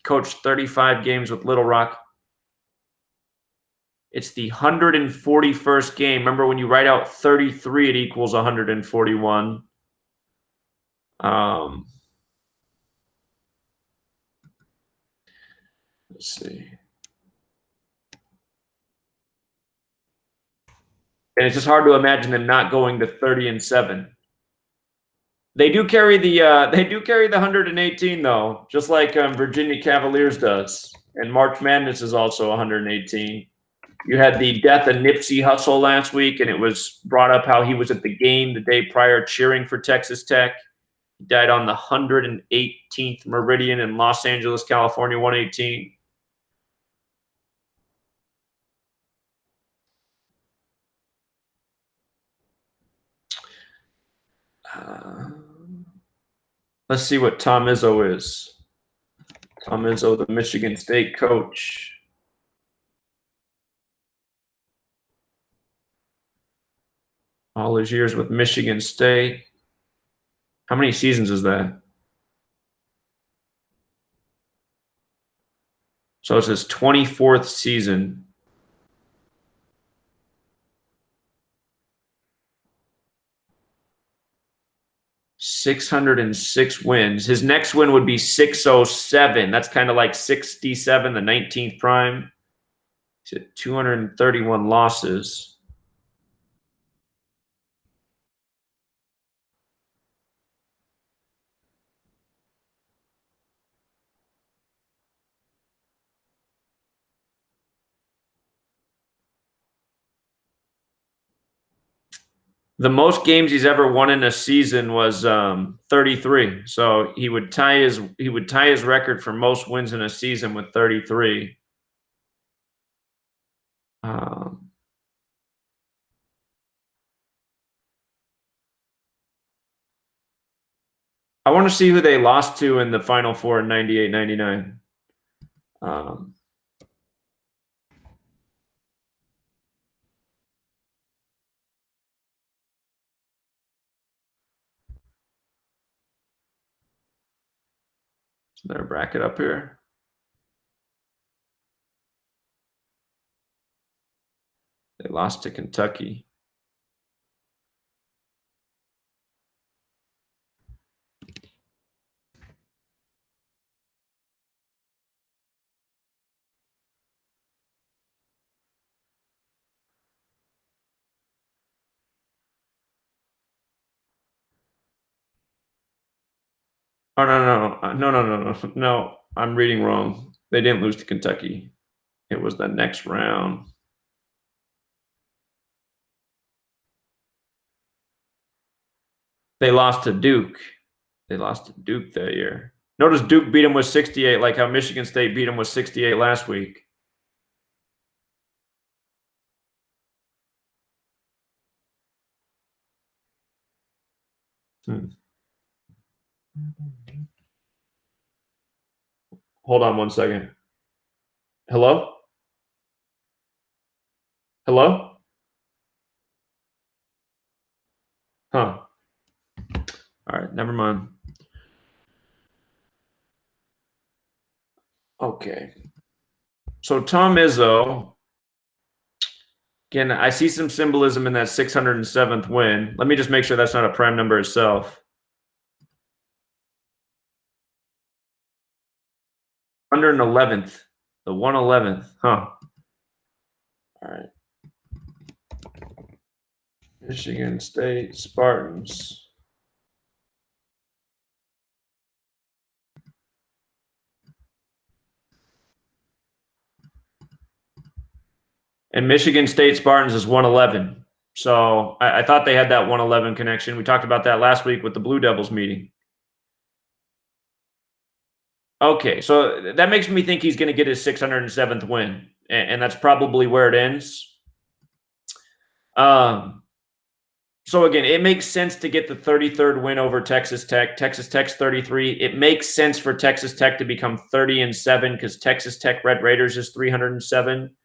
S1: Coached 35 games with Little Rock. It's the 141st game. Remember, when you write out 33, it equals 141. Let's see. And it's just hard to imagine them not going to 30-7. They do carry the 118 though, just like Virginia Cavaliers does. And March Madness is also 118. You had the death of Nipsey Hussle last week, and it was brought up how he was at the game the day prior cheering for Texas Tech. He died on the 118th meridian in Los Angeles, California, 118. Let's see what Tom Izzo is. Tom Izzo, the Michigan State coach. All his years with Michigan State. How many seasons is that? So it's his 24th season. .606 wins. His next win would be 607. That's kind of like 67, the 19th prime. He's at 231 losses. The most games he's ever won in a season was 33. So he would tie his record for most wins in a season with 33. I want to see who they lost to in the Final Four in 98-99. Is there a bracket up here? They lost to Kentucky. Oh, no. I'm reading wrong. They didn't lose to Kentucky. It was the next round. They lost to Duke. They lost to Duke that year. Notice Duke beat them with 68, like how Michigan State beat them with 68 last week. Hold on one second. Hello? Hello? Huh. All right, never mind. Okay. So Tom Izzo, again, I see some symbolism in that 607th win. Let me just make sure that's not a prime number itself. 111th, the 111th, huh? All right. Michigan State Spartans. And Michigan State Spartans is 111. So I thought they had that 111 connection. We talked about that last week with the Blue Devils meeting. Okay, so that makes me think he's going to get his 607th win, and that's probably where it ends. So again, it makes sense to get the 33rd win over Texas Tech. Texas Tech's 33. It makes sense for Texas Tech to become 30-7 because Texas Tech Red Raiders is 307.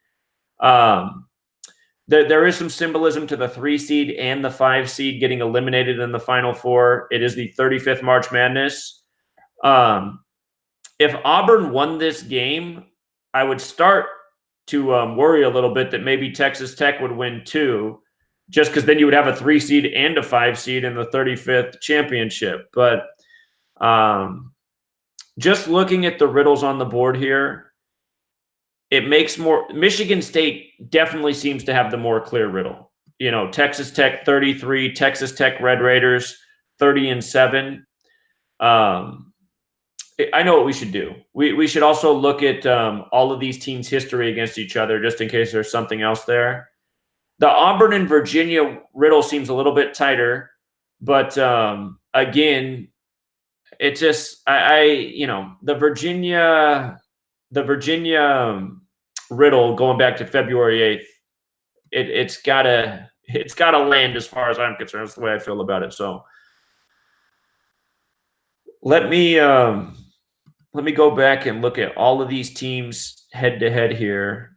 S1: There is some symbolism to the 3 seed and the 5 seed getting eliminated in the Final Four. It is the 35th March Madness. If Auburn won this game, I would start to worry a little bit that maybe Texas Tech would win 2, just because then you would have a 3 seed and a 5 seed in the 35th championship. But just looking at the riddles on the board here, it makes more. Michigan State definitely seems to have the more clear riddle. You know, Texas Tech 33, Texas Tech Red Raiders 30-7. I know what we should do. We should also look at all of these teams' history against each other, just in case there's something else there. The Auburn and Virginia riddle seems a little bit tighter, but again, it just the Virginia riddle going back to February 8th. It's gotta land as far as I'm concerned. That's the way I feel about it. So let me go back and look at all of these teams head to head here.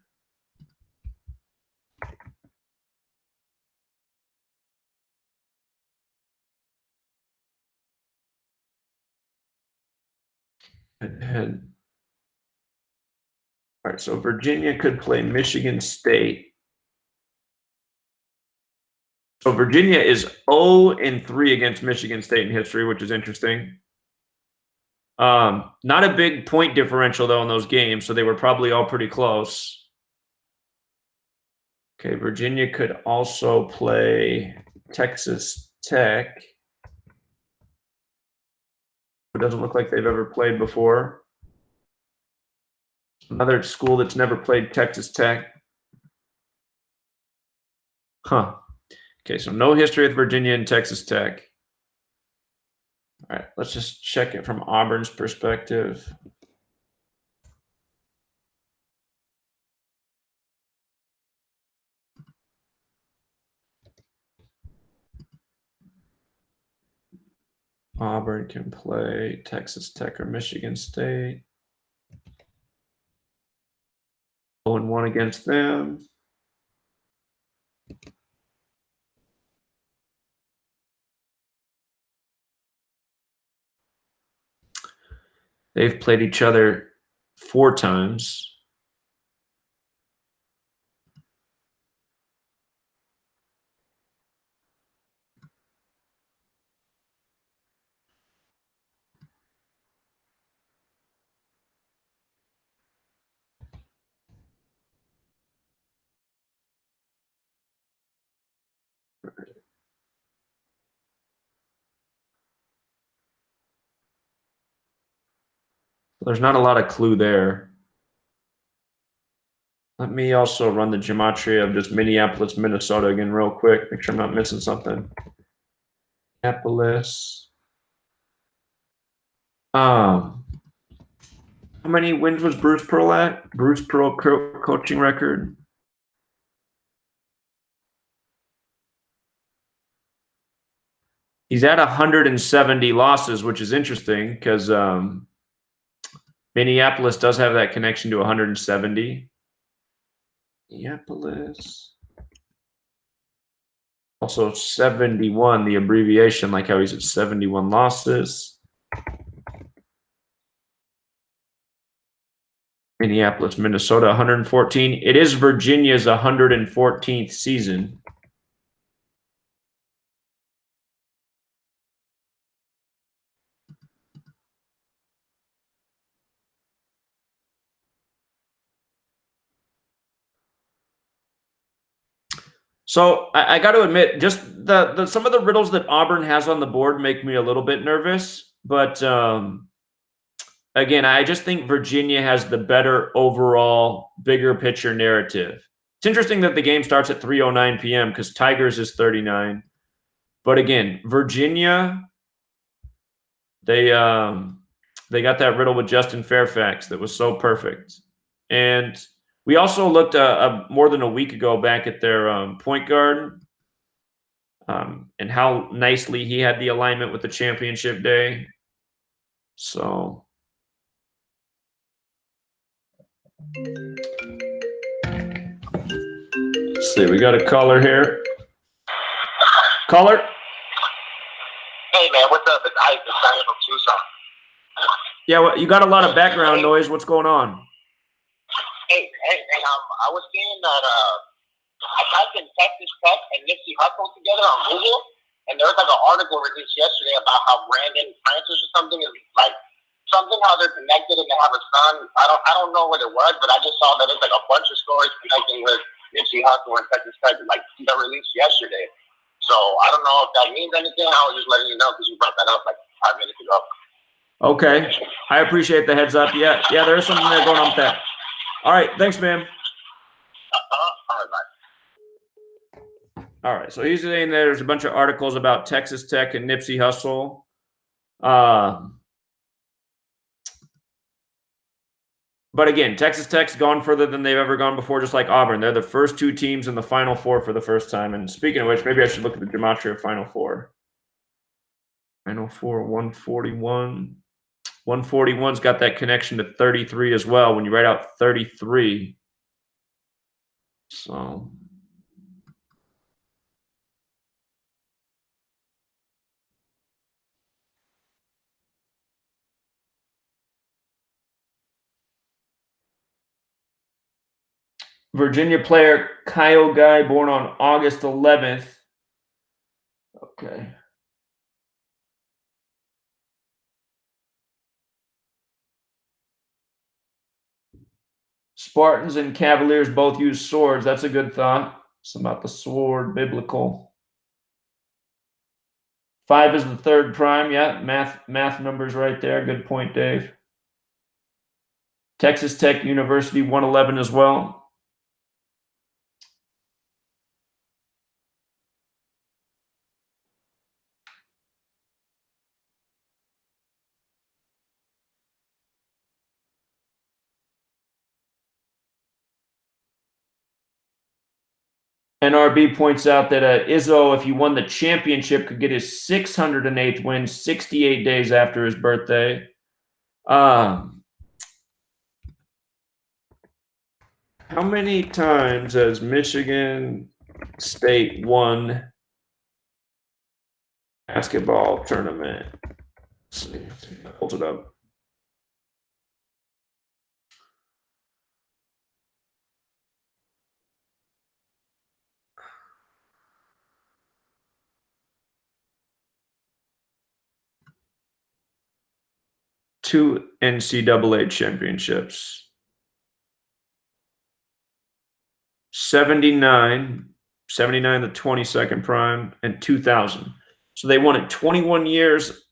S1: Head. All right, so Virginia could play Michigan State. So Virginia is 0-3 against Michigan State in history, which is interesting. Not a big point differential, though, in those games, so they were probably all pretty close. Okay, Virginia could also play Texas Tech. It doesn't look like they've ever played before. Another school that's never played Texas Tech. Huh. Okay, so no history with Virginia and Texas Tech. All right, let's just check it from Auburn's perspective. Auburn can play Texas Tech or Michigan State. 0-1 against them. They've played each other 4 times. There's not a lot of clue there. Let me also run the gematria of just Minneapolis, Minnesota again real quick. Make sure I'm not missing something. Minneapolis. How many wins was Bruce Pearl at? Bruce Pearl coaching record. He's at 170 losses, which is interesting because Minneapolis does have that connection to 170. Minneapolis. Also 71, the abbreviation, like how he's at 71 losses. Minneapolis, Minnesota, 114. It is Virginia's 114th season. So I got to admit, just some of the riddles that Auburn has on the board make me a little bit nervous. But again, I just think Virginia has the better overall, bigger picture narrative. It's interesting that the game starts at 3:09 p.m. because Tigers is 39. But again, Virginia, they got that riddle with Justin Fairfax that was so perfect. And we also looked more than a week ago back at their point guard and how nicely he had the alignment with the championship day. So let's see. We got a caller here. Caller?
S2: Hey, man, what's up? It's Ike from Tucson.
S1: Yeah, well, you got a lot of background noise. What's going on?
S4: Hey, I was seeing that I typed in Texas Tech and Nipsey Hussle together on Google, and there was like an article released yesterday about how Brandon Francis or something is like something how they're connected and they have a son. I don't know what it was, but I just saw that it's like a bunch of stories connecting with Nipsey Hussle and Texas Tech, like that released yesterday. So I don't know if that means anything. I was just letting you know because you brought that up like 5 minutes ago.
S1: Okay, I appreciate the heads up. Yeah, there's something there going on with that. All right, thanks, man.
S4: All right, bye.
S1: All right, so he's saying there's a bunch of articles about Texas Tech and Nipsey Hussle. But again, Texas Tech's gone further than they've ever gone before, just like Auburn. They're the first 2 teams in the Final Four for the first time. And speaking of which, maybe I should look at the Gematria Final Four. Final Four, 141. 141's got that connection to 33 as well when you write out 33. So Virginia player Kyle Guy, born on August 11th. Okay. Spartans and Cavaliers both use swords. That's a good thought. It's about the sword, biblical. 5 is the third prime. Yeah, math numbers right there. Good point, Dave. Texas Tech University, 111 as well. NRB points out that Izzo, if he won the championship, could get his 608th win 68 days after his birthday. How many times has Michigan State won basketball tournament? Let's see. Holds it up. Two NCAA championships. 79, the 22nd prime, and 2000. So they won it 21 years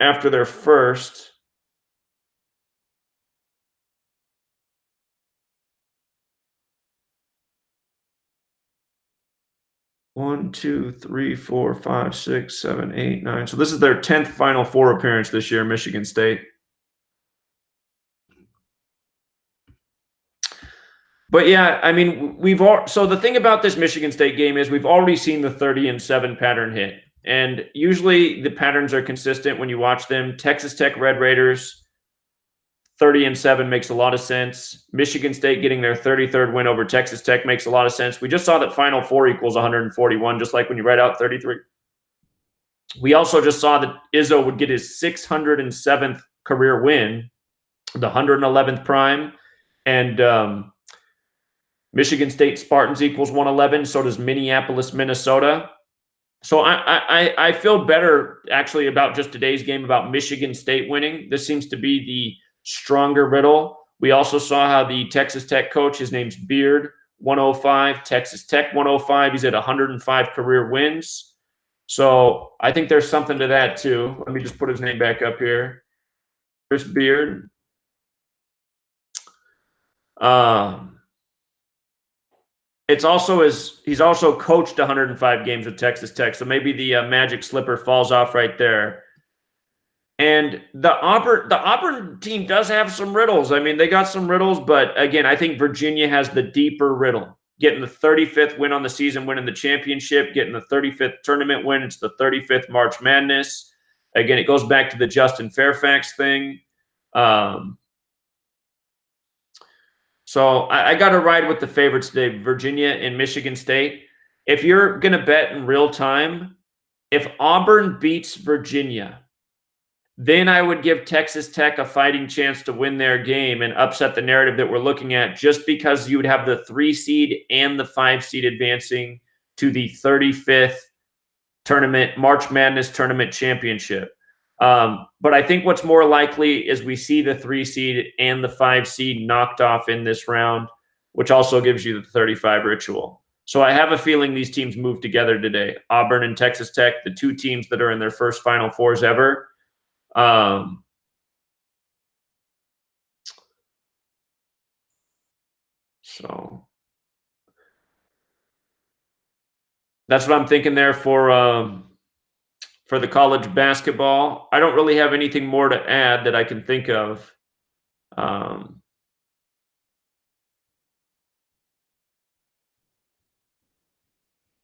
S1: after their first. One, two, three, four, five, six, seven, eight, nine. So this is their 10th Final Four appearance this year, Michigan State. But yeah, I mean, so the thing about this Michigan State game is we've already seen the 30-7 pattern hit. And usually the patterns are consistent when you watch them. Texas Tech Red Raiders, 30-7 makes a lot of sense. Michigan State getting their 33rd win over Texas Tech makes a lot of sense. We just saw that Final Four equals 141, just like when you write out 33. We also just saw that Izzo would get his 607th career win, the 111th prime, and Michigan State Spartans equals 111. So does Minneapolis, Minnesota. So I feel better actually about just today's game about Michigan State winning. This seems to be the stronger riddle. We also saw how the Texas Tech coach, his name's Beard, 105, Texas Tech 105. He's at 105 career wins. So I think there's something to that too. Let me just put his name back up here. Chris Beard. He's also coached 105 games with Texas Tech. So maybe the magic slipper falls off right there. And the Auburn team does have some riddles. I mean, they got some riddles, but again, I think Virginia has the deeper riddle. Getting the 35th win on the season, winning the championship, getting the 35th tournament win. It's the 35th March Madness. Again, it goes back to the Justin Fairfax thing. So I got to ride with the favorites today, Virginia and Michigan State. If you're going to bet in real time, if Auburn beats Virginia, then I would give Texas Tech a fighting chance to win their game and upset the narrative that we're looking at, just because you would have the 3 seed and the 5 seed advancing to the 35th tournament, March Madness tournament championship. But I think what's more likely is we see the 3 seed and the 5 seed knocked off in this round, which also gives you the 35 ritual. So I have a feeling these teams move together today. Auburn and Texas Tech, the 2 teams that are in their first Final Fours ever. So that's what I'm thinking there for the college basketball. I don't really have anything more to add that I can think of.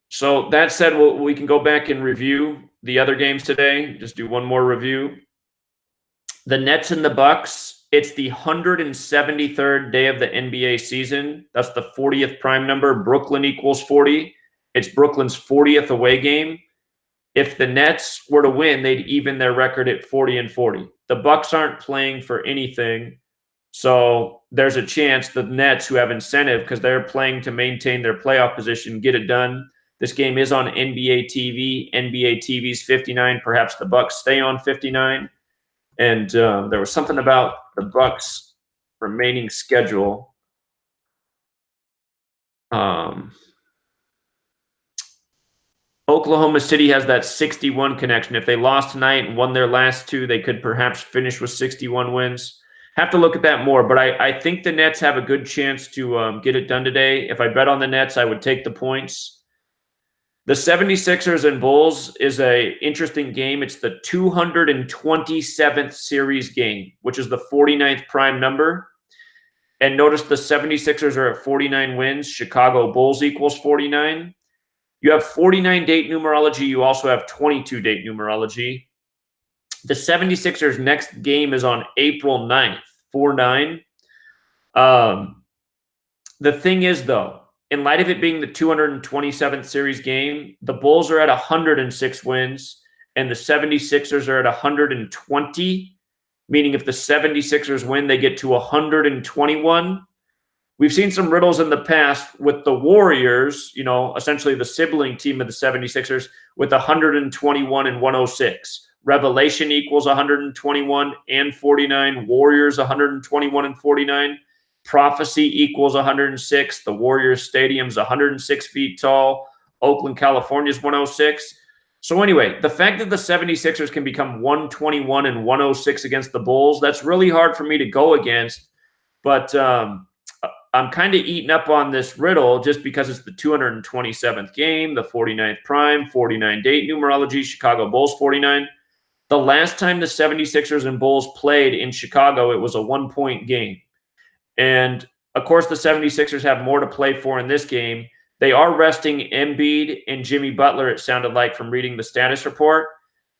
S1: So that said, we can go back and review the other games today. Just do one more review. The Nets and the Bucks. It's the 173rd day of the NBA season. That's the 40th prime number. Brooklyn equals 40. It's Brooklyn's 40th away game. If the Nets were to win, they'd even their record at 40-40. The Bucks aren't playing for anything, so there's a chance the Nets, who have incentive because they're playing to maintain their playoff position, get it done. This game is on NBA TV. NBA TV's 59. Perhaps the Bucks stay on 59. And there was something about the Bucks' remaining schedule. Oklahoma City has that 61 connection. If they lost tonight and won their last 2, they could perhaps finish with 61 wins. Have to look at that more, but I think the Nets have a good chance to get it done today. If I bet on the Nets, I would take the points. The 76ers and Bulls is an interesting game. It's the 227th series game, which is the 49th prime number. And notice the 76ers are at 49 wins. Chicago Bulls equals 49. You have 49 date numerology. You also have 22 date numerology. The 76ers next game is on April 9th, 4-9. The thing is, though, in light of it being the 227th series game, the Bulls are at 106 wins and the 76ers are at 120, meaning if the 76ers win, they get to 121. We've seen some riddles in the past with the Warriors, essentially the sibling team of the 76ers, with 121 and 106. Revelation equals 121 and 49. Warriors 121 and 49. Prophecy equals 106. The Warriors Stadium's 106 feet tall. Oakland, California is 106. So anyway, the fact that the 76ers can become 121 and 106 against the Bulls, that's really hard for me to go against. But I'm kind of eating up on this riddle just because it's the 227th game, the 49th prime, 49 date numerology, Chicago Bulls 49. The last time the 76ers and Bulls played in Chicago, it was a 1-point game. And, of course, the 76ers have more to play for in this game. They are resting Embiid and Jimmy Butler, it sounded like, from reading the status report.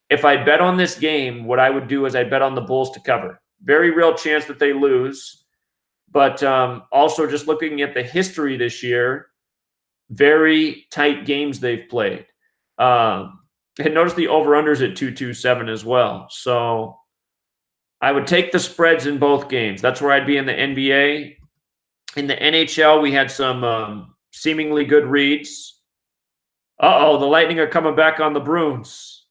S1: If I bet on this game, what I would do is I bet on the Bulls to cover. Very real chance that they lose. But also just looking at the history this year, very tight games they've played. And notice the over-unders at 227 as well. So I would take the spreads in both games. That's where I'd be in the NBA. In the NHL, we had some seemingly good reads. Uh-oh, the Lightning are coming back on the Bruins.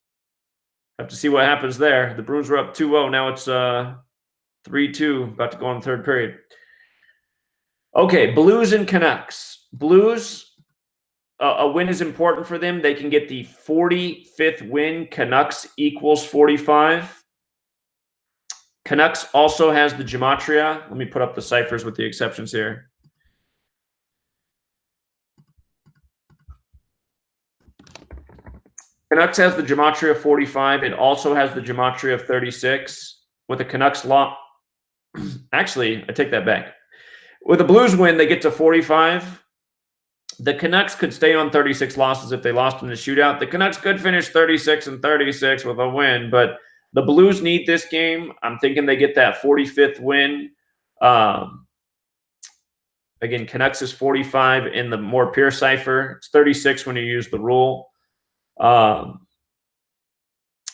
S1: Have to see what happens there. The Bruins were up 2-0. Now it's 3-2, about to go on the third period. Okay, Blues and Canucks. Blues, a win is important for them. They can get the 45th win. Canucks equals 45. Canucks also has the Gematria. Let me put up the ciphers with the exceptions here. Canucks has the Gematria of 45. It also has the Gematria of 36. With the Canucks law, actually, I take that back. With the Blues win, they get to 45. The Canucks could stay on 36 losses if they lost in the shootout. The Canucks could finish 36-36 with a win, but the Blues need this game. I'm thinking they get that 45th win. Again, Canucks is 45 in the more pure cipher. It's 36 when you use the rule. The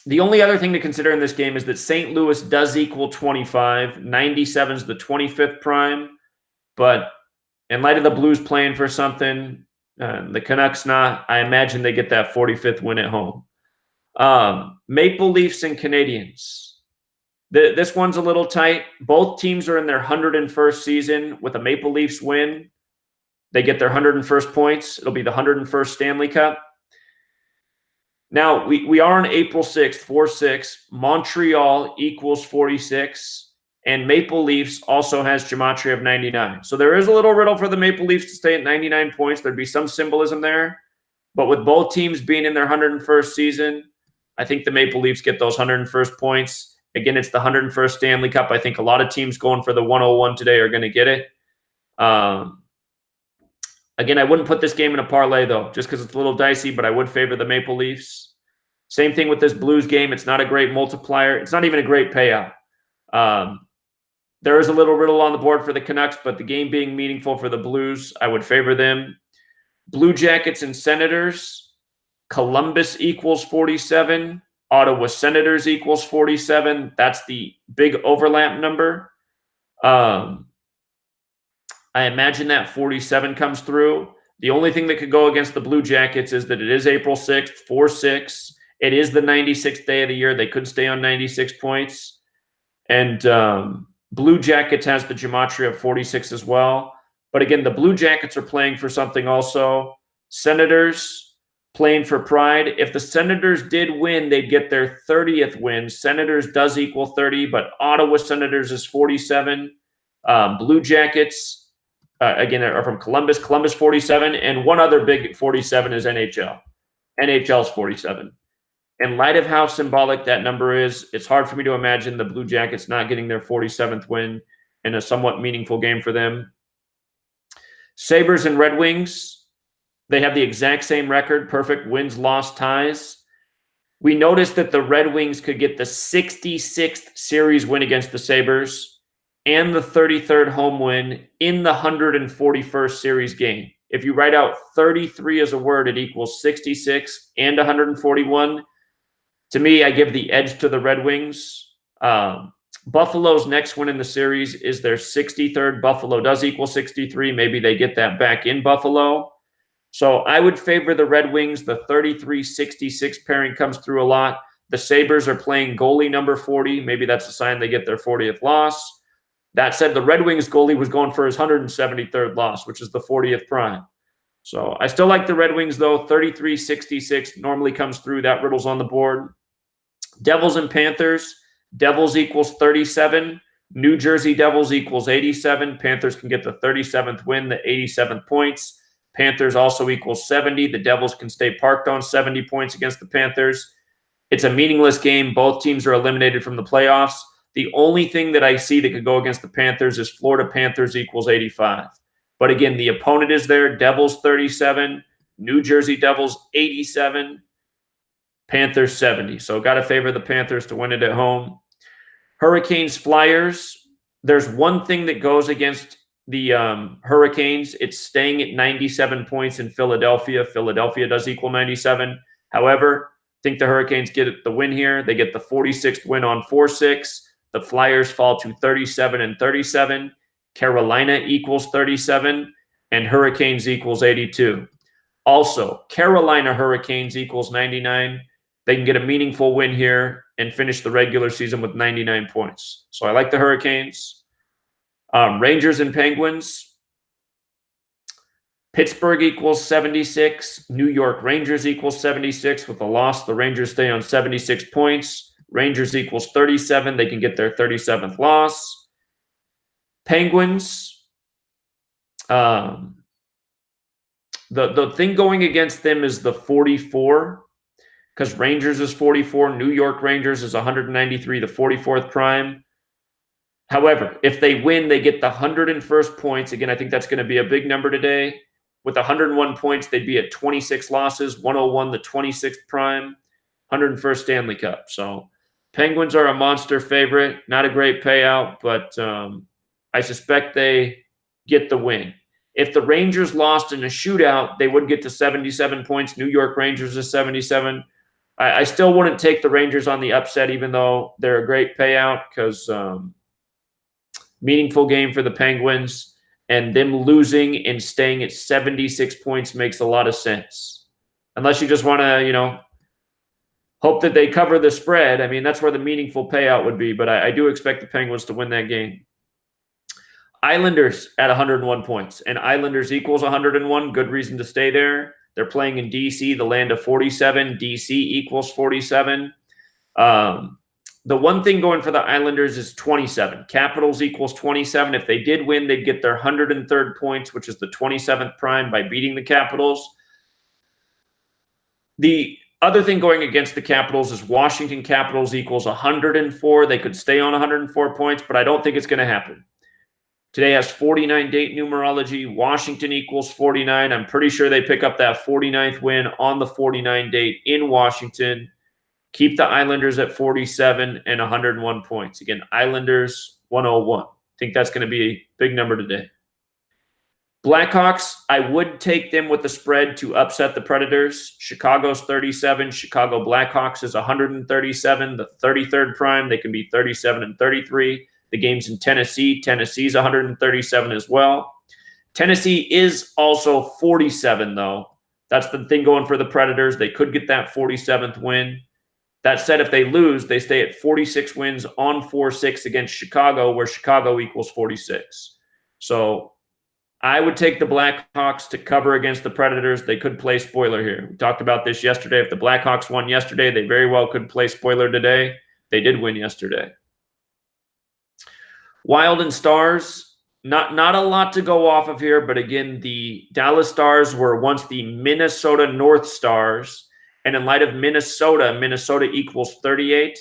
S1: The only other thing to consider in this game is that St. Louis does equal 25. 97 is the 25th prime. But in light of the Blues playing for something, the Canucks not, I imagine they get that 45th win at home. Maple Leafs and Canadiens. This one's a little tight. Both teams are in their 101st season. With a Maple Leafs win, they get their 101st points. It'll be the 101st Stanley Cup. Now, we are on April 6th, 4-6. Montreal equals 46. And Maple Leafs also has Gematria of 99. So there is a little riddle for the Maple Leafs to stay at 99 points. There'd be some symbolism there. But with both teams being in their 101st season, I think the Maple Leafs get those 101st points. Again, it's the 101st Stanley Cup. I think a lot of teams going for the 101 today are going to get it. Again, I wouldn't put this game in a parlay, though, just because it's a little dicey, but I would favor the Maple Leafs. Same thing with this Blues game. It's not a great multiplier. It's not even a great payout. There is a little riddle on the board for the Canucks, but the game being meaningful for the Blues, I would favor them. Blue Jackets and Senators. Columbus equals 47. Ottawa Senators equals 47. That's the big overlap number. I imagine that 47 comes through. The only thing that could go against the Blue Jackets is that it is April 6th, 4-6. It is the 96th day of the year. They could stay on 96 points. And Blue Jackets has the Gematria of 46 as well. But again, the Blue Jackets are playing for something also. Senators playing for pride. If the Senators did win, they'd get their 30th win. Senators does equal 30, but Ottawa Senators is 47. Blue Jackets, again, are from Columbus. Columbus 47. And one other big 47 is NHL. NHL's 47. In light of how symbolic that number is, it's hard for me to imagine the Blue Jackets not getting their 47th win in a somewhat meaningful game for them. Sabres and Red Wings, they have the exact same record, perfect wins, loss, ties. We noticed that the Red Wings could get the 66th series win against the Sabres and the 33rd home win in the 141st series game. If you write out 33 as a word, it equals 66 and 141. To me, I give the edge to the Red Wings. Buffalo's next win in the series is their 63rd. Buffalo does equal 63. Maybe they get that back in Buffalo. So I would favor the Red Wings. The 33-66 pairing comes through a lot. The Sabres are playing goalie number 40. Maybe that's a sign they get their 40th loss. That said, the Red Wings goalie was going for his 173rd loss, which is the 40th prime. So I still like the Red Wings, though. 33-66 normally comes through. That riddle's on the board. Devils and Panthers. Devils equals 37. New Jersey Devils equals 87. Panthers can get the 37th win, the 87th points. Panthers also equals 70. The Devils can stay parked on 70 points against the Panthers. It's a meaningless game. Both teams are eliminated from the playoffs. The only thing that I see that could go against the Panthers is Florida Panthers equals 85. But again, the opponent is there. Devils 37. New Jersey Devils 87. Panthers 70. So got to favor the Panthers to win it at home. Hurricanes Flyers. There's one thing that goes against the Hurricanes. It's staying at 97 points in Philadelphia. Philadelphia does equal 97. However, I think the Hurricanes get the win here. They get the 46th win on 4-6. The Flyers fall to 37 and 37. Carolina equals 37. And Hurricanes equals 82. Also, Carolina Hurricanes equals 99. They can get a meaningful win here and finish the regular season with 99 points. So I like the Hurricanes. Rangers and Penguins. Pittsburgh equals 76. New York Rangers equals 76. With a loss, the Rangers stay on 76 points. Rangers equals 37. They can get their 37th loss. Penguins. The thing going against them is the 44. Because Rangers is 44, New York Rangers is 193, the 44th prime. However, if they win, they get the 101st points. Again, I think that's going to be a big number today. With 101 points, they'd be at 26 losses, 101, the 26th prime, 101st Stanley Cup. So Penguins are a monster favorite. Not a great payout, but I suspect they get the win. If the Rangers lost in a shootout, they would get to 77 points. New York Rangers is 77. I still wouldn't take the Rangers on the upset, even though they're a great payout, because meaningful game for the Penguins, and them losing and staying at 76 points makes a lot of sense. Unless you just want to, hope that they cover the spread. I mean, that's where the meaningful payout would be, but I do expect the Penguins to win that game. Islanders at 101 points, and Islanders equals 101. Good reason to stay there. They're playing in D.C., the land of 47. D.C. equals 47. The one thing going for the Islanders is 27. Capitals equals 27. If they did win, they'd get their 103rd points, which is the 27th prime, by beating the Capitals. The other thing going against the Capitals is Washington Capitals equals 104. They could stay on 104 points, but I don't think it's going to happen. Today has 49 date numerology. Washington equals 49. I'm pretty sure they pick up that 49th win on the 49 date in Washington. Keep the Islanders at 47 and 101 points. Again, Islanders 101. I think that's going to be a big number today. Blackhawks, I would take them with the spread to upset the Predators. Chicago's 37. Chicago Blackhawks is 137. The 33rd prime, they can be 37 and 33. The game's in Tennessee. Tennessee's 137 as well. Tennessee is also 47, though. That's the thing going for the Predators. They could get that 47th win. That said, if they lose, they stay at 46 wins on 4-6 against Chicago, where Chicago equals 46. So I would take the Blackhawks to cover against the Predators. They could play spoiler here. We talked about this yesterday. If the Blackhawks won yesterday, they very well could play spoiler today. They did win yesterday. Wild and Stars, not a lot to go off of here, but again, the Dallas Stars were once the Minnesota North Stars, and in light of Minnesota equals 38.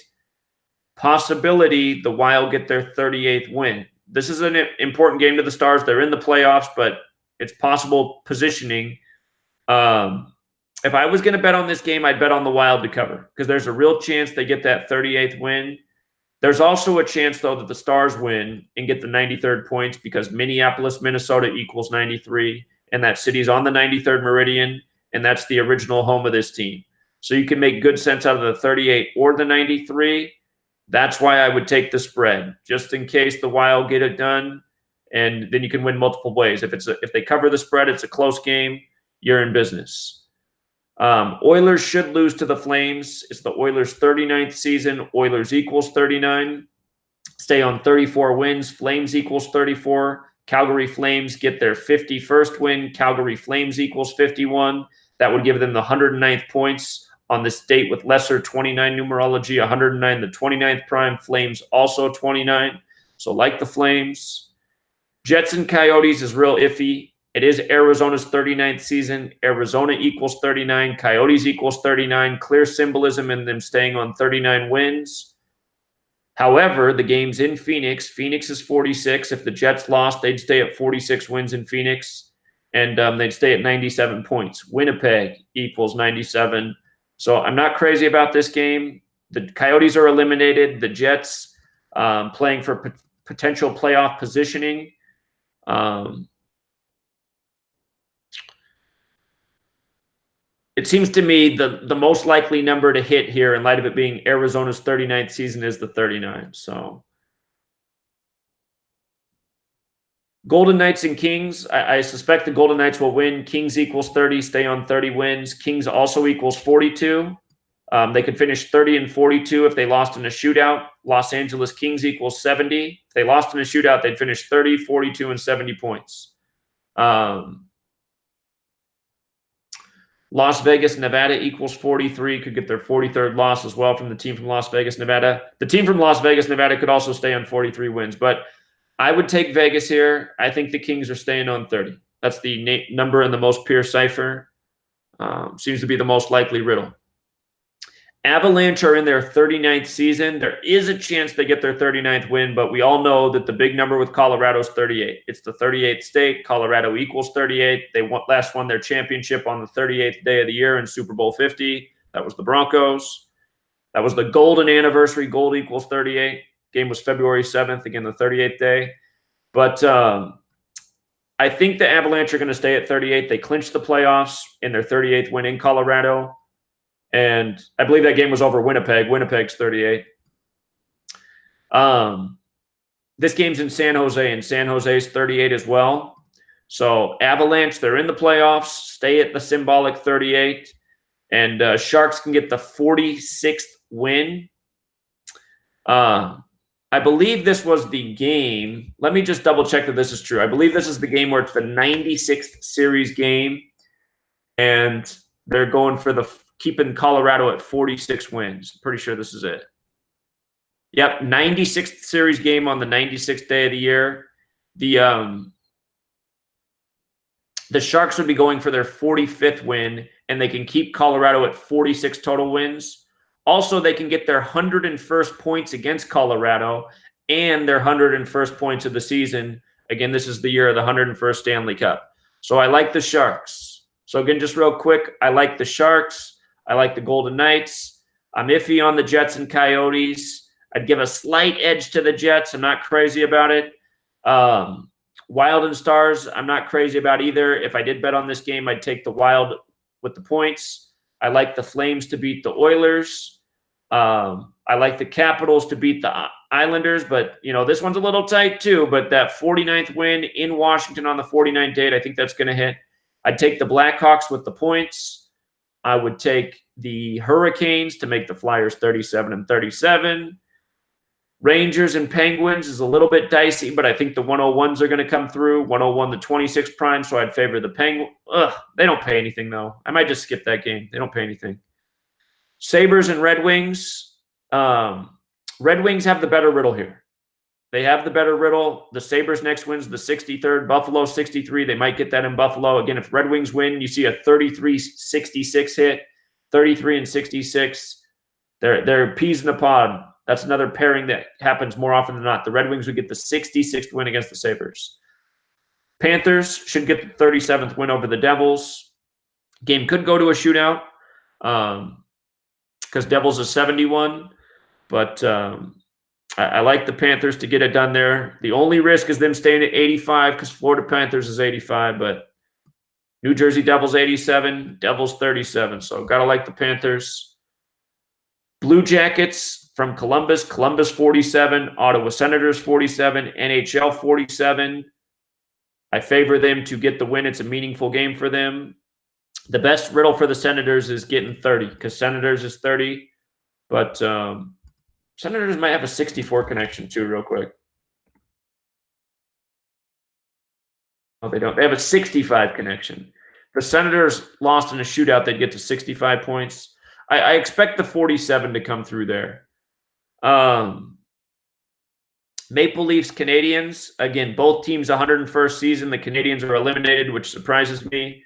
S1: Possibility the Wild get their 38th win. This is an important game to the Stars. They're in the playoffs, but it's possible positioning. If I was going to bet on this game, I'd bet on the Wild to cover, because there's a real chance they get that 38th win. There's also a chance, though, that the Stars win and get the 93rd points, because Minneapolis, Minnesota equals 93, and that city's on the 93rd meridian, and that's the original home of this team. So you can make good sense out of the 38 or the 93. That's why I would take the spread, just in case the Wild get it done, and then you can win multiple ways. If they cover the spread, it's a close game, you're in business. Oilers should lose to the Flames. It's the Oilers' 39th season. Oilers equals 39. Stay on 34 wins. Flames equals 34. Calgary Flames get their 51st win. Calgary Flames equals 51. That would give them the 109th points on this date with lesser 29 numerology. 109, the 29th prime. Flames also 29. So like the Flames. Jets and Coyotes is real iffy. It is Arizona's 39th season. Arizona equals 39. Coyotes equals 39. Clear symbolism in them staying on 39 wins. However, the game's in Phoenix. Phoenix is 46. If the Jets lost, they'd stay at 46 wins in Phoenix, and they'd stay at 97 points. Winnipeg equals 97. So I'm not crazy about this game. The Coyotes are eliminated. The Jets playing for potential playoff positioning. It seems to me the most likely number to hit here, in light of it being Arizona's 39th season, is the 39. So Golden Knights and Kings, I suspect the Golden Knights will win. Kings equals 30, stay on 30 wins. Kings also equals 42. They could finish 30 and 42 if they lost in a shootout. Los Angeles Kings equals 70. If they lost in a shootout, they'd finish 30, 42, and 70 points. Las Vegas, Nevada equals 43. Could get their 43rd loss as well from the team from Las Vegas, Nevada. The team from Las Vegas, Nevada could also stay on 43 wins. But I would take Vegas here. I think the Kings are staying on 30. That's the number in the most pure cipher. Seems to be the most likely riddle. Avalanche are in their 39th season. There is a chance they get their 39th win, but we all know that the big number with Colorado is 38. It's the 38th state. Colorado equals 38. They last won their championship on the 38th day of the year in Super Bowl 50. That was the Broncos. That was the golden anniversary. Gold equals 38. Game was February 7th, again, the 38th day. But I think the Avalanche are going to stay at 38. They clinched the playoffs in their 38th win in Colorado. And I believe that game was over Winnipeg. Winnipeg's 38. This game's in San Jose, and San Jose's 38 as well. So Avalanche, they're in the playoffs, stay at the symbolic 38. And Sharks can get the 46th win. I believe this was the game. Let me just double check that this is true. I believe this is the game where it's the 96th series game, and they're going for keeping Colorado at 46 wins. Pretty sure this is it. Yep, 96th series game on the 96th day of the year. The Sharks would be going for their 45th win, and they can keep Colorado at 46 total wins. Also, they can get their 101st points against Colorado and their 101st points of the season. Again, this is the year of the 101st Stanley Cup. So I like the Sharks. So again, just real quick, I like the Sharks. I like the Golden Knights. I'm iffy on the Jets and Coyotes. I'd give a slight edge to the Jets. I'm not crazy about it. Wild and Stars, I'm not crazy about either. If I did bet on this game, I'd take the Wild with the points. I like the Flames to beat the Oilers. I like the Capitals to beat the Islanders, but, you know, this one's a little tight too. But that 49th win in Washington on the 49th date, I think that's going to hit. I'd take the Blackhawks with the points. I would take the Hurricanes to make the Flyers 37-37. Rangers and Penguins is a little bit dicey, but I think the 101s are going to come through. 101 the 26 prime, so I'd favor the Penguins. They don't pay anything, though. I might just skip that game. They don't pay anything. Sabres and Red Wings. Red Wings have the better riddle here. They have the better riddle. The Sabres next wins the 63rd. Buffalo 63. They might get that in Buffalo. Again, if Red Wings win, you see a 33-66 hit, 33-66. They're peas in a pod. That's another pairing that happens more often than not. The Red Wings would get the 66th win against the Sabres. Panthers should get the 37th win over the Devils. Game could go to a shootout because Devils is 71. But I like the Panthers to get it done there. The only risk is them staying at 85 because Florida Panthers is 85. But New Jersey Devils 87, Devils 37. So got to like the Panthers. Blue Jackets from Columbus 47, Ottawa Senators 47, NHL 47. I favor them to get the win. It's a meaningful game for them. The best riddle for the Senators is getting 30 because Senators is 30, but Senators might have a 64 connection too real quick. No, they don't. They have a 65 connection. The Senators lost in a shootout. They'd get to 65 points. I expect the 47 to come through there. Maple Leafs, Canadiens. Again, both teams 101st season. The Canadiens are eliminated, which surprises me.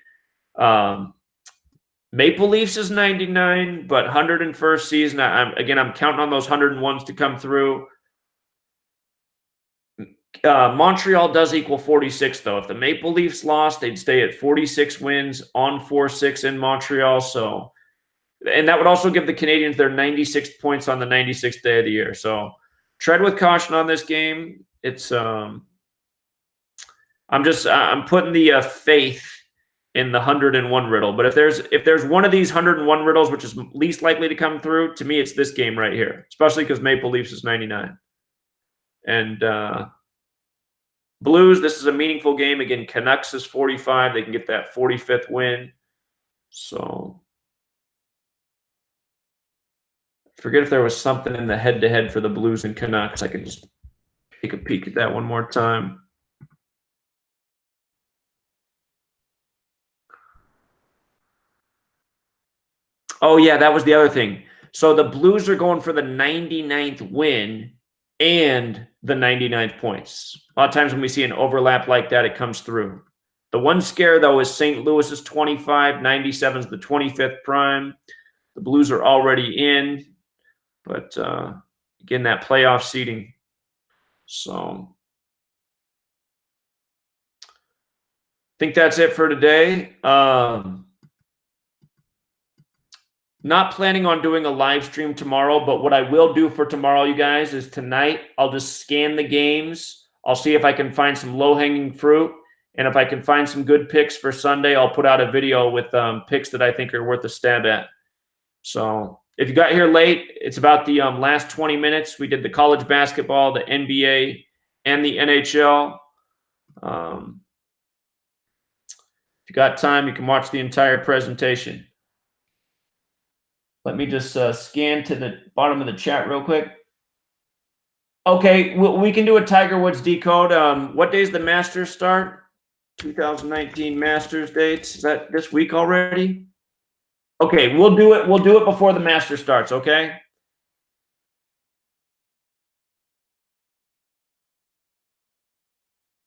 S1: Maple Leafs is 99, but 101st season. I'm counting on those 101s to come through. Montreal does equal 46, though. If the Maple Leafs lost, they'd stay at 46 wins on 4-6 in Montreal. So. And that would also give the Canadiens their 96 points on the 96th day of the year. So tread with caution on this game. It's I'm putting the faith in the 101 riddle. But if there's one of these 101 riddles which is least likely to come through, to me it's this game right here, especially because Maple Leafs is 99. And Blues, this is a meaningful game. Again, Canucks is 45. They can get that 45th win. So forget if there was something in the head-to-head for the Blues and Canucks. I can just take a peek at that one more time. Oh, yeah, that was the other thing. So the Blues are going for the 99th win and the 99th points. A lot of times when we see an overlap like that, it comes through. The one scare, though, is St. Louis is 25, 97 is the 25th prime. The Blues are already in. But, again, that playoff seeding. So, I think that's it for today. Not planning on doing a live stream tomorrow, but what I will do for tomorrow, you guys, is tonight I'll just scan the games. I'll see if I can find some low-hanging fruit. And if I can find some good picks for Sunday, I'll put out a video with picks that I think are worth a stab at. So if you got here late, it's about the last 20 minutes. We did the college basketball, the NBA, and the NHL. If you got time, you can watch the entire presentation. Let me just scan to the bottom of the chat real quick. Okay, we can do a Tiger Woods decode. What days the Masters start? 2019 Masters dates. Is that this week already? Okay, we'll do it. We'll do it before the Masters starts. Okay.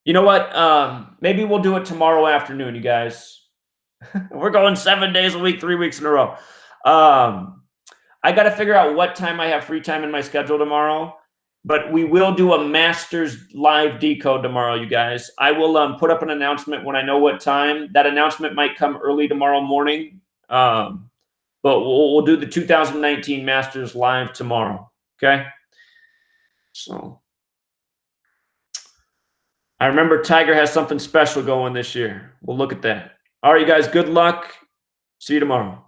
S1: You know what? Maybe we'll do it tomorrow afternoon, you guys. We're going 7 days a week, 3 weeks in a row. I got to figure out what time I have free time in my schedule tomorrow. But we will do a Masters live decode tomorrow, you guys. I will put up an announcement when I know what time. That announcement might come early tomorrow morning. But we'll do the 2019 Masters live tomorrow. Okay? So I remember Tiger has something special going this year. We'll look at that. All right, you guys, good luck. See you tomorrow.